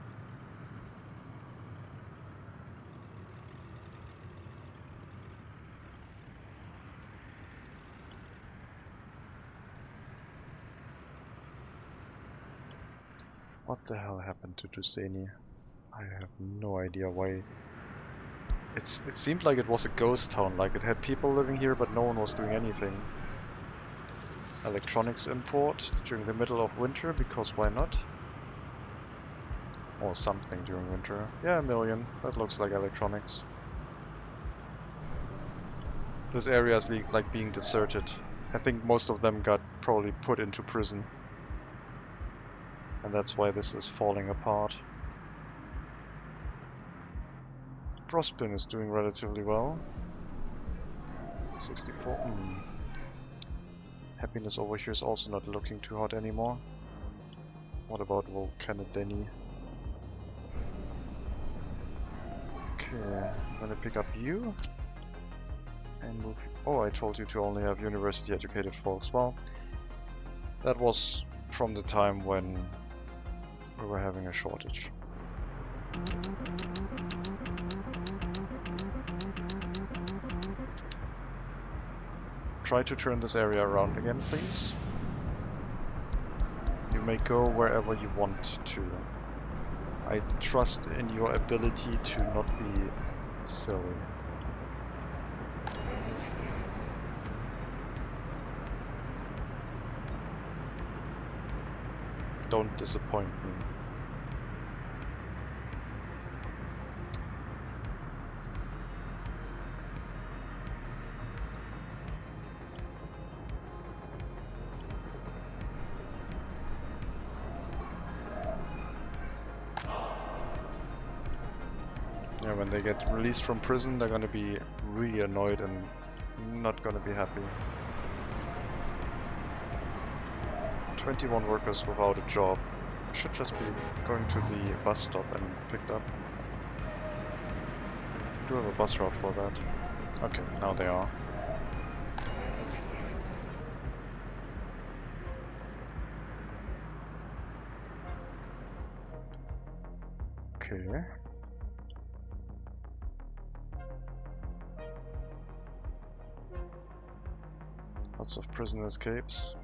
Speaker 1: What the hell happened to Tsunami? I have no idea why. It seemed like it was a ghost town, like it had people living here but no one was doing anything. Electronics import during the middle of winter, because why not? Or something during winter. Yeah, 1 million. That looks like electronics. This area is like being deserted. I think most of them got probably put into prison. And that's why this is falling apart. Prospin is doing relatively well. 64. Happiness over here is also not looking too hot anymore. What about Volcanodeni? Okay, I'm gonna pick up you. And move. Oh, I told you to only have university educated folks. Well, that was from the time when we were having a shortage. Try to turn this area around again, please. You may go wherever you want to. I trust in your ability to not be silly. Don't disappoint me. Yeah, when they get released from prison, they're gonna be really annoyed and not gonna be happy. 21 workers without a job. Should just be going to the bus stop and picked up. We do have a bus route for that. Okay, now they are. Okay. Lots of prison escapes.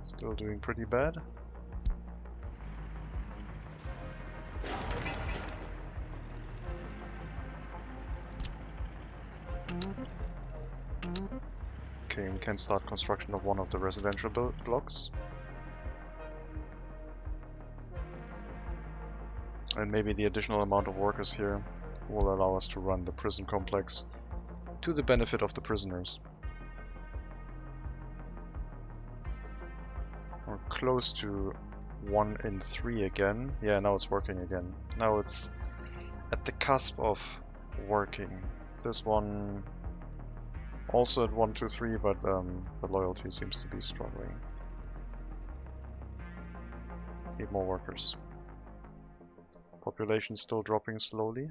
Speaker 1: Still doing pretty bad. Okay, we can start construction of one of the residential blocks. And maybe the additional amount of workers here will allow us to run the prison complex to the benefit of the prisoners. We're close to 1 in 3 again. Yeah, now it's working again. Now it's at the cusp of working. This one also at 1, 2, 3, but the loyalty seems to be struggling. Need more workers. Population still dropping slowly.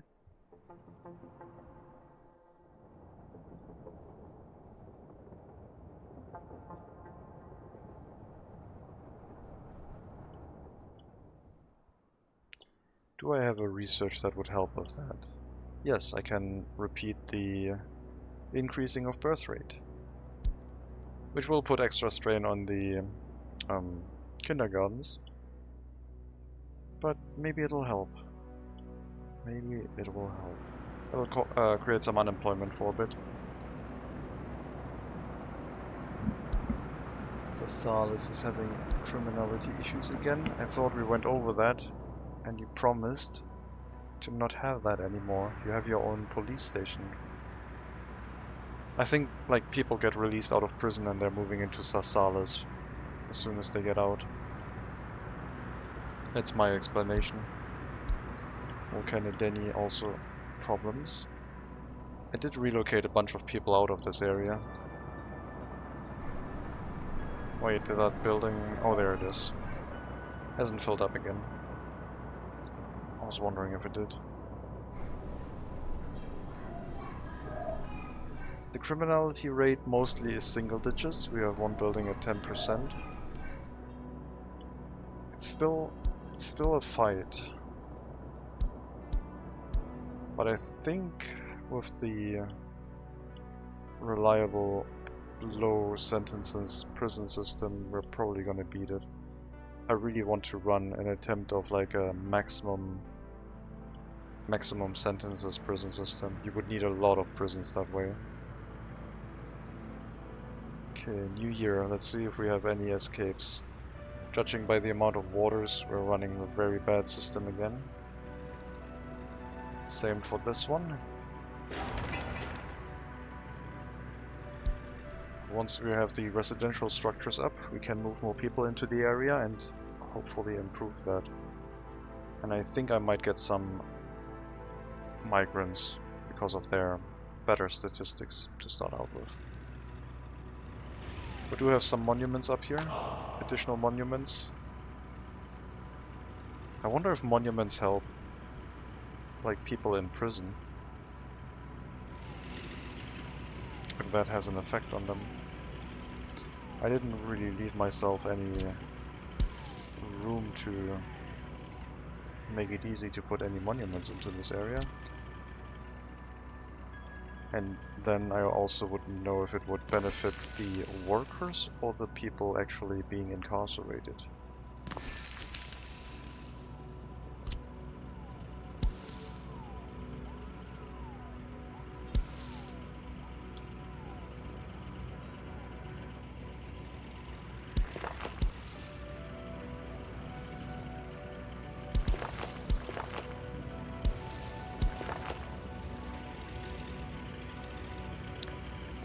Speaker 1: Do I have a research that would help with that? Yes, I can repeat the increasing of birth rate, which will put extra strain on the kindergartens, but maybe it'll help. Maybe it will help. It'll create some unemployment for a bit. Sasalis is having criminality issues again. I thought we went over that, and you promised to not have that anymore. You have your own police station. I think like people get released out of prison and they're moving into Sasalis as soon as they get out. That's my explanation. Volcanodeni also problems. I did relocate a bunch of people out of this area. Wait, did that building... oh, there it is. Hasn't filled up again. I was wondering if it did. The criminality rate mostly is single digits. We have one building at 10%. It's still a fight. But I think with the reliable low sentences prison system, we're probably gonna beat it. I really want to run an attempt of like a maximum sentences prison system. You would need a lot of prisons that way. Okay, new year. Let's see if we have any escapes. Judging by the amount of waters, we're running a very bad system again. Same for this one. Once we have the residential structures up, we can move more people into the area and hopefully improve that. And I think I might get some migrants because of their better statistics to start out with. We do have some monuments up here, additional monuments. I wonder if monuments help, like people in prison. If that has an effect on them. I didn't really leave myself any room to make it easy to put any monuments into this area. And then I also wouldn't know if it would benefit the workers or the people actually being incarcerated.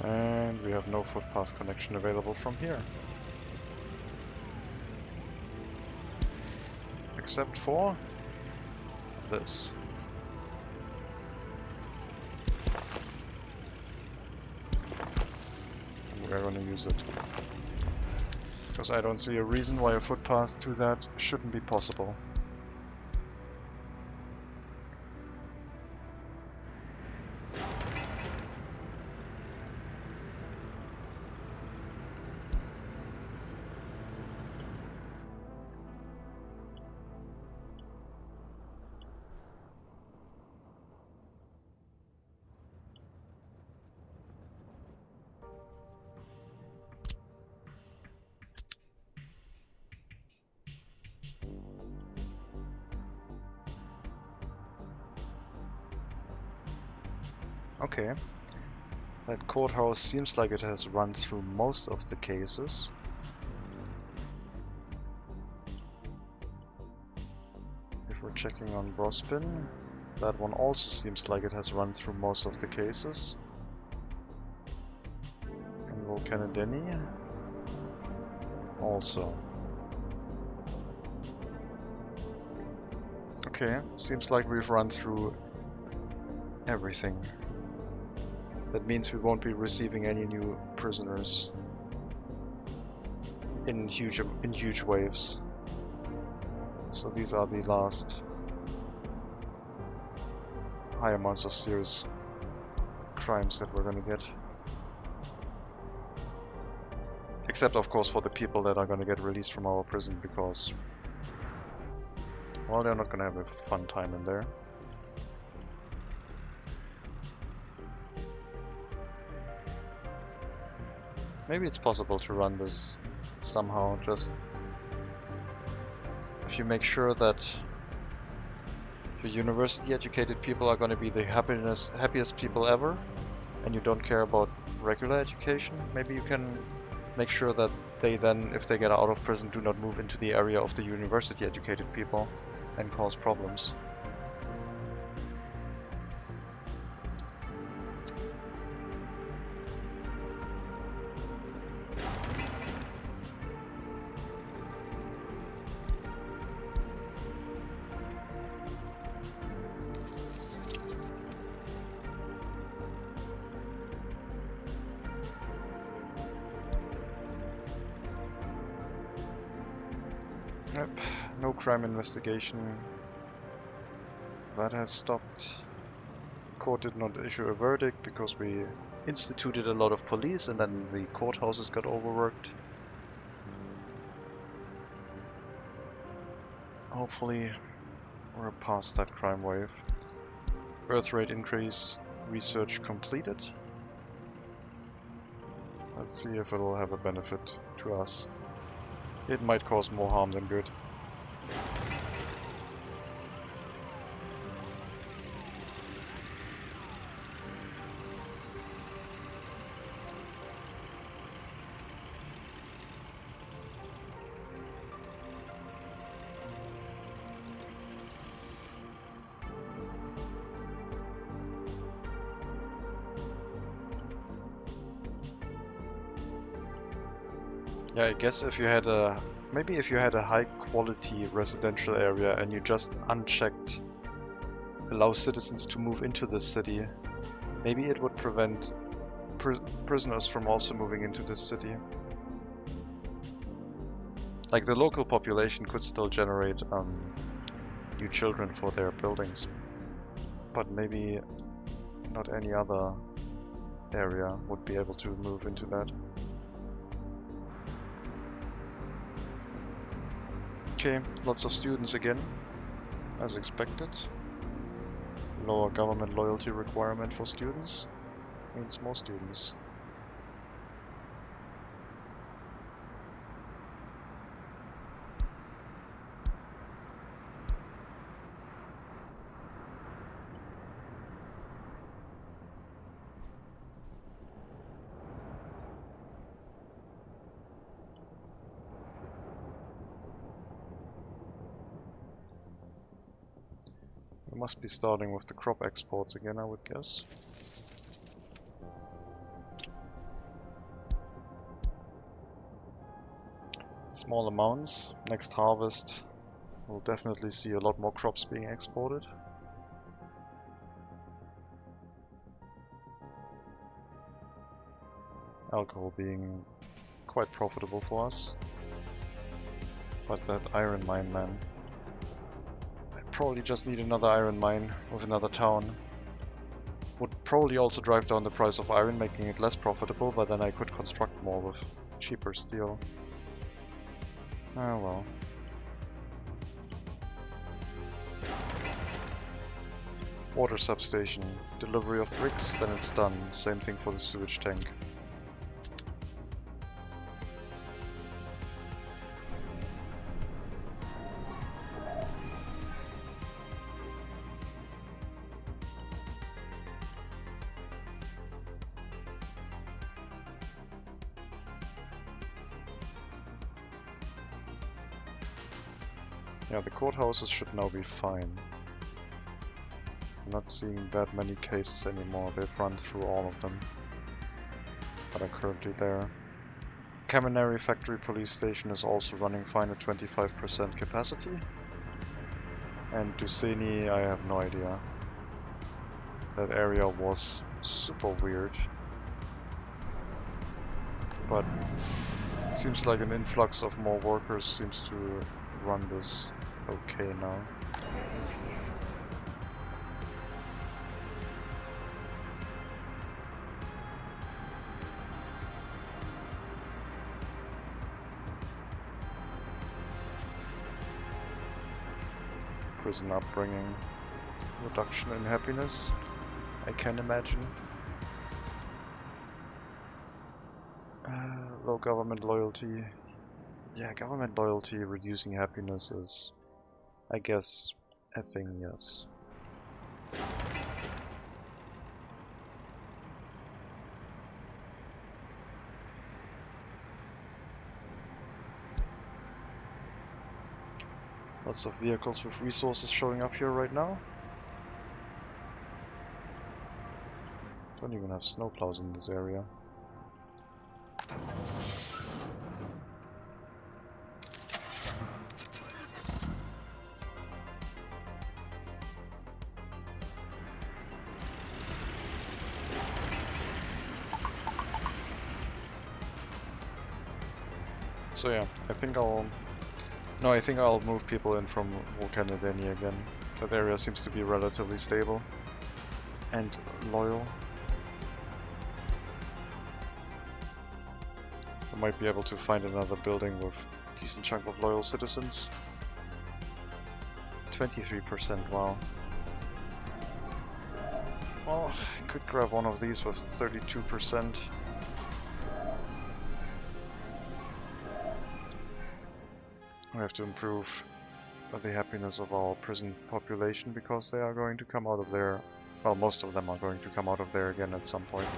Speaker 1: And we have no footpath connection available from here. Except for this. And we're going to use it. Because I don't see a reason why a footpath to that shouldn't be possible. Okay. That courthouse seems like it has run through most of the cases. If we're checking on Brospin, That one also seems like it has run through most of the cases. And Volcanodeni also. Okay, seems like we've run through everything. That means we won't be receiving any new prisoners in huge waves. So these are the last high amounts of serious crimes that we're gonna get. Except of course for the people that are gonna get released from our prison, because, well, they're not gonna have a fun time in there. Maybe it's possible to run this somehow, just if you make sure that your university educated people are going to be the happiest people ever, and you don't care about regular education, maybe you can make sure that they then, if they get out of prison, do not move into the area of the university educated people and cause problems. Yep, no crime investigation. That has stopped. Court did not issue a verdict because we instituted a lot of police and then the courthouses got overworked. Hopefully we're past that crime wave. Birth rate increase, research completed. Let's see if it will have a benefit to us. It might cause more harm than good. Yeah, I guess if you had a high quality residential area and you just unchecked allow citizens to move into this city, maybe it would prevent prisoners from also moving into this city. Like the local population could still generate new children for their buildings, but maybe not any other area would be able to move into that. Okay, lots of students again, as expected. Lower government loyalty requirement for students means more students. We must be starting with the crop exports again, I would guess. Small amounts. Next harvest we'll definitely see a lot more crops being exported. Alcohol being quite profitable for us. But that iron mine, man. Probably just need another iron mine with another town. Would probably also drive down the price of iron, making it less profitable, but then I could construct more with cheaper steel. Ah well. Water substation. Delivery of bricks, then it's done. Same thing for the sewage tank. Yeah, the courthouses should now be fine. not seeing that many cases anymore. They've run through all of them that are currently there. Kaminari Factory Police Station is also running fine at 25% capacity. And Tsunami, I have no idea. That area was super weird. But it seems like an influx of more workers seems to run this okay now. Prison upbringing, reduction in happiness, I can imagine. Low government loyalty. Yeah, government loyalty reducing happiness is, I guess, a thing, yes. Lots of vehicles with resources showing up here right now. Don't even have snowplows in this area. So yeah, I think I'll move people in from Volcanadeni again. That area seems to be relatively stable and loyal. I might be able to find another building with a decent chunk of loyal citizens. 23%, wow. Well, I could grab one of these with 32%. We have to improve the happiness of our prison population because they are going to come out of there. Well, most of them are going to come out of there again at some point.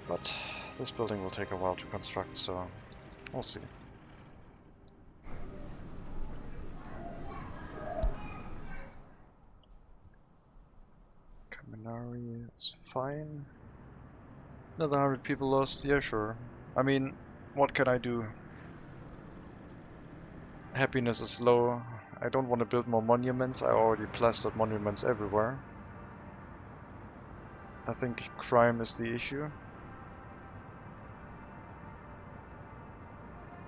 Speaker 1: But this building will take a while to construct, so we'll see. Kaminari is fine. Another 100 people lost, yeah, sure. I mean, what can I do? Happiness is low. I don't want to build more monuments. I already plastered monuments everywhere. I think crime is the issue.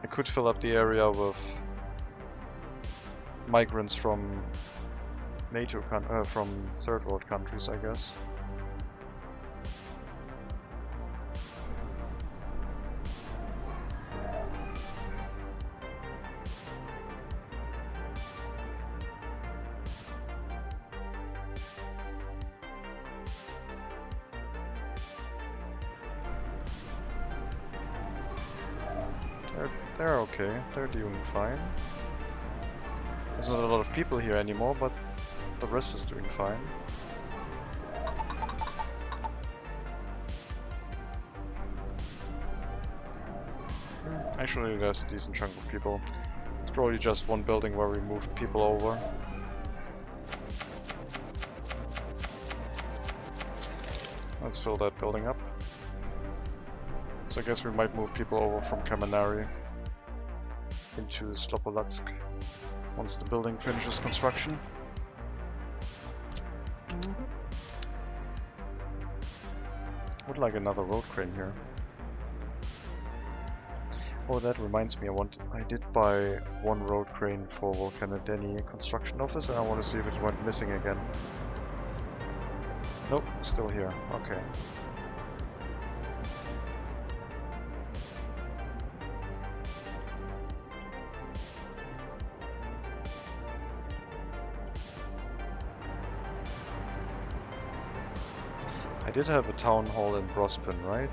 Speaker 1: I could fill up the area with migrants from from third world countries, I guess. They're okay, they're doing fine. There's not a lot of people here anymore, but the rest is doing fine. Actually, there's a decent chunk of people. It's probably just one building where we moved people over. Let's fill that building up. So I guess we might move people over from Kaminari into Slopolatsk once the building finishes construction. Would like another road crane here. Oh, that reminds me, I did buy one road crane for Volcanadeni construction office, and I want to see if it went missing again. Nope, still here. Okay. I did have a town hall in Brospin, right?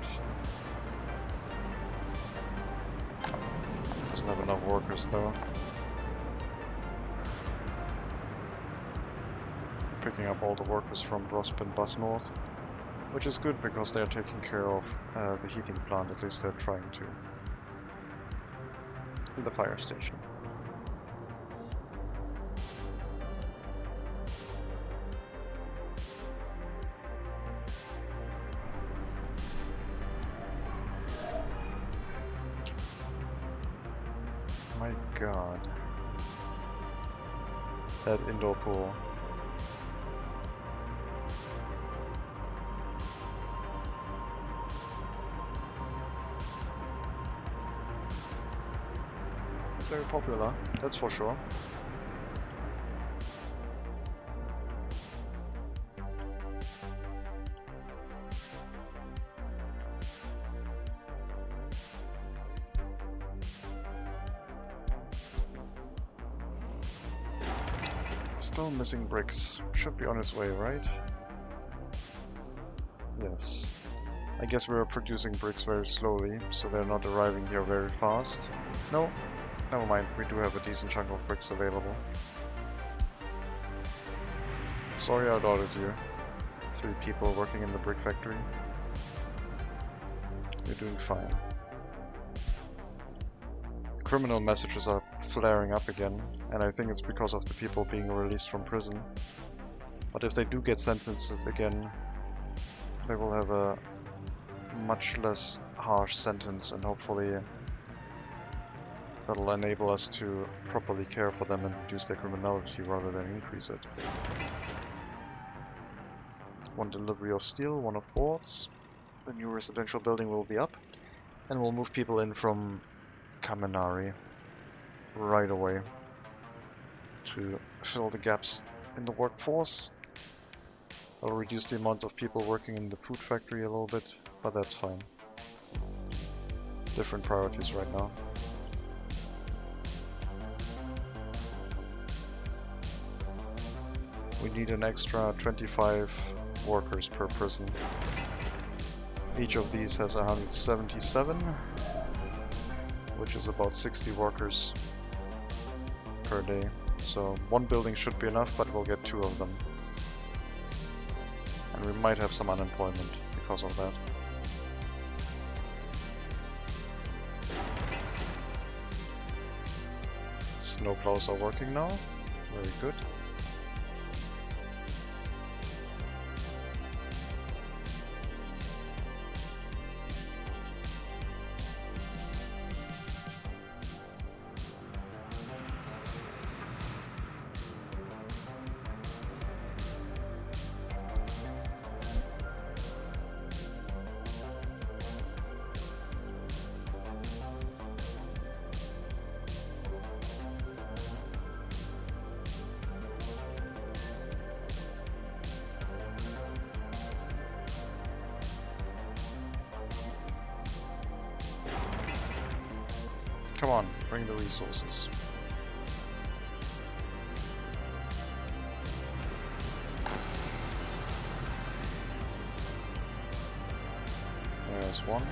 Speaker 1: Doesn't have enough workers though. Picking up all the workers from Brospin Bus North, which is good because they're taking care of the heating plant, at least they're trying to. And the fire station. My god. That indoor pool. It's very popular, that's for sure. Still missing bricks. Should be on its way, right? Yes. I guess we're producing bricks very slowly, so they're not arriving here very fast. No, never mind. We do have a decent chunk of bricks available. Sorry I doubted you. 3 people working in the brick factory. You're doing fine. Criminal messages are flaring up again, and I think it's because of the people being released from prison. But if they do get sentences again, they will have a much less harsh sentence, and hopefully that'll enable us to properly care for them and reduce their criminality rather than increase it. 1 delivery of steel, 1 of boards. The new residential building will be up, and we'll move people in from Kaminari right away to fill the gaps in the workforce. I'll reduce the amount of people working in the food factory a little bit, but that's fine. Different priorities right now. We need an extra 25 workers per prison. Each of these has 177, which is about 60 workers per day. So 1 building should be enough, but we'll get 2 of them. And we might have some unemployment because of that. Snowplows are working now. Very good. Come on, bring the resources. There's 1.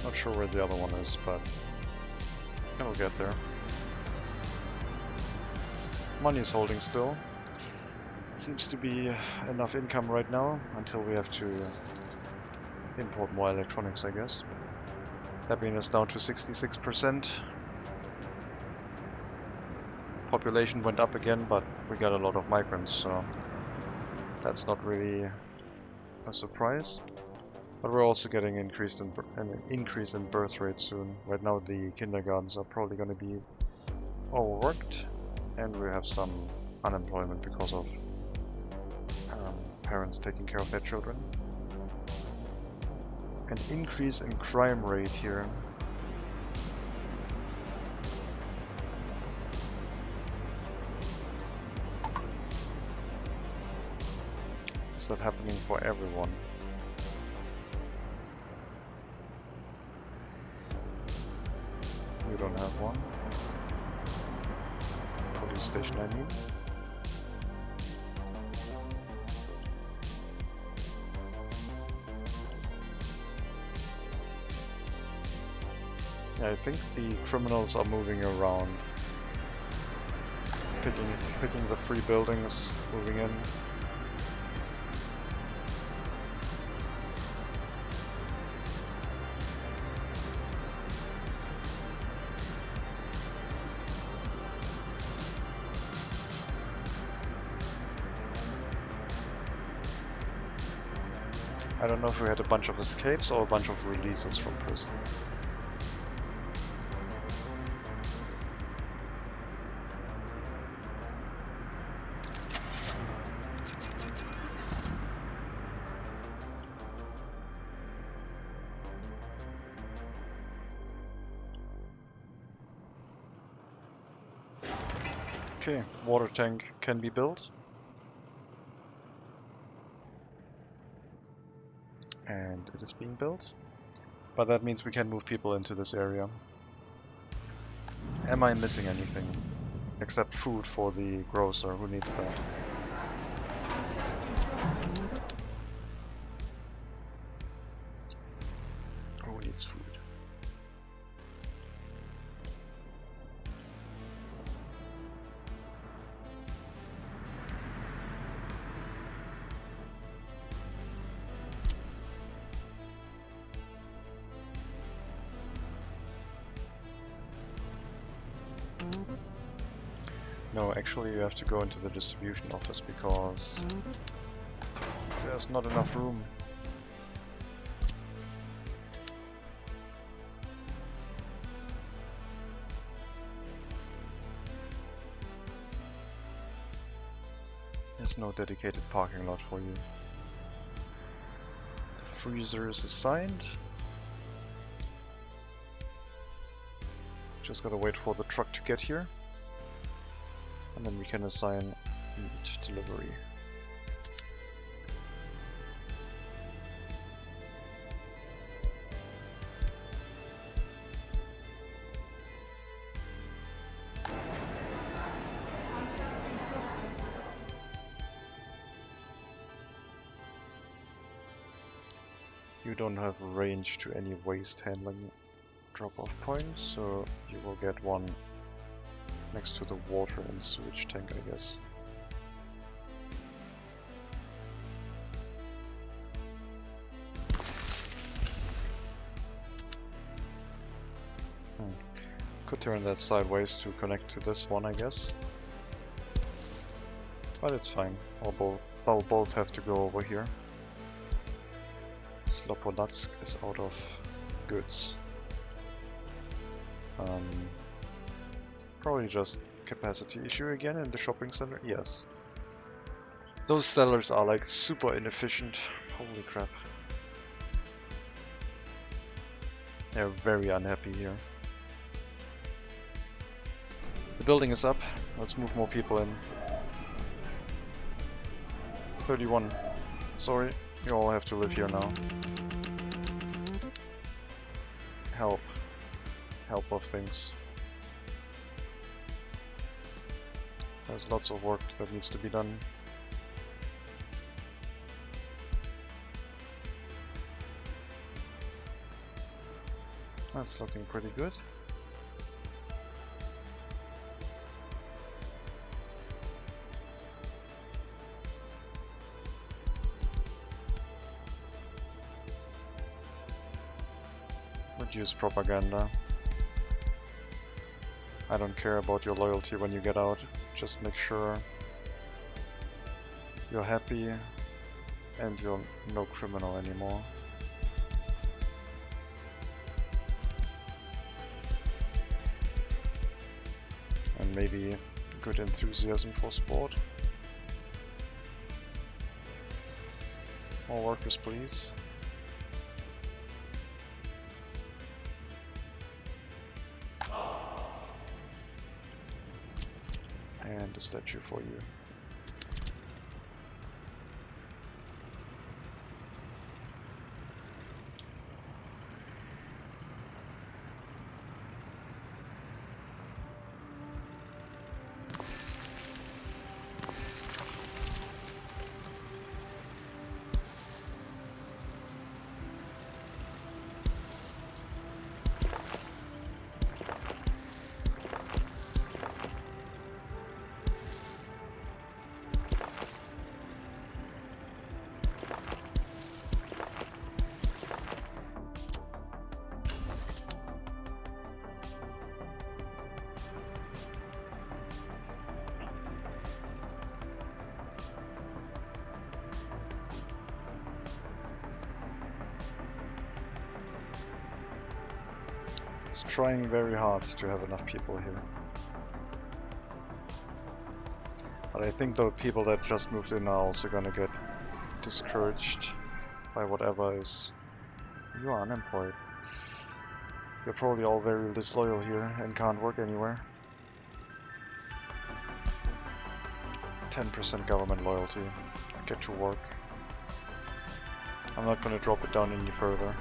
Speaker 1: Not sure where the other one is, but it'll get there. Money's holding still. Seems to be enough income right now until we have to import more electronics, I guess. Happiness down to 66%. Population went up again, but we got a lot of migrants, so that's not really a surprise. But we're also getting an increase in birth rate soon. Right now the kindergartens are probably going to be overworked, and we have some unemployment because of parents taking care of their children. An increase in crime rate here. Is that happening for everyone? We don't have one. Police station, I mean. I think the criminals are moving around, picking the free buildings, moving in. I don't know if we had a bunch of escapes or a bunch of releases from prison. Okay, water tank can be built. And it is being built. But that means we can move people into this area. Am I missing anything? Except food for the grocer, who needs that? Who needs food? No, actually you have to go into the distribution office because there's not enough room. There's no dedicated parking lot for you. The freezer is assigned. Just gotta wait for the truck to get here. And then we can assign meat delivery. You don't have range to any waste handling drop-off points, so you will get one next to the water and sewage tank, I guess. Could turn that sideways to connect to this one, I guess. But it's fine. They'll both have to go over here. Slopodatsk is out of goods. Probably just capacity issue again in the shopping center. Yes. Those sellers are like super inefficient. Holy crap. They're very unhappy here. The building is up. Let's move more people in. 31. Sorry, you all have to live here now. Help. Help of things. There's lots of work that needs to be done. That's looking pretty good. Reduce propaganda. I don't care about your loyalty when you get out. Just make sure you're happy and you're no criminal anymore. And maybe good enthusiasm for sport. More workers, please. And a statue for you. It's trying very hard to have enough people here. But I think the people that just moved in are also gonna get discouraged by whatever is... You are unemployed. You're probably all very disloyal here and can't work anywhere. 10% government loyalty. Get to work. I'm not gonna drop it down any further.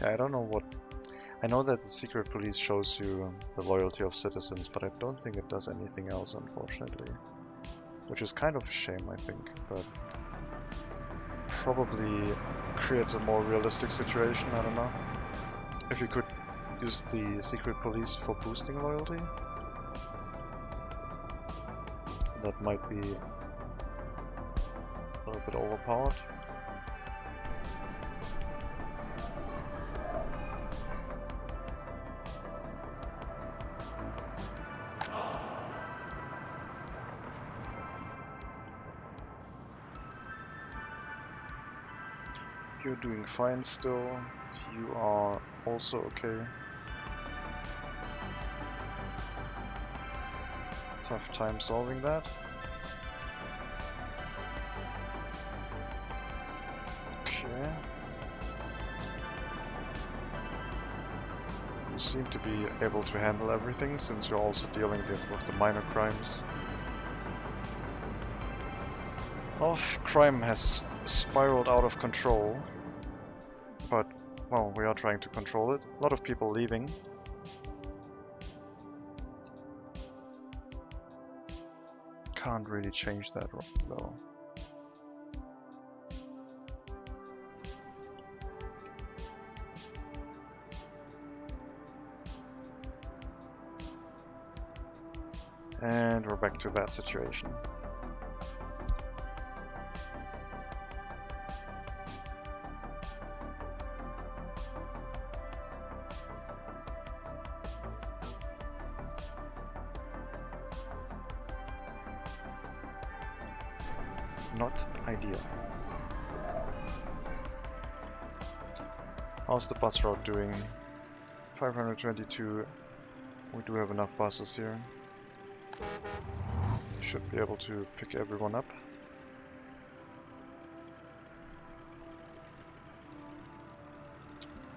Speaker 1: Yeah, I don't know what... I know that the secret police shows you the loyalty of citizens, but I don't think it does anything else, unfortunately. Which is kind of a shame, I think, but probably creates a more realistic situation, I don't know. If you could use the secret police for boosting loyalty, that might be a little bit overpowered. You're doing fine still. You are also okay. Tough time solving that. Okay. You seem to be able to handle everything since you're also dealing with the minor crimes. Well, crime has spiraled out of control. But, well, we are trying to control it. A lot of people leaving. Can't really change that though. And we're back to that situation. Not ideal. How's the bus route doing? 522. We do have enough buses here. Should be able to pick everyone up.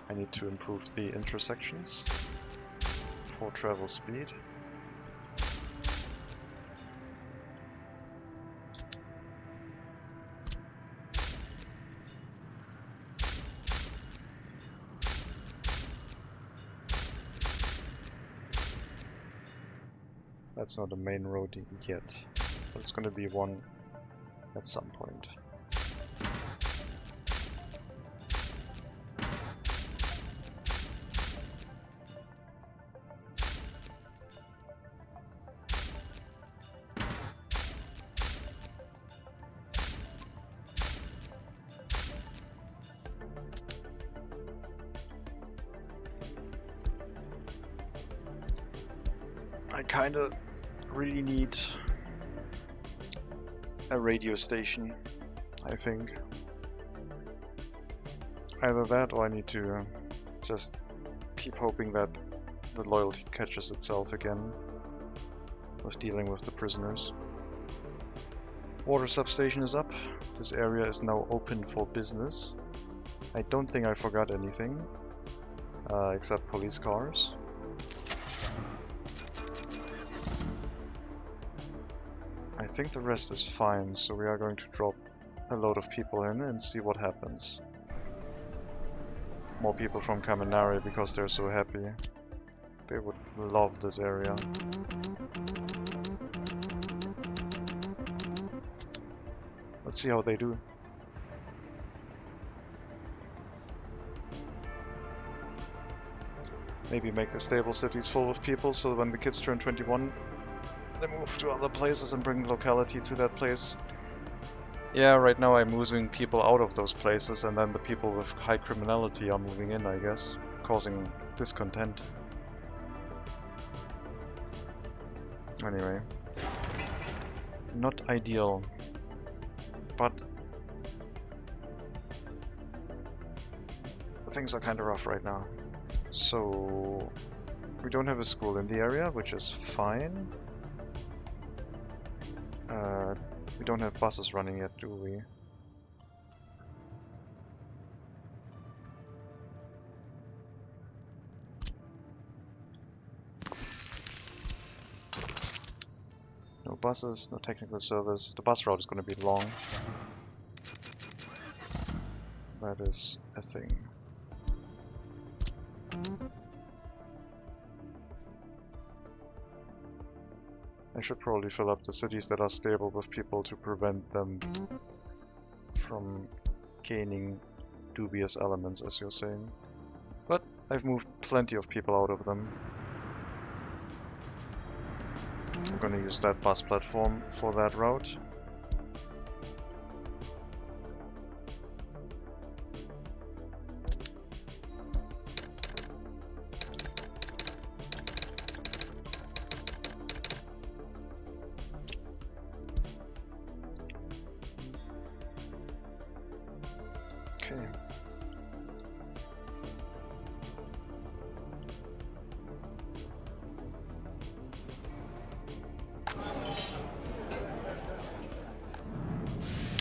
Speaker 1: I need to improve the intersections for travel speed. That's not a main road yet, but it's gonna be one at some point. I kinda really need a radio station, I think. Either that or I need to just keep hoping that the loyalty catches itself again with dealing with the prisoners. Water substation is up. This area is now open for business. I don't think I forgot anything, except police cars. I think the rest is fine, so we are going to drop a load of people in and see what happens. More people from Kaminari because they're so happy. They would love this area. Let's see how they do. Maybe make the stable cities full of people so when the kids turn 21 they move to other places and bring locality to that place. Yeah, right now I'm moving people out of those places, and then the people with high criminality are moving in, I guess, causing discontent. Anyway, not ideal, but things are kind of rough right now. So we don't have a school in the area, which is fine. We don't have buses running yet, do we? No buses, no technical service. The bus route is going to be long. That is a thing. I should probably fill up the cities that are stable with people to prevent them from gaining dubious elements, as you're saying. But I've moved plenty of people out of them. I'm gonna use that bus platform for that route. Okay.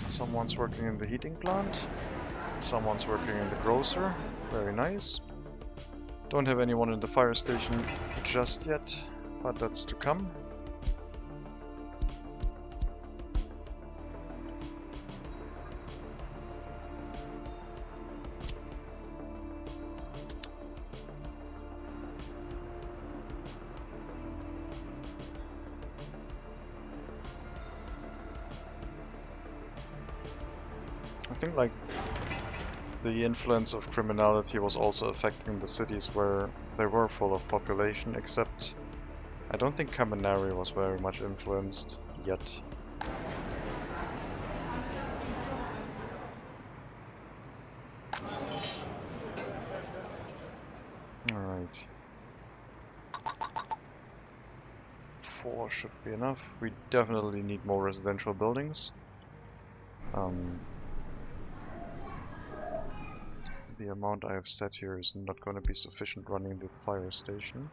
Speaker 1: Someone's working in the heating plant. Someone's working in the grocer. Very nice. Don't have anyone in the fire station just yet, but that's to come. I think like the influence of criminality was also affecting the cities where they were full of population, except I don't think Kaminari was very much influenced yet. Alright. 4 should be enough. We definitely need more residential buildings. The amount I have set here is not going to be sufficient running the fire station.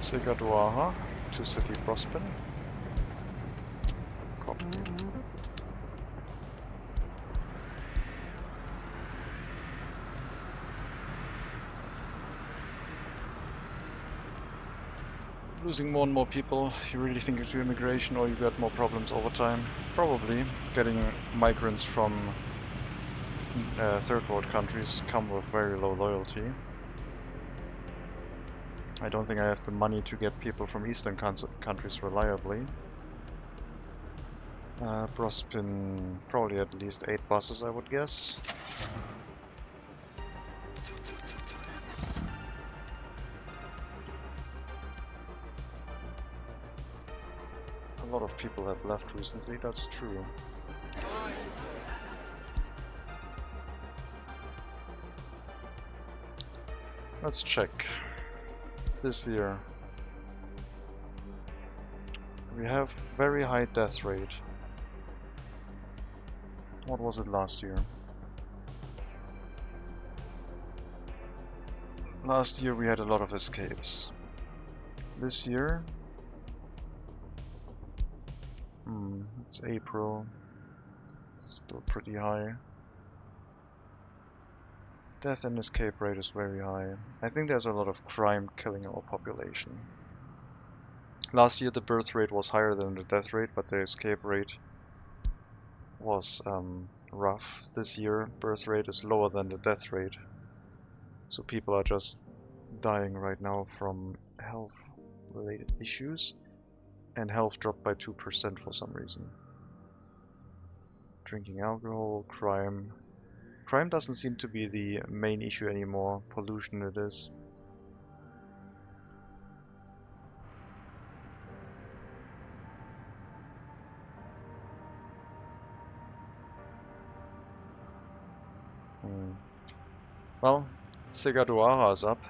Speaker 1: Sigaduaha to City Prospin. Copy. Losing more and more people. You really think you do immigration or you get more problems over time? Probably. Getting migrants from third world countries come with very low loyalty. I don't think I have the money to get people from eastern countries reliably. Prospin, probably at least 8 buses, I would guess. A lot of people have left recently, that's true. Let's check. This year we have very high death rate. What was it last year? Last year we had a lot of escapes. This year It's April. Still pretty high. Death and escape rate is very high. I think there's a lot of crime killing our population. Last year the birth rate was higher than the death rate, but the escape rate was rough. This year birth rate is lower than the death rate. So people are just dying right now from health related issues. And health dropped by 2% for some reason. Drinking alcohol, crime. Crime doesn't seem to be the main issue anymore. Pollution it is. Well, Segaduara is up,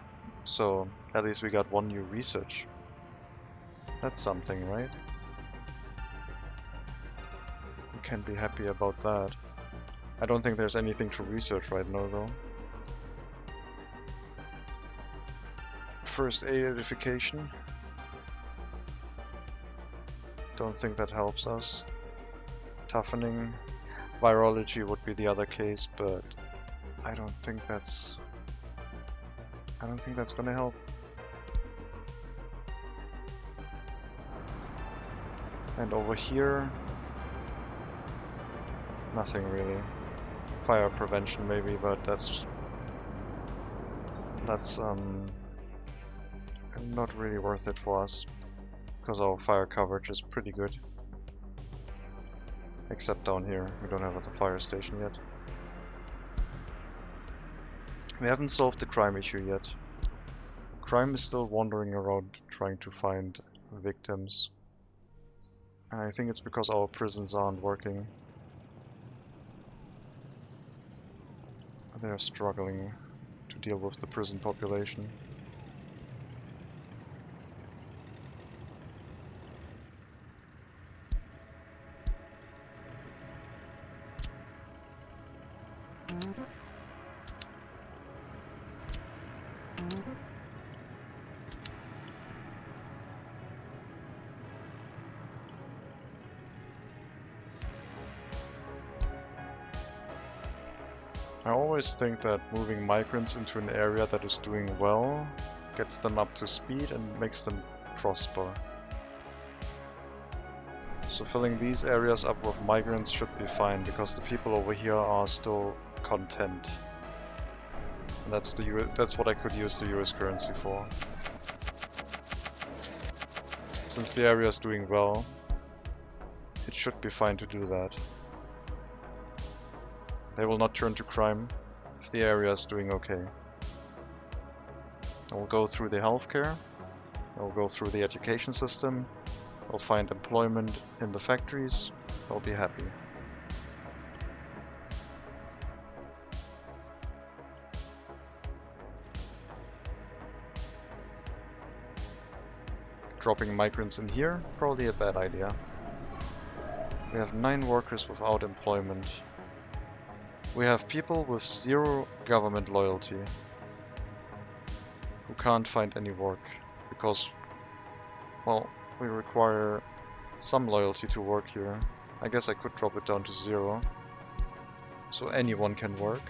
Speaker 1: so at least we got one new research. That's something, right? We can be happy about that. I don't think there's anything to research right now though. First aid edification. Don't think that helps us. Toughening. Virology would be the other case, but I don't think that's gonna help. And over here, nothing really. Fire prevention maybe, but that's not really worth it for us, because our fire coverage is pretty good. Except down here, we don't have the fire station yet. We haven't solved the crime issue yet. Crime is still wandering around trying to find victims. And I think it's because our prisons aren't working. They're struggling to deal with the prison population. I always think that moving migrants into an area that is doing well gets them up to speed and makes them prosper. So filling these areas up with migrants should be fine, because the people over here are still content. And that's what I could use the US currency for. Since the area is doing well, it should be fine to do that. They will not turn to crime if the area is doing okay. I will go through the healthcare, I will go through the education system, I'll find employment in the factories, I'll be happy. Dropping migrants in here, probably a bad idea. We have 9 workers without employment. We have people with 0 government loyalty who can't find any work because, well, we require some loyalty to work here. I guess I could drop it down to 0, so anyone can work.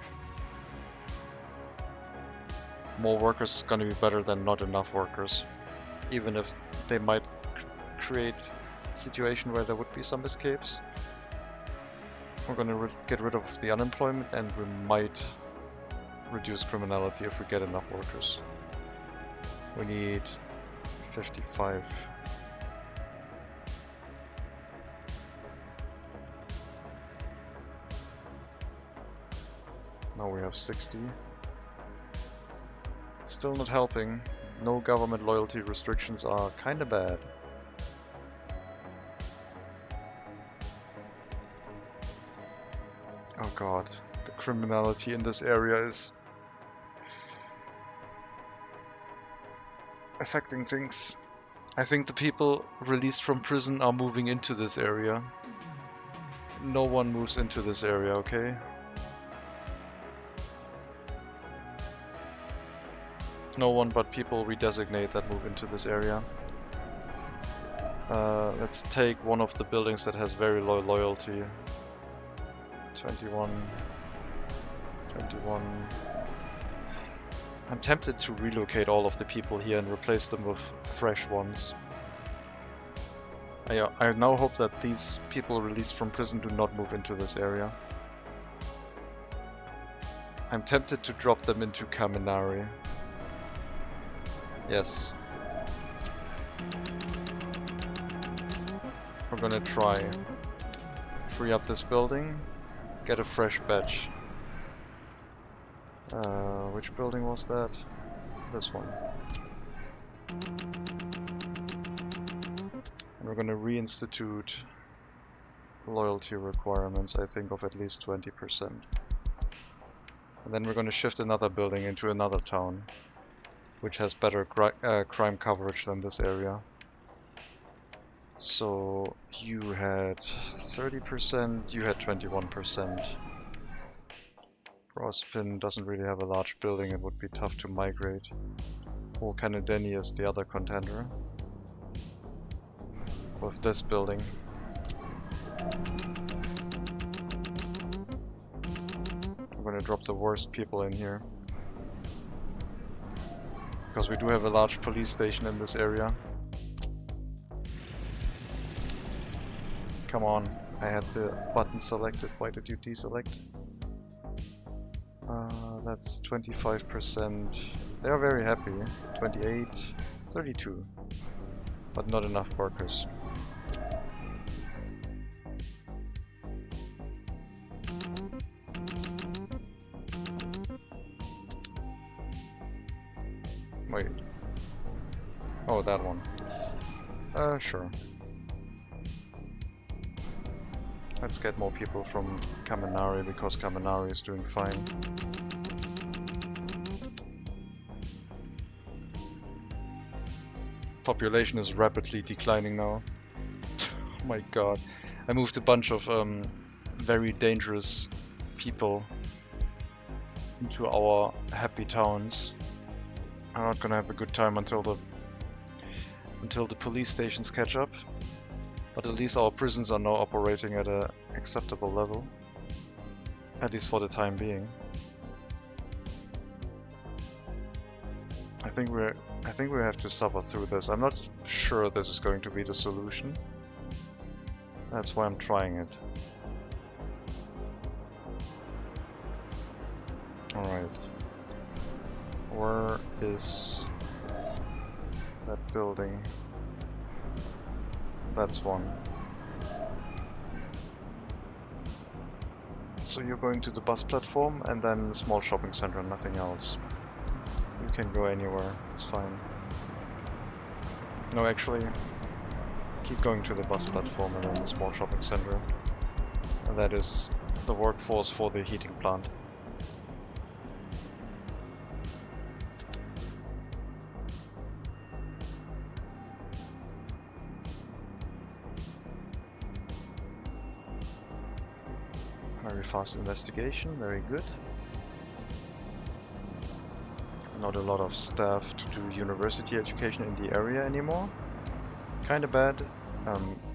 Speaker 1: More workers is gonna be better than not enough workers, even if they might create a situation where there would be some escapes. We're gonna get rid of the unemployment, and we might reduce criminality if we get enough workers. We need 55. Now we have 60. Still not helping. No government loyalty restrictions are kinda bad. Oh god, the criminality in this area is affecting things. I think the people released from prison are moving into this area. No one moves into this area, okay? No one but people we designate that move into this area. Let's take one of the buildings that has very low loyalty. 21. 21. I'm tempted to relocate all of the people here and replace them with fresh ones. I now hope that these people released from prison do not move into this area. I'm tempted to drop them into Kaminari. Yes. We're gonna try. Free up this building. Get a fresh batch. Which building was that? This one. And we're gonna reinstitute loyalty requirements, I think, of at least 20%. And then we're gonna shift another building into another town, which has better crime coverage than this area. So you had 30%, you had 21%. Rospin doesn't really have a large building, it would be tough to migrate. Volcanideni is the other contender. With this building. I'm gonna drop the worst people in here. Because we do have a large police station in this area. Come on, I had the button selected, why did you deselect? That's 25%. They are very happy. 28, 32. But not enough workers. Wait. Oh, that one. Sure. Let's get more people from Kaminari, because Kaminari is doing fine. Population is rapidly declining now. Oh my god. I moved a bunch of very dangerous people into our happy towns. I'm not gonna have a good time until the police stations catch up. But at least our prisons are now operating at an acceptable level. At least for the time being. I think we have to suffer through this. I'm not sure this is going to be the solution. That's why I'm trying it. Alright. Where is that building? That's one. So you're going to the bus platform and then the small shopping center, nothing else. You can go anywhere, it's fine. No, actually, keep going to the bus platform and then the small shopping center. And that is the workforce for the heating plant. Very fast investigation, very good. Not a lot of staff to do university education in the area anymore. Kinda bad.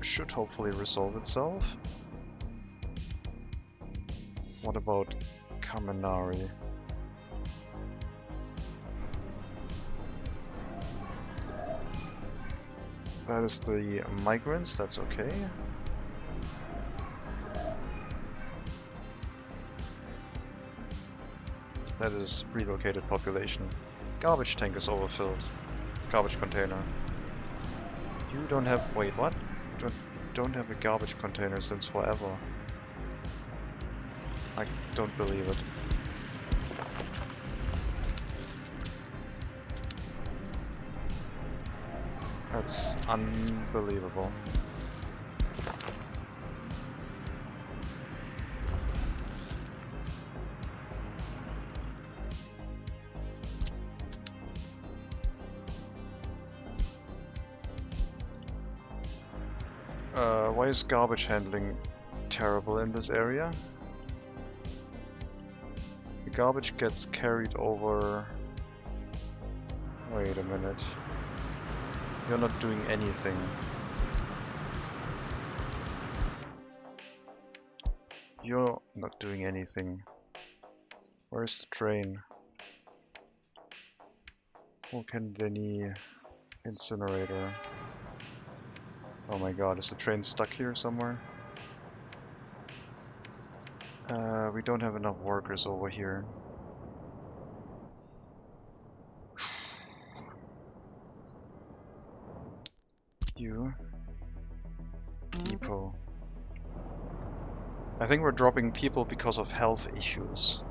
Speaker 1: Should hopefully resolve itself. What about Kaminari? That is the migrants, that's okay. That is relocated population. Garbage tank is overfilled. Garbage container. You don't have... wait, what? You don't have a garbage container since forever. I don't believe it. That's unbelievable. Why is garbage handling terrible in this area? The garbage gets carried over... wait a minute. You're not doing anything. You're not doing anything. Where's the train? Volcandeni incinerator. Oh my god, is the train stuck here somewhere? We don't have enough workers over here. You. Depot. I think we're dropping people because of health issues,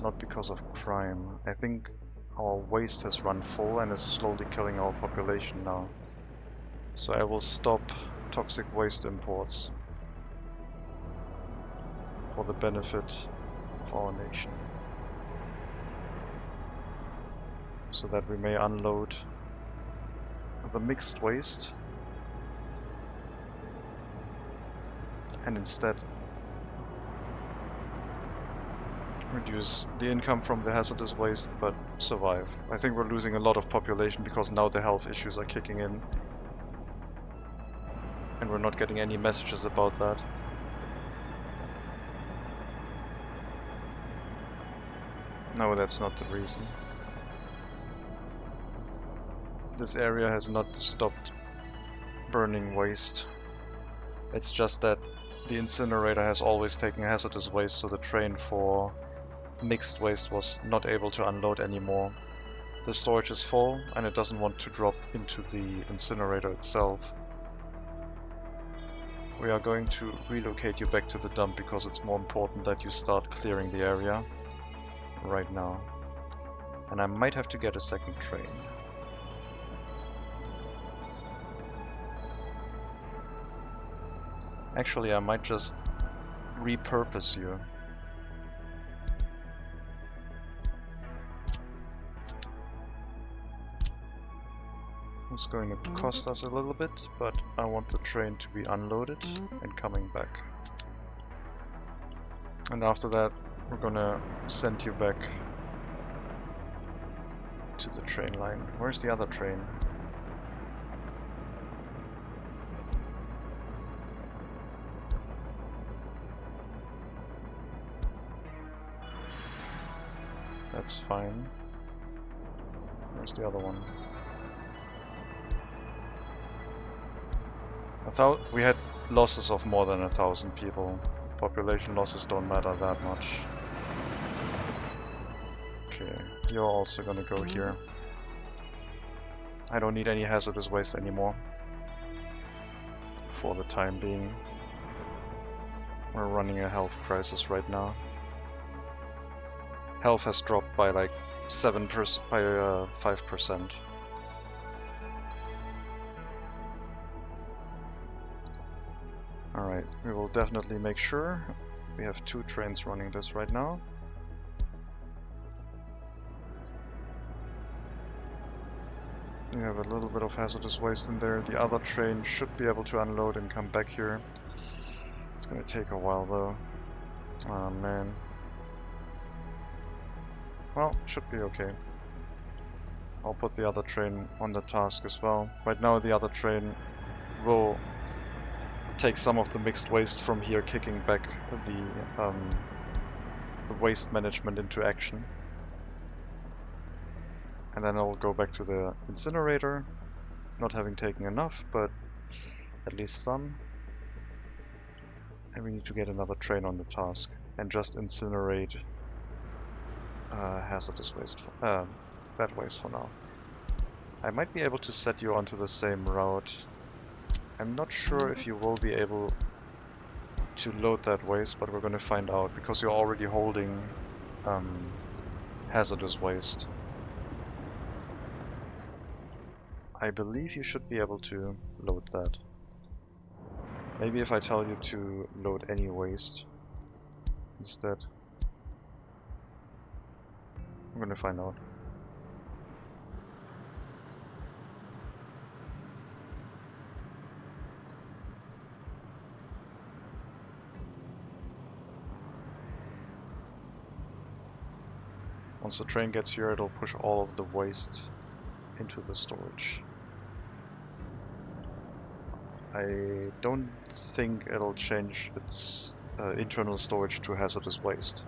Speaker 1: not because of crime. I think our waste has run full and is slowly killing our population now. So I will stop toxic waste imports for the benefit of our nation, so that we may unload the mixed waste and instead reduce the income from the hazardous waste but survive. I think we're losing a lot of population because now the health issues are kicking in and we're not getting any messages about that. No, that's not the reason. This area has not stopped burning waste. It's just that the incinerator has always taken hazardous waste, so the train for mixed waste was not able to unload anymore. The storage is full and it doesn't want to drop into the incinerator itself. We are going to relocate you back to the dump because it's more important that you start clearing the area right now. And I might have to get a second train. Actually, I might just repurpose you. It's going to cost us a little bit, but I want the train to be unloaded and coming back. And after that, we're gonna send you back to the train line. Where's the other train? That's fine. Where's the other one? We had losses of more than 1,000 people. Population losses don't matter that much. Okay, you're also gonna go here. I don't need any hazardous waste anymore. For the time being. We're running a health crisis right now. Health has dropped by like 5%. Alright, we will definitely make sure. We have 2 trains running this right now. We have a little bit of hazardous waste in there. The other train should be able to unload and come back here. It's gonna take a while though. Oh man. Well, should be okay. I'll put the other train on the task as well. Right now the other train will take some of the mixed waste from here, kicking back the waste management into action. And then I'll go back to the incinerator, not having taken enough, but at least some. And we need to get another train on the task and just incinerate hazardous waste, bad waste for now. I might be able to set you onto the same route. I'm not sure if you will be able to load that waste, but we're going to find out because you're already holding hazardous waste. I believe you should be able to load that. Maybe if I tell you to load any waste instead. I'm gonna find out. Once the train gets here, it'll push all of the waste into the storage. I don't think it'll change its internal storage to hazardous waste.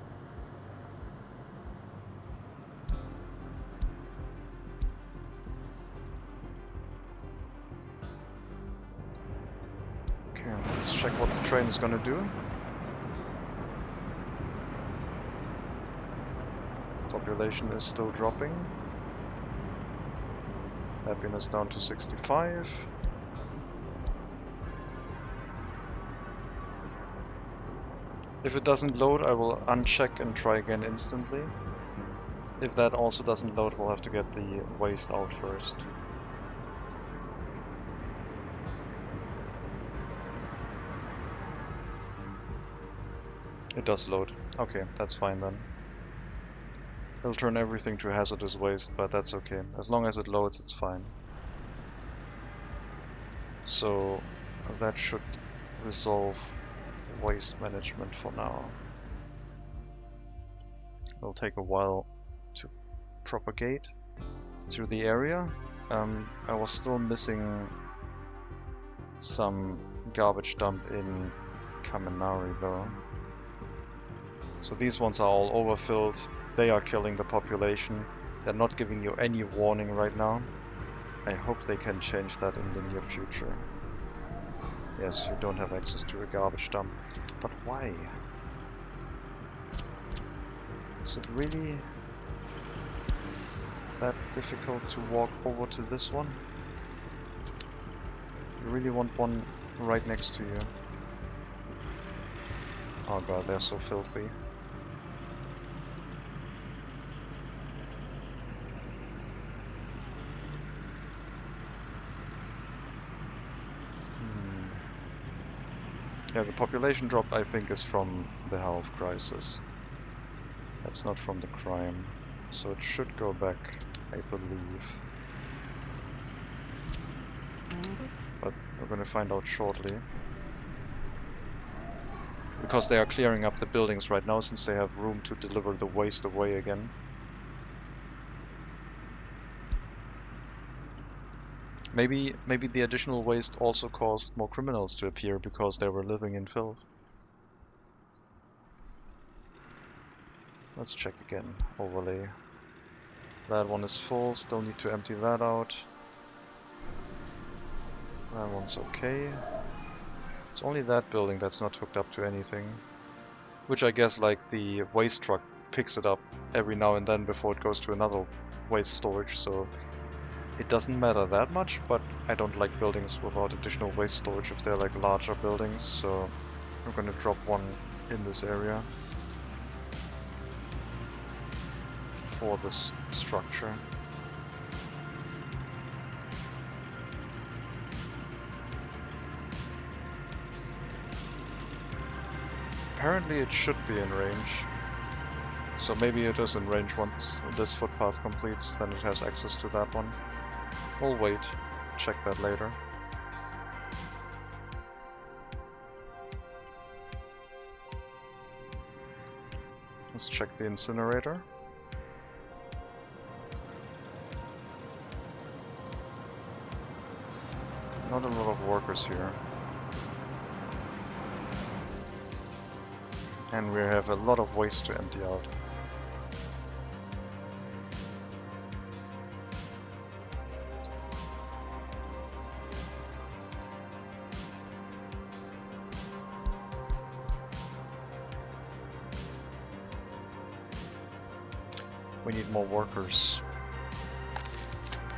Speaker 1: Okay, let's check what the train is gonna do. Population is still dropping. Happiness down to 65. If it doesn't load, I will uncheck and try again instantly. If that also doesn't load, we'll have to get the waste out first. It does load. Okay, that's fine then. It'll turn everything to hazardous waste, but that's okay. As long as it loads, it's fine. So that should resolve waste management for now. It'll take a while to propagate through the area. I was still missing some garbage dump in Kaminari though. So these ones are all overfilled. They are killing the population. They're not giving you any warning right now. I hope they can change that in the near future. Yes, you don't have access to a garbage dump. But why? Is it really that difficult to walk over to this one? You really want one right next to you. Oh god, they're so filthy. Yeah, the population drop I think is from the health crisis. That's not from the crime. So it should go back, I believe. But we're gonna find out shortly. Because they are clearing up the buildings right now since they have room to deliver the waste away again. Maybe the additional waste also caused more criminals to appear because they were living in filth. Let's check again. Overlay. That one is full, still need to empty that out. That one's okay. It's only that building that's not hooked up to anything. Which I guess like the waste truck picks it up every now and then before it goes to another waste storage, so it doesn't matter that much, but I don't like buildings without additional waste storage if they're like larger buildings, so I'm gonna drop one in this area for this structure. Apparently it should be in range, so maybe it is in range once this footpath completes, then it has access to that one. We'll wait, check that later. Let's check the incinerator. Not a lot of workers here. And we have a lot of waste to empty out. We need more workers.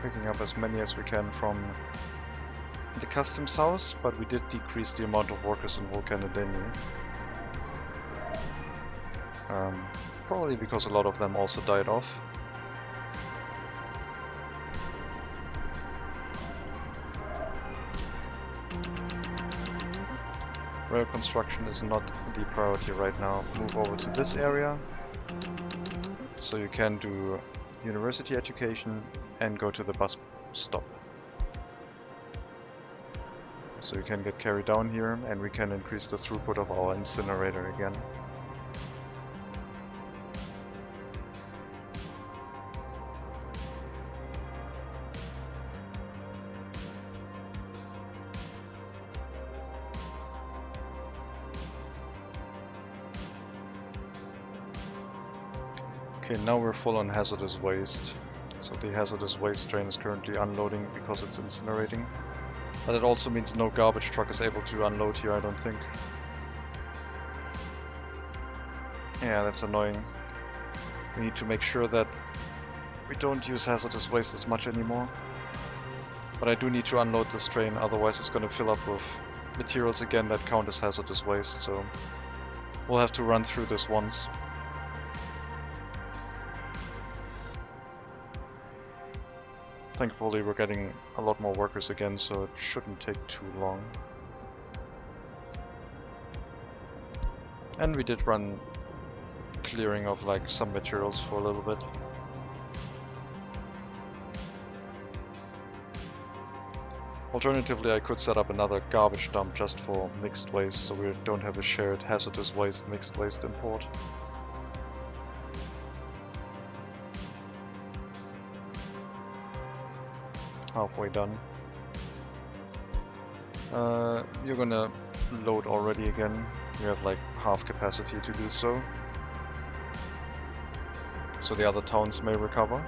Speaker 1: Picking up as many as we can from the customs house, but we did decrease the amount of workers in Vulcanedeni. Probably because a lot of them also died off. Rail construction is not the priority right now. Move over to this area. So you can do university education and go to the bus stop. So you can get carried down here and we can increase the throughput of our incinerator again. Okay, now we're full on hazardous waste. So the hazardous waste train is currently unloading because it's incinerating. But it also means no garbage truck is able to unload here, I don't think. Yeah, that's annoying. We need to make sure that we don't use hazardous waste as much anymore. But I do need to unload this train, otherwise it's going to fill up with materials again that count as hazardous waste, so we'll have to run through this once. Thankfully we're getting a lot more workers again, so it shouldn't take too long. And we did run clearing of like some materials for a little bit. Alternatively, I could set up another garbage dump just for mixed waste, so we don't have a shared hazardous waste mixed waste import. Halfway done. You're gonna load already again. You have like half capacity to do so. So the other towns may recover.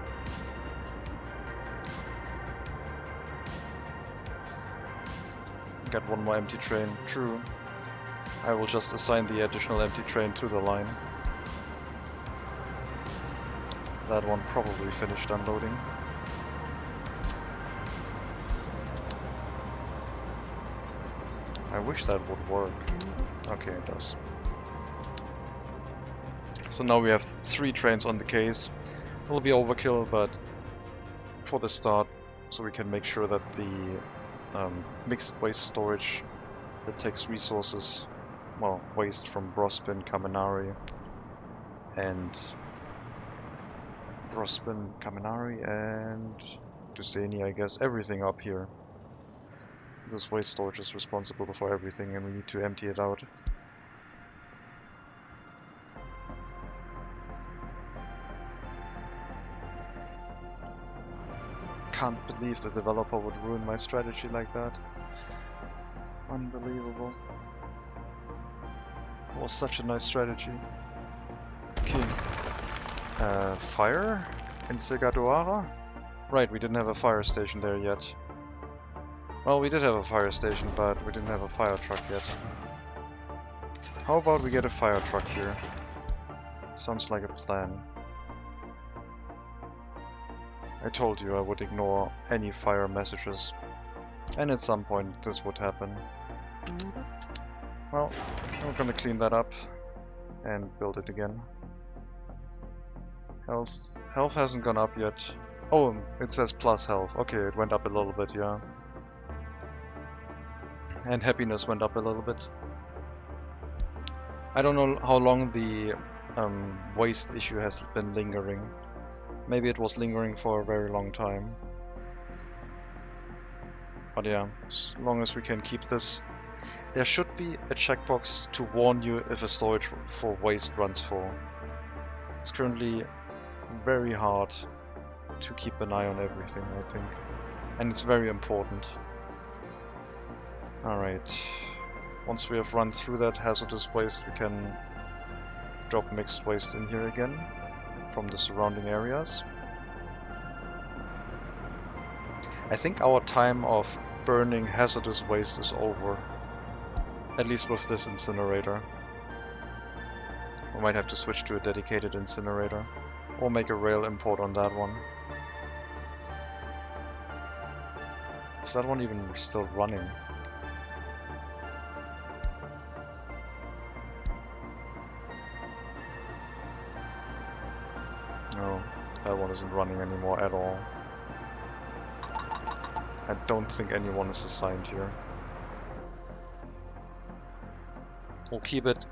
Speaker 1: Get one more empty train. True. I will just assign the additional empty train to the line. That one probably finished unloading. I wish that would work. Okay, it does. So now we have 3 trains on the case. It'll be overkill, but for the start, so we can make sure that the mixed waste storage that takes resources, well, waste from Brospin, Kaminari, and Tuseni, I guess, everything up here. This waste storage is responsible for everything and we need to empty it out. Can't believe the developer would ruin my strategy like that. Unbelievable. It was such a nice strategy. Okay. Fire? In Segadoara? Right, we didn't have a fire station there yet. Well, we did have a fire station, but we didn't have a fire truck yet. How about we get a fire truck here? Sounds like a plan. I told you I would ignore any fire messages. And at some point this would happen. Well, we're gonna clean that up and build it again. Health hasn't gone up yet. Oh, it says plus health. Okay, it went up a little bit, yeah. And happiness went up a little bit. I don't know how long the waste issue has been lingering. Maybe it was lingering for a very long time. But yeah, as long as we can keep this. There should be a checkbox to warn you if a storage for waste runs full. It's currently very hard to keep an eye on everything, I think. And it's very important. Alright. Once we have run through that hazardous waste, we can drop mixed waste in here again from the surrounding areas. I think our time of burning hazardous waste is over. At least with this incinerator. We might have to switch to a dedicated incinerator. Or make a rail import on that one. Is that one even still running? No, that one isn't running anymore at all. I don't think anyone is assigned here. We'll keep it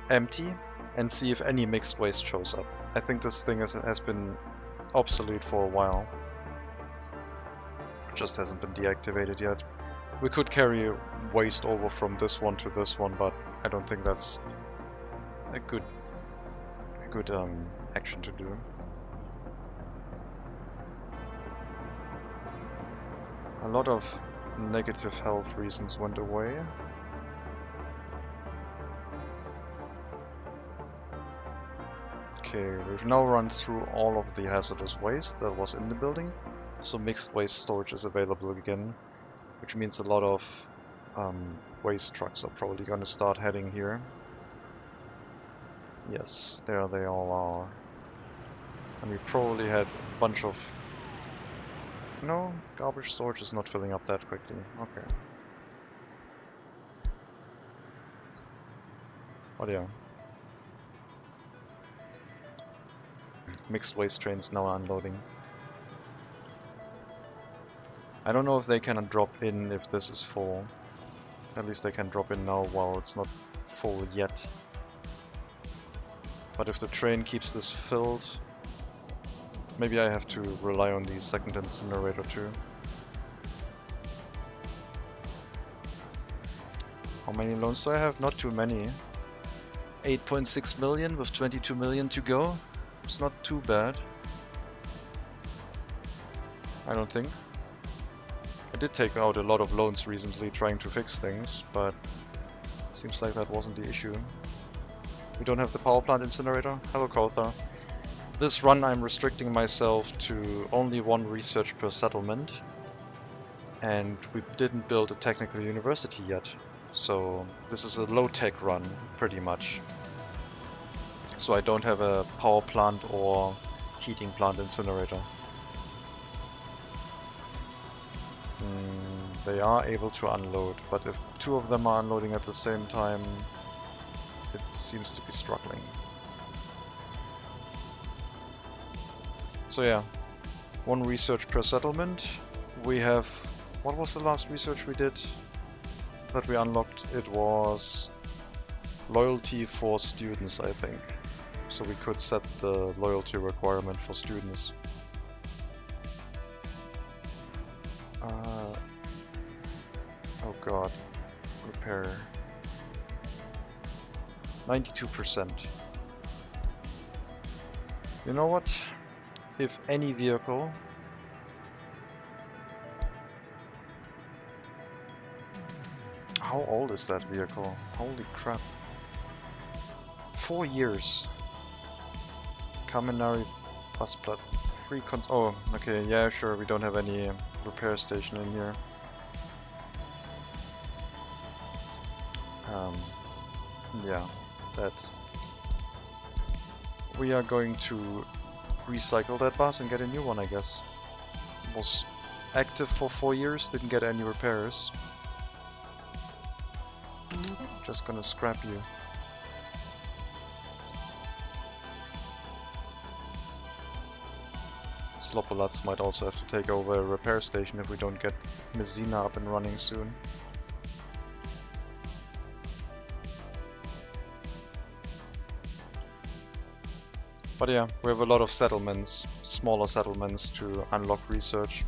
Speaker 1: empty and see if any mixed waste shows up. I think this thing has been obsolete for a while. It just hasn't been deactivated yet. We could carry waste over from this one to this one, but I don't think that's a good action to do. A lot of negative health reasons went away. Okay, we've now run through all of the hazardous waste that was in the building, so mixed waste storage is available again, which means a lot of waste trucks are probably going to start heading here. Yes, there they all are. And we probably had a bunch of... No, garbage storage is not filling up that quickly. Okay. Oh yeah. Mixed waste trains now are unloading. I don't know if they can drop in if this is full. At least they can drop in now while it's not full yet. But if the train keeps this filled, maybe I have to rely on the second incinerator too. How many loans do I have? Not too many. 8.6 million with 22 million to go. It's not too bad. I don't think. I did take out a lot of loans recently trying to fix things, but it seems like that wasn't the issue. We don't have the power plant incinerator. Hello, Kotha. This run I'm restricting myself to only one research per settlement, and we didn't build a technical university yet. So this is a low-tech run, pretty much. So I don't have a power plant or heating plant incinerator. They are able to unload, but if two of them are unloading at the same time, it seems to be struggling. So yeah, one research per settlement. We have... What was the last research we did that we unlocked? It was loyalty for students, I think. So we could set the loyalty requirement for students. Oh god. Repair. 92%. You know what? If any vehicle... How old is that vehicle? Holy crap. 4 years. Kaminari bus plat. Free oh, okay, yeah, sure, we don't have any repair station in here. Yeah, that... We are going to recycle that bus and get a new one, I guess. Was active for 4 years, didn't get any repairs. Just gonna scrap you. Slopolats might also have to take over a repair station if we don't get Messina up and running soon. But yeah, we have a lot of settlements, smaller settlements to unlock research.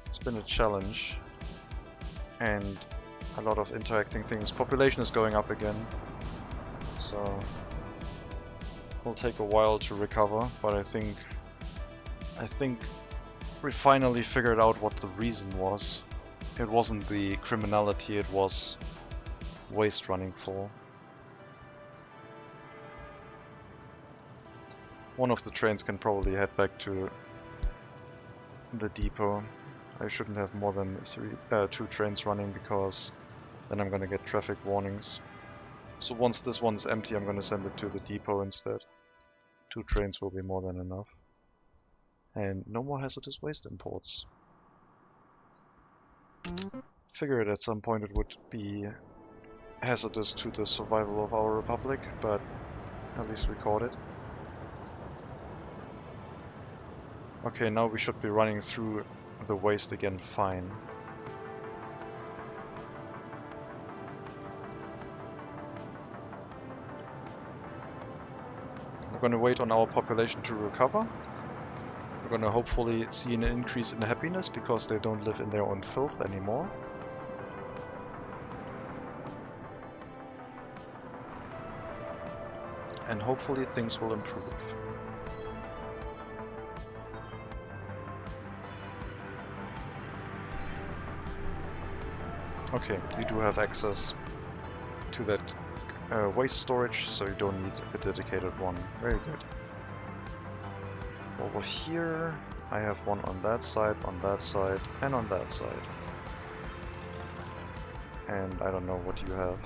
Speaker 1: It's been a challenge and a lot of interacting things. Population is going up again, so it'll take a while to recover, but I think we finally figured out what the reason was. It wasn't the criminality, it was waste running full. One of the trains can probably head back to the depot. I shouldn't have more than 2 trains running, because then I'm gonna get traffic warnings. So once this one's empty, I'm gonna send it to the depot instead. 2 trains will be more than enough. And no more hazardous waste imports. Figured at some point it would be hazardous to the survival of our republic, but at least we caught it. Okay, now we should be running through the waste again fine. We're gonna wait on our population to recover. We're gonna hopefully see an increase in happiness because they don't live in their own filth anymore. And hopefully things will improve. Okay, we do have access to that waste storage, so you don't need a dedicated one. Very good. Over here, I have one on that side, and on that side. And I don't know what you have.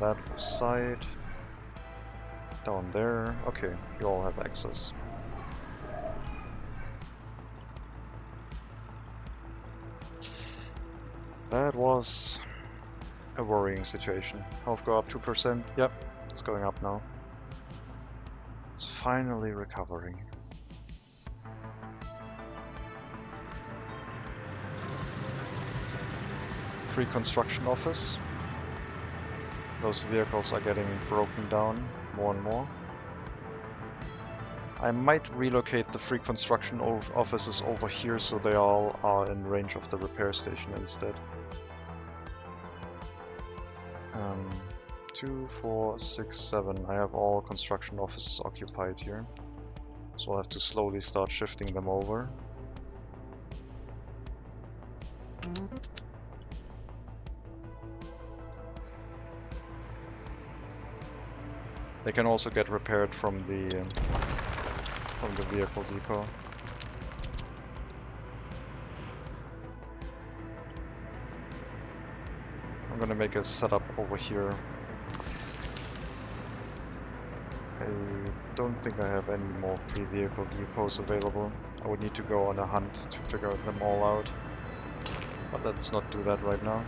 Speaker 1: That side, down there. Okay, you all have access. That was a worrying situation. Health go up 2%. Yep, it's going up now. It's finally recovering. Free construction office. Those vehicles are getting broken down more and more. I might relocate the free construction offices over here so they all are in range of the repair station instead. 2, 4, 6, 7. I have all construction offices occupied here. So I'll have to slowly start shifting them over. They can also get repaired from the vehicle depot. I'm gonna make a setup over here. I don't think I have any more free vehicle depots available. I would need to go on a hunt to figure them all out. But let's not do that right now.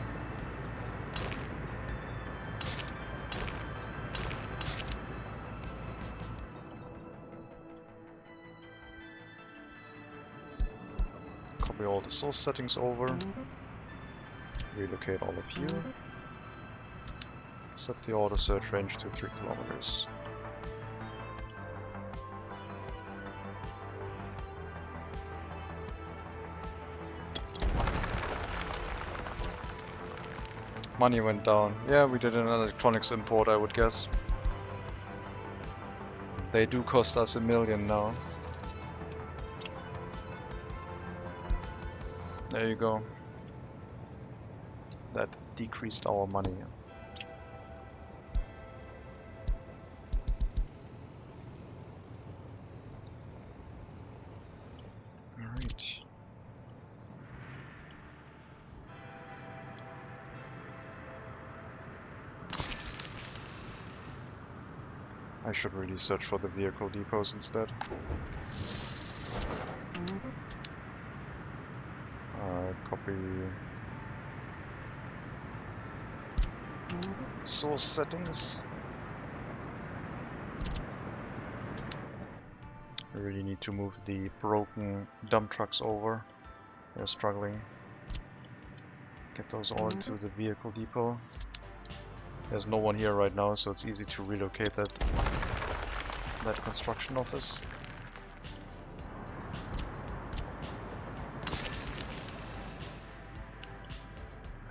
Speaker 1: Copy all the source settings over. Relocate all of you. Set the auto search range to 3 kilometers. Money went down. Yeah, we did an electronics import, I would guess. They do cost us $1 million now. There you go. That decreased our money. Alright. I should really search for the vehicle depots instead. Copy source settings. I really need to move the broken dump trucks over. They're struggling. Get those all into the vehicle depot. There's no one here right now, so it's easy to relocate that construction office.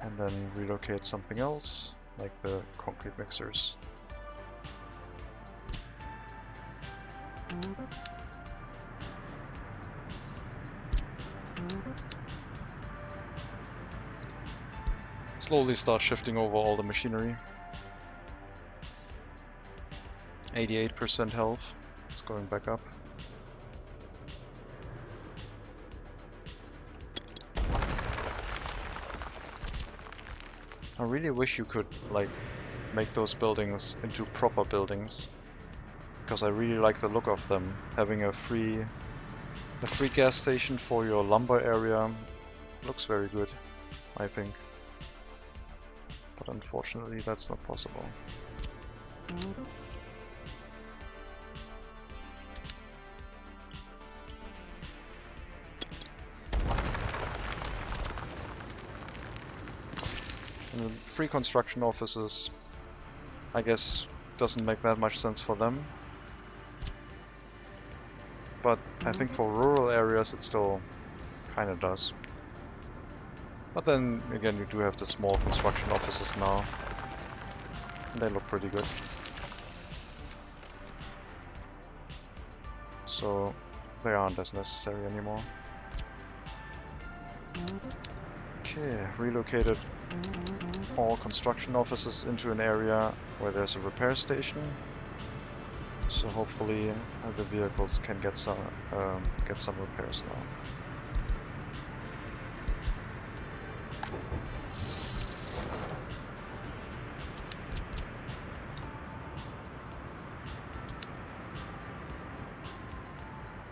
Speaker 1: And then relocate something else, like the concrete mixers. Slowly start shifting over all the machinery. 88% health, it's going back up. I really wish you could like make those buildings into proper buildings, because I really like the look of them. Having a free gas station for your lumber area looks very good, I think. But unfortunately that's not possible. And free construction offices, I guess, doesn't make that much sense for them. But I think for rural areas it still kind of does. But then again, you do have the small construction offices now. And they look pretty good. So they aren't as necessary anymore. Okay. Okay, relocated all construction offices into an area where there's a repair station. So hopefully the vehicles can get some repairs now.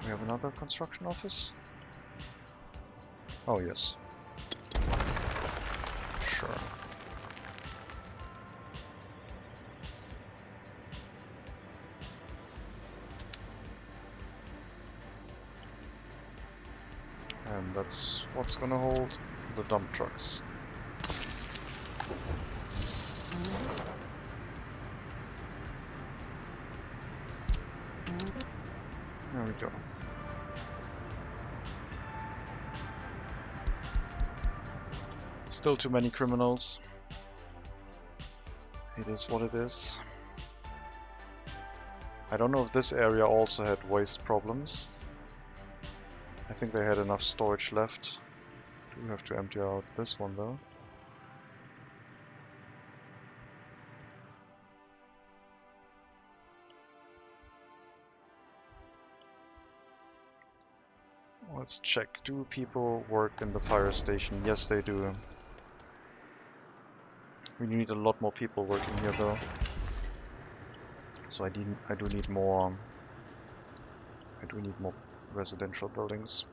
Speaker 1: We have another construction office? Oh yes. Sure. And that's what's gonna hold the dump trucks. There we go. Still too many criminals. It is what it is. I don't know if this area also had waste problems. I think they had enough storage left. Do have to empty out this one though. Let's check. Do people work in the fire station? Yes, they do. We need a lot more people working here though. So I do need more. I do need more residential buildings.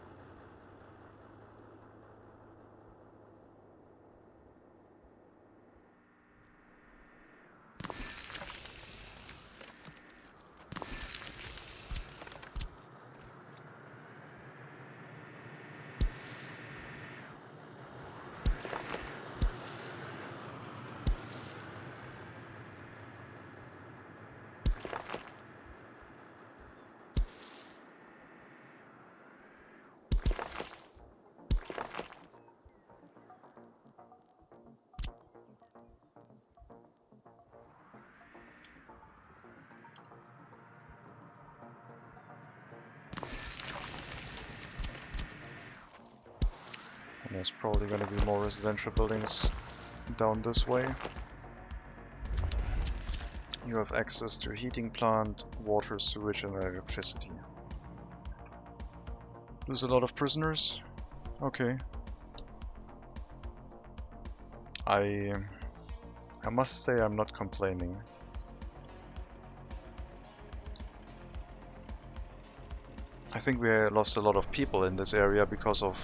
Speaker 1: And there's probably going to be more residential buildings down this way. You have access to a heating plant, water, sewage and electricity. Lose a lot of prisoners? Okay. I must say I'm not complaining. I think we lost a lot of people in this area because of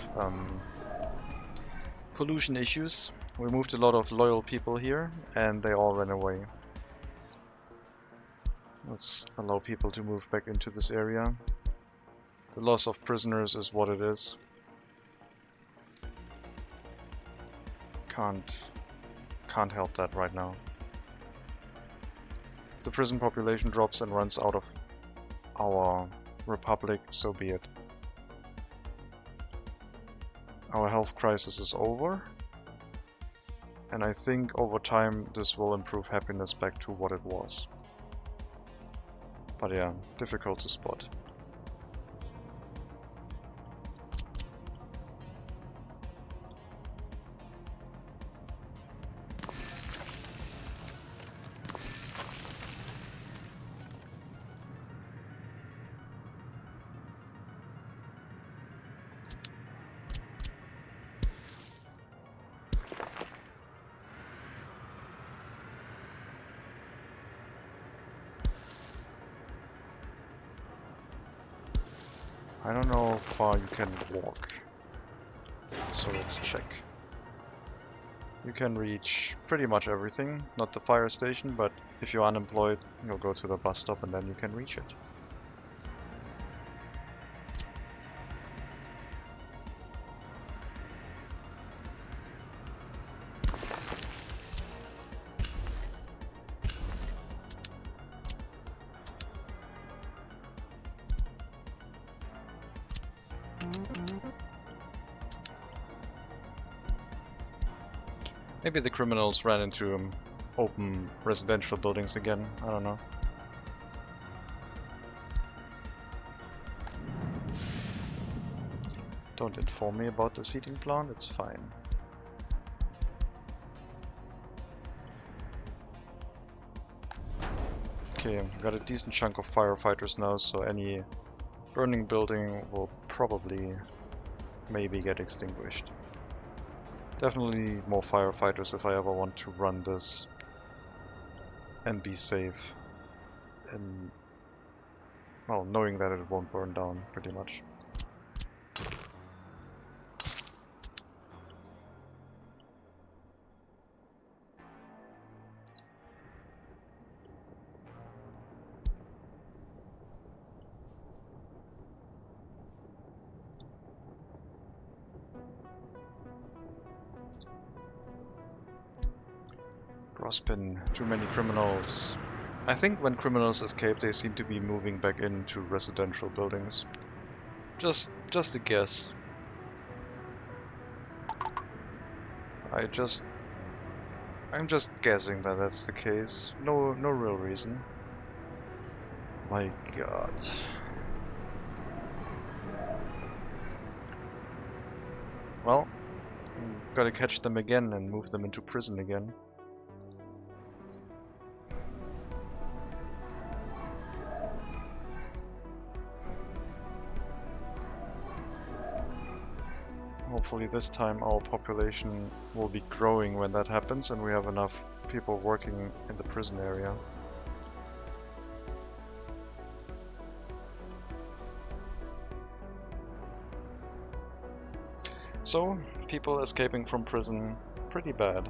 Speaker 1: pollution issues. We moved a lot of loyal people here and they all ran away. Let's allow people to move back into this area. The loss of prisoners is what it is. Can't help that right now. If the prison population drops and runs out of our republic, so be it. Our health crisis is over, and I think over time this will improve happiness back to what it was. But yeah, difficult to spot. I don't know how far you can walk, so let's check. You can reach pretty much everything, not the fire station, but if you're unemployed, you'll go to the bus stop and then you can reach it. Maybe the criminals ran into open residential buildings again, I don't know. Don't inform me about the heating plant, it's fine. Okay, we got a decent chunk of firefighters now, so any burning building will probably maybe get extinguished. Definitely need more firefighters if I ever want to run this and be safe. And, well, knowing that it won't burn down, pretty much. Grospin, too many criminals. I think when criminals escape, they seem to be moving back into residential buildings. Just a guess. I'm just guessing that that's the case. No real reason. My god. Well, gotta catch them again and move them into prison again. Hopefully this time our population will be growing when that happens and we have enough people working in the prison area. So, people escaping from prison, pretty bad.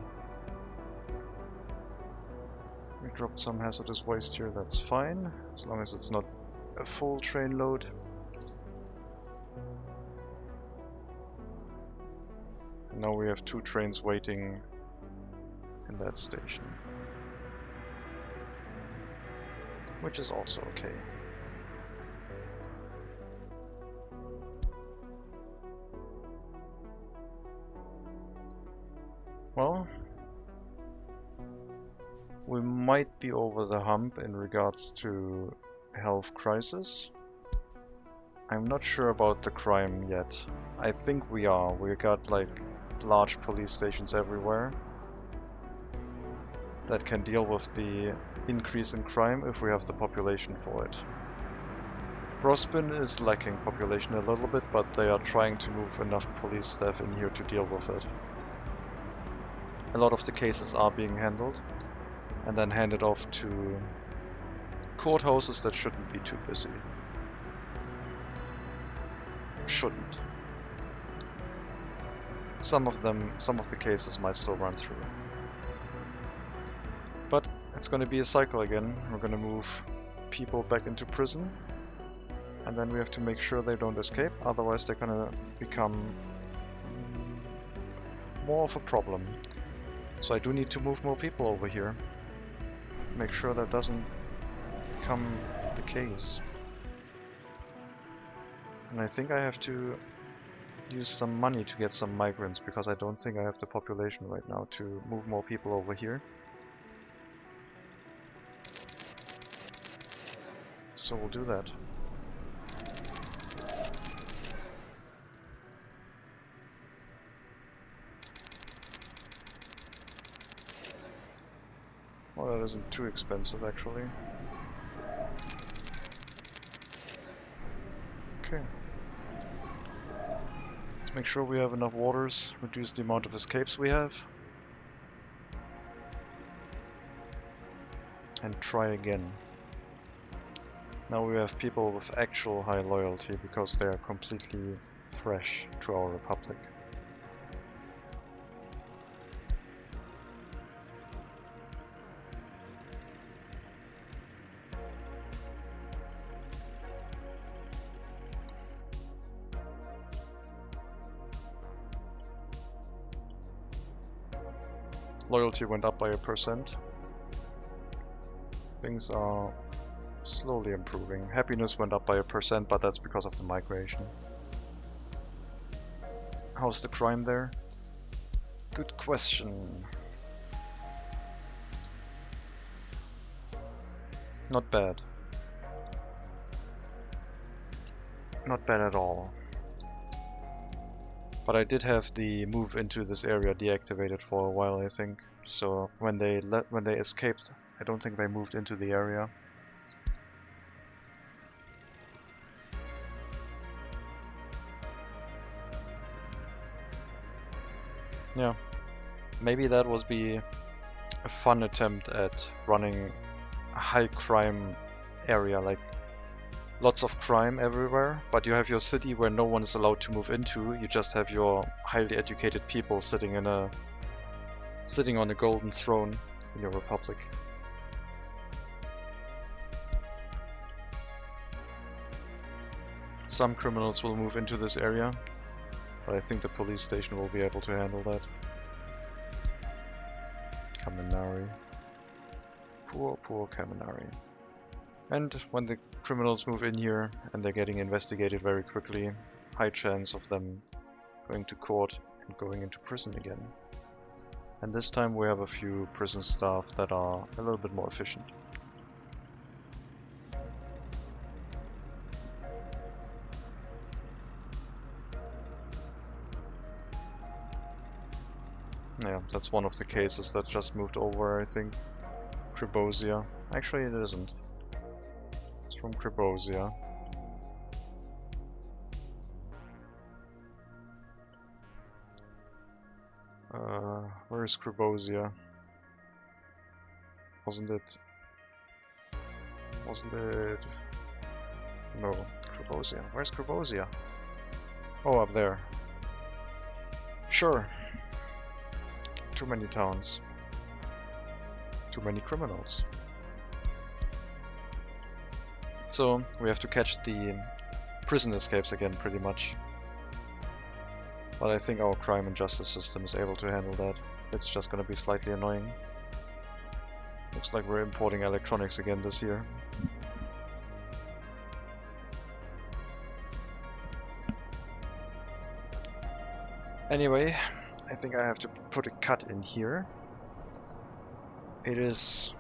Speaker 1: We dropped some hazardous waste here, that's fine, as long as it's not a full train load. Now we have 2 trains waiting in that station, which is also okay. Well, we might be over the hump in regards to health crisis. I'm not sure about the crime yet. I think we are. We got like large police stations everywhere that can deal with the increase in crime if we have the population for it. Brospin is lacking population a little bit, but they are trying to move enough police staff in here to deal with it. A lot of the cases are being handled and then handed off to courthouses that shouldn't be too busy. Shouldn't. Some of the cases might still run through. But it's going to be a cycle again. We're going to move people back into prison. And then we have to make sure they don't escape, otherwise they're going to become more of a problem. So I do need to move more people over here. Make sure that doesn't become the case. And I think I have to use some money to get some migrants, because I don't think I have the population right now to move more people over here. So we'll do that. Well, that isn't too expensive actually. Okay. Let's make sure we have enough waters, reduce the amount of escapes we have. And try again. Now we have people with actual high loyalty because they are completely fresh to our republic. Loyalty went up by 1%. Things are slowly improving. Happiness went up by 1%, but that's because of the migration. How's the crime there? Good question. Not bad. Not bad at all. But I did have the move into this area deactivated for a while, I think. So when they escaped, I don't think they moved into the area. Yeah, maybe that was be a fun attempt at running a high crime area, like lots of crime everywhere, but you have your city where no one is allowed to move into. You just have your highly educated people sitting on a golden throne in your republic. Some criminals will move into this area, but I think the police station will be able to handle that. Kaminari. Poor Kaminari. And when the criminals move in here and they're getting investigated very quickly, high chance of them going to court and going into prison again. And this time we have a few prison staff that are a little bit more efficient. Yeah, that's one of the cases that just moved over, I think. Kribosia. Actually, it isn't. It's from Kribosia. Where is Kribosia? Wasn't it? No, Kribosia. Where's Kribosia? Oh, up there. Sure. Too many towns. Too many criminals. So, we have to catch the prison escapes again, pretty much. But I think our crime and justice system is able to handle that. It's just gonna be slightly annoying. Looks like we're importing electronics again this year. Anyway, I think I have to put a cut in here. It is,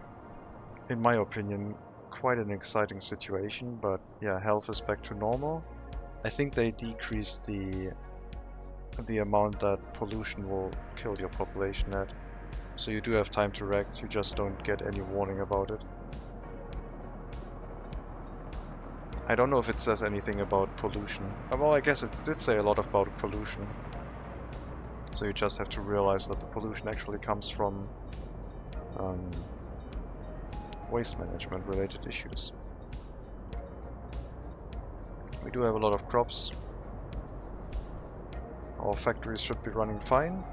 Speaker 1: in my opinion, quite an exciting situation, but yeah, health is back to normal. I think they decreased the amount that pollution will kill your population at. So you do have time to react, you just don't get any warning about it. I don't know if it says anything about pollution. Well, I guess it did say a lot about pollution. So you just have to realize that the pollution actually comes from waste management related issues. We do have a lot of crops. Our factories should be running fine.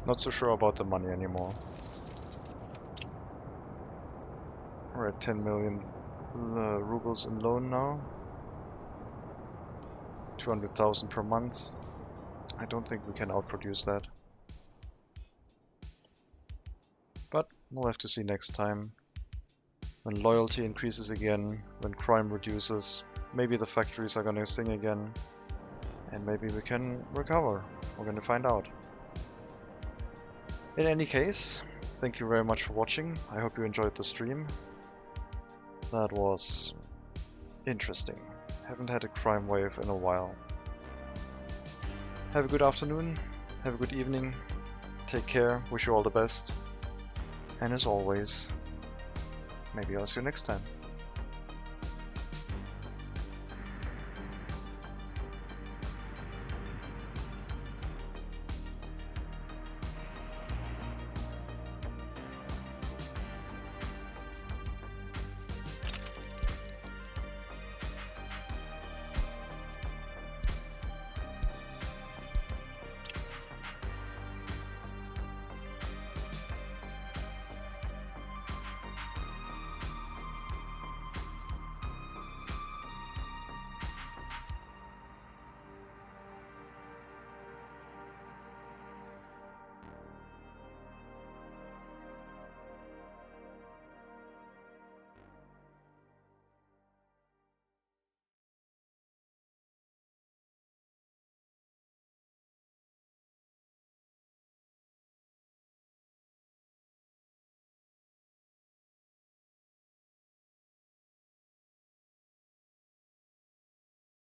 Speaker 1: Not so sure about the money anymore. We're at 10 million rubles in loan now. 200,000 per month. I don't think we can outproduce that. But we'll have to see next time. When loyalty increases again, when crime reduces, maybe the factories are gonna sing again. And maybe we can recover. We're gonna find out. In any case, thank you very much for watching. I hope you enjoyed the stream. That was interesting. Haven't had a crime wave in a while. Have a good afternoon, have a good evening, take care, wish you all the best, and as always, maybe I'll see you next time.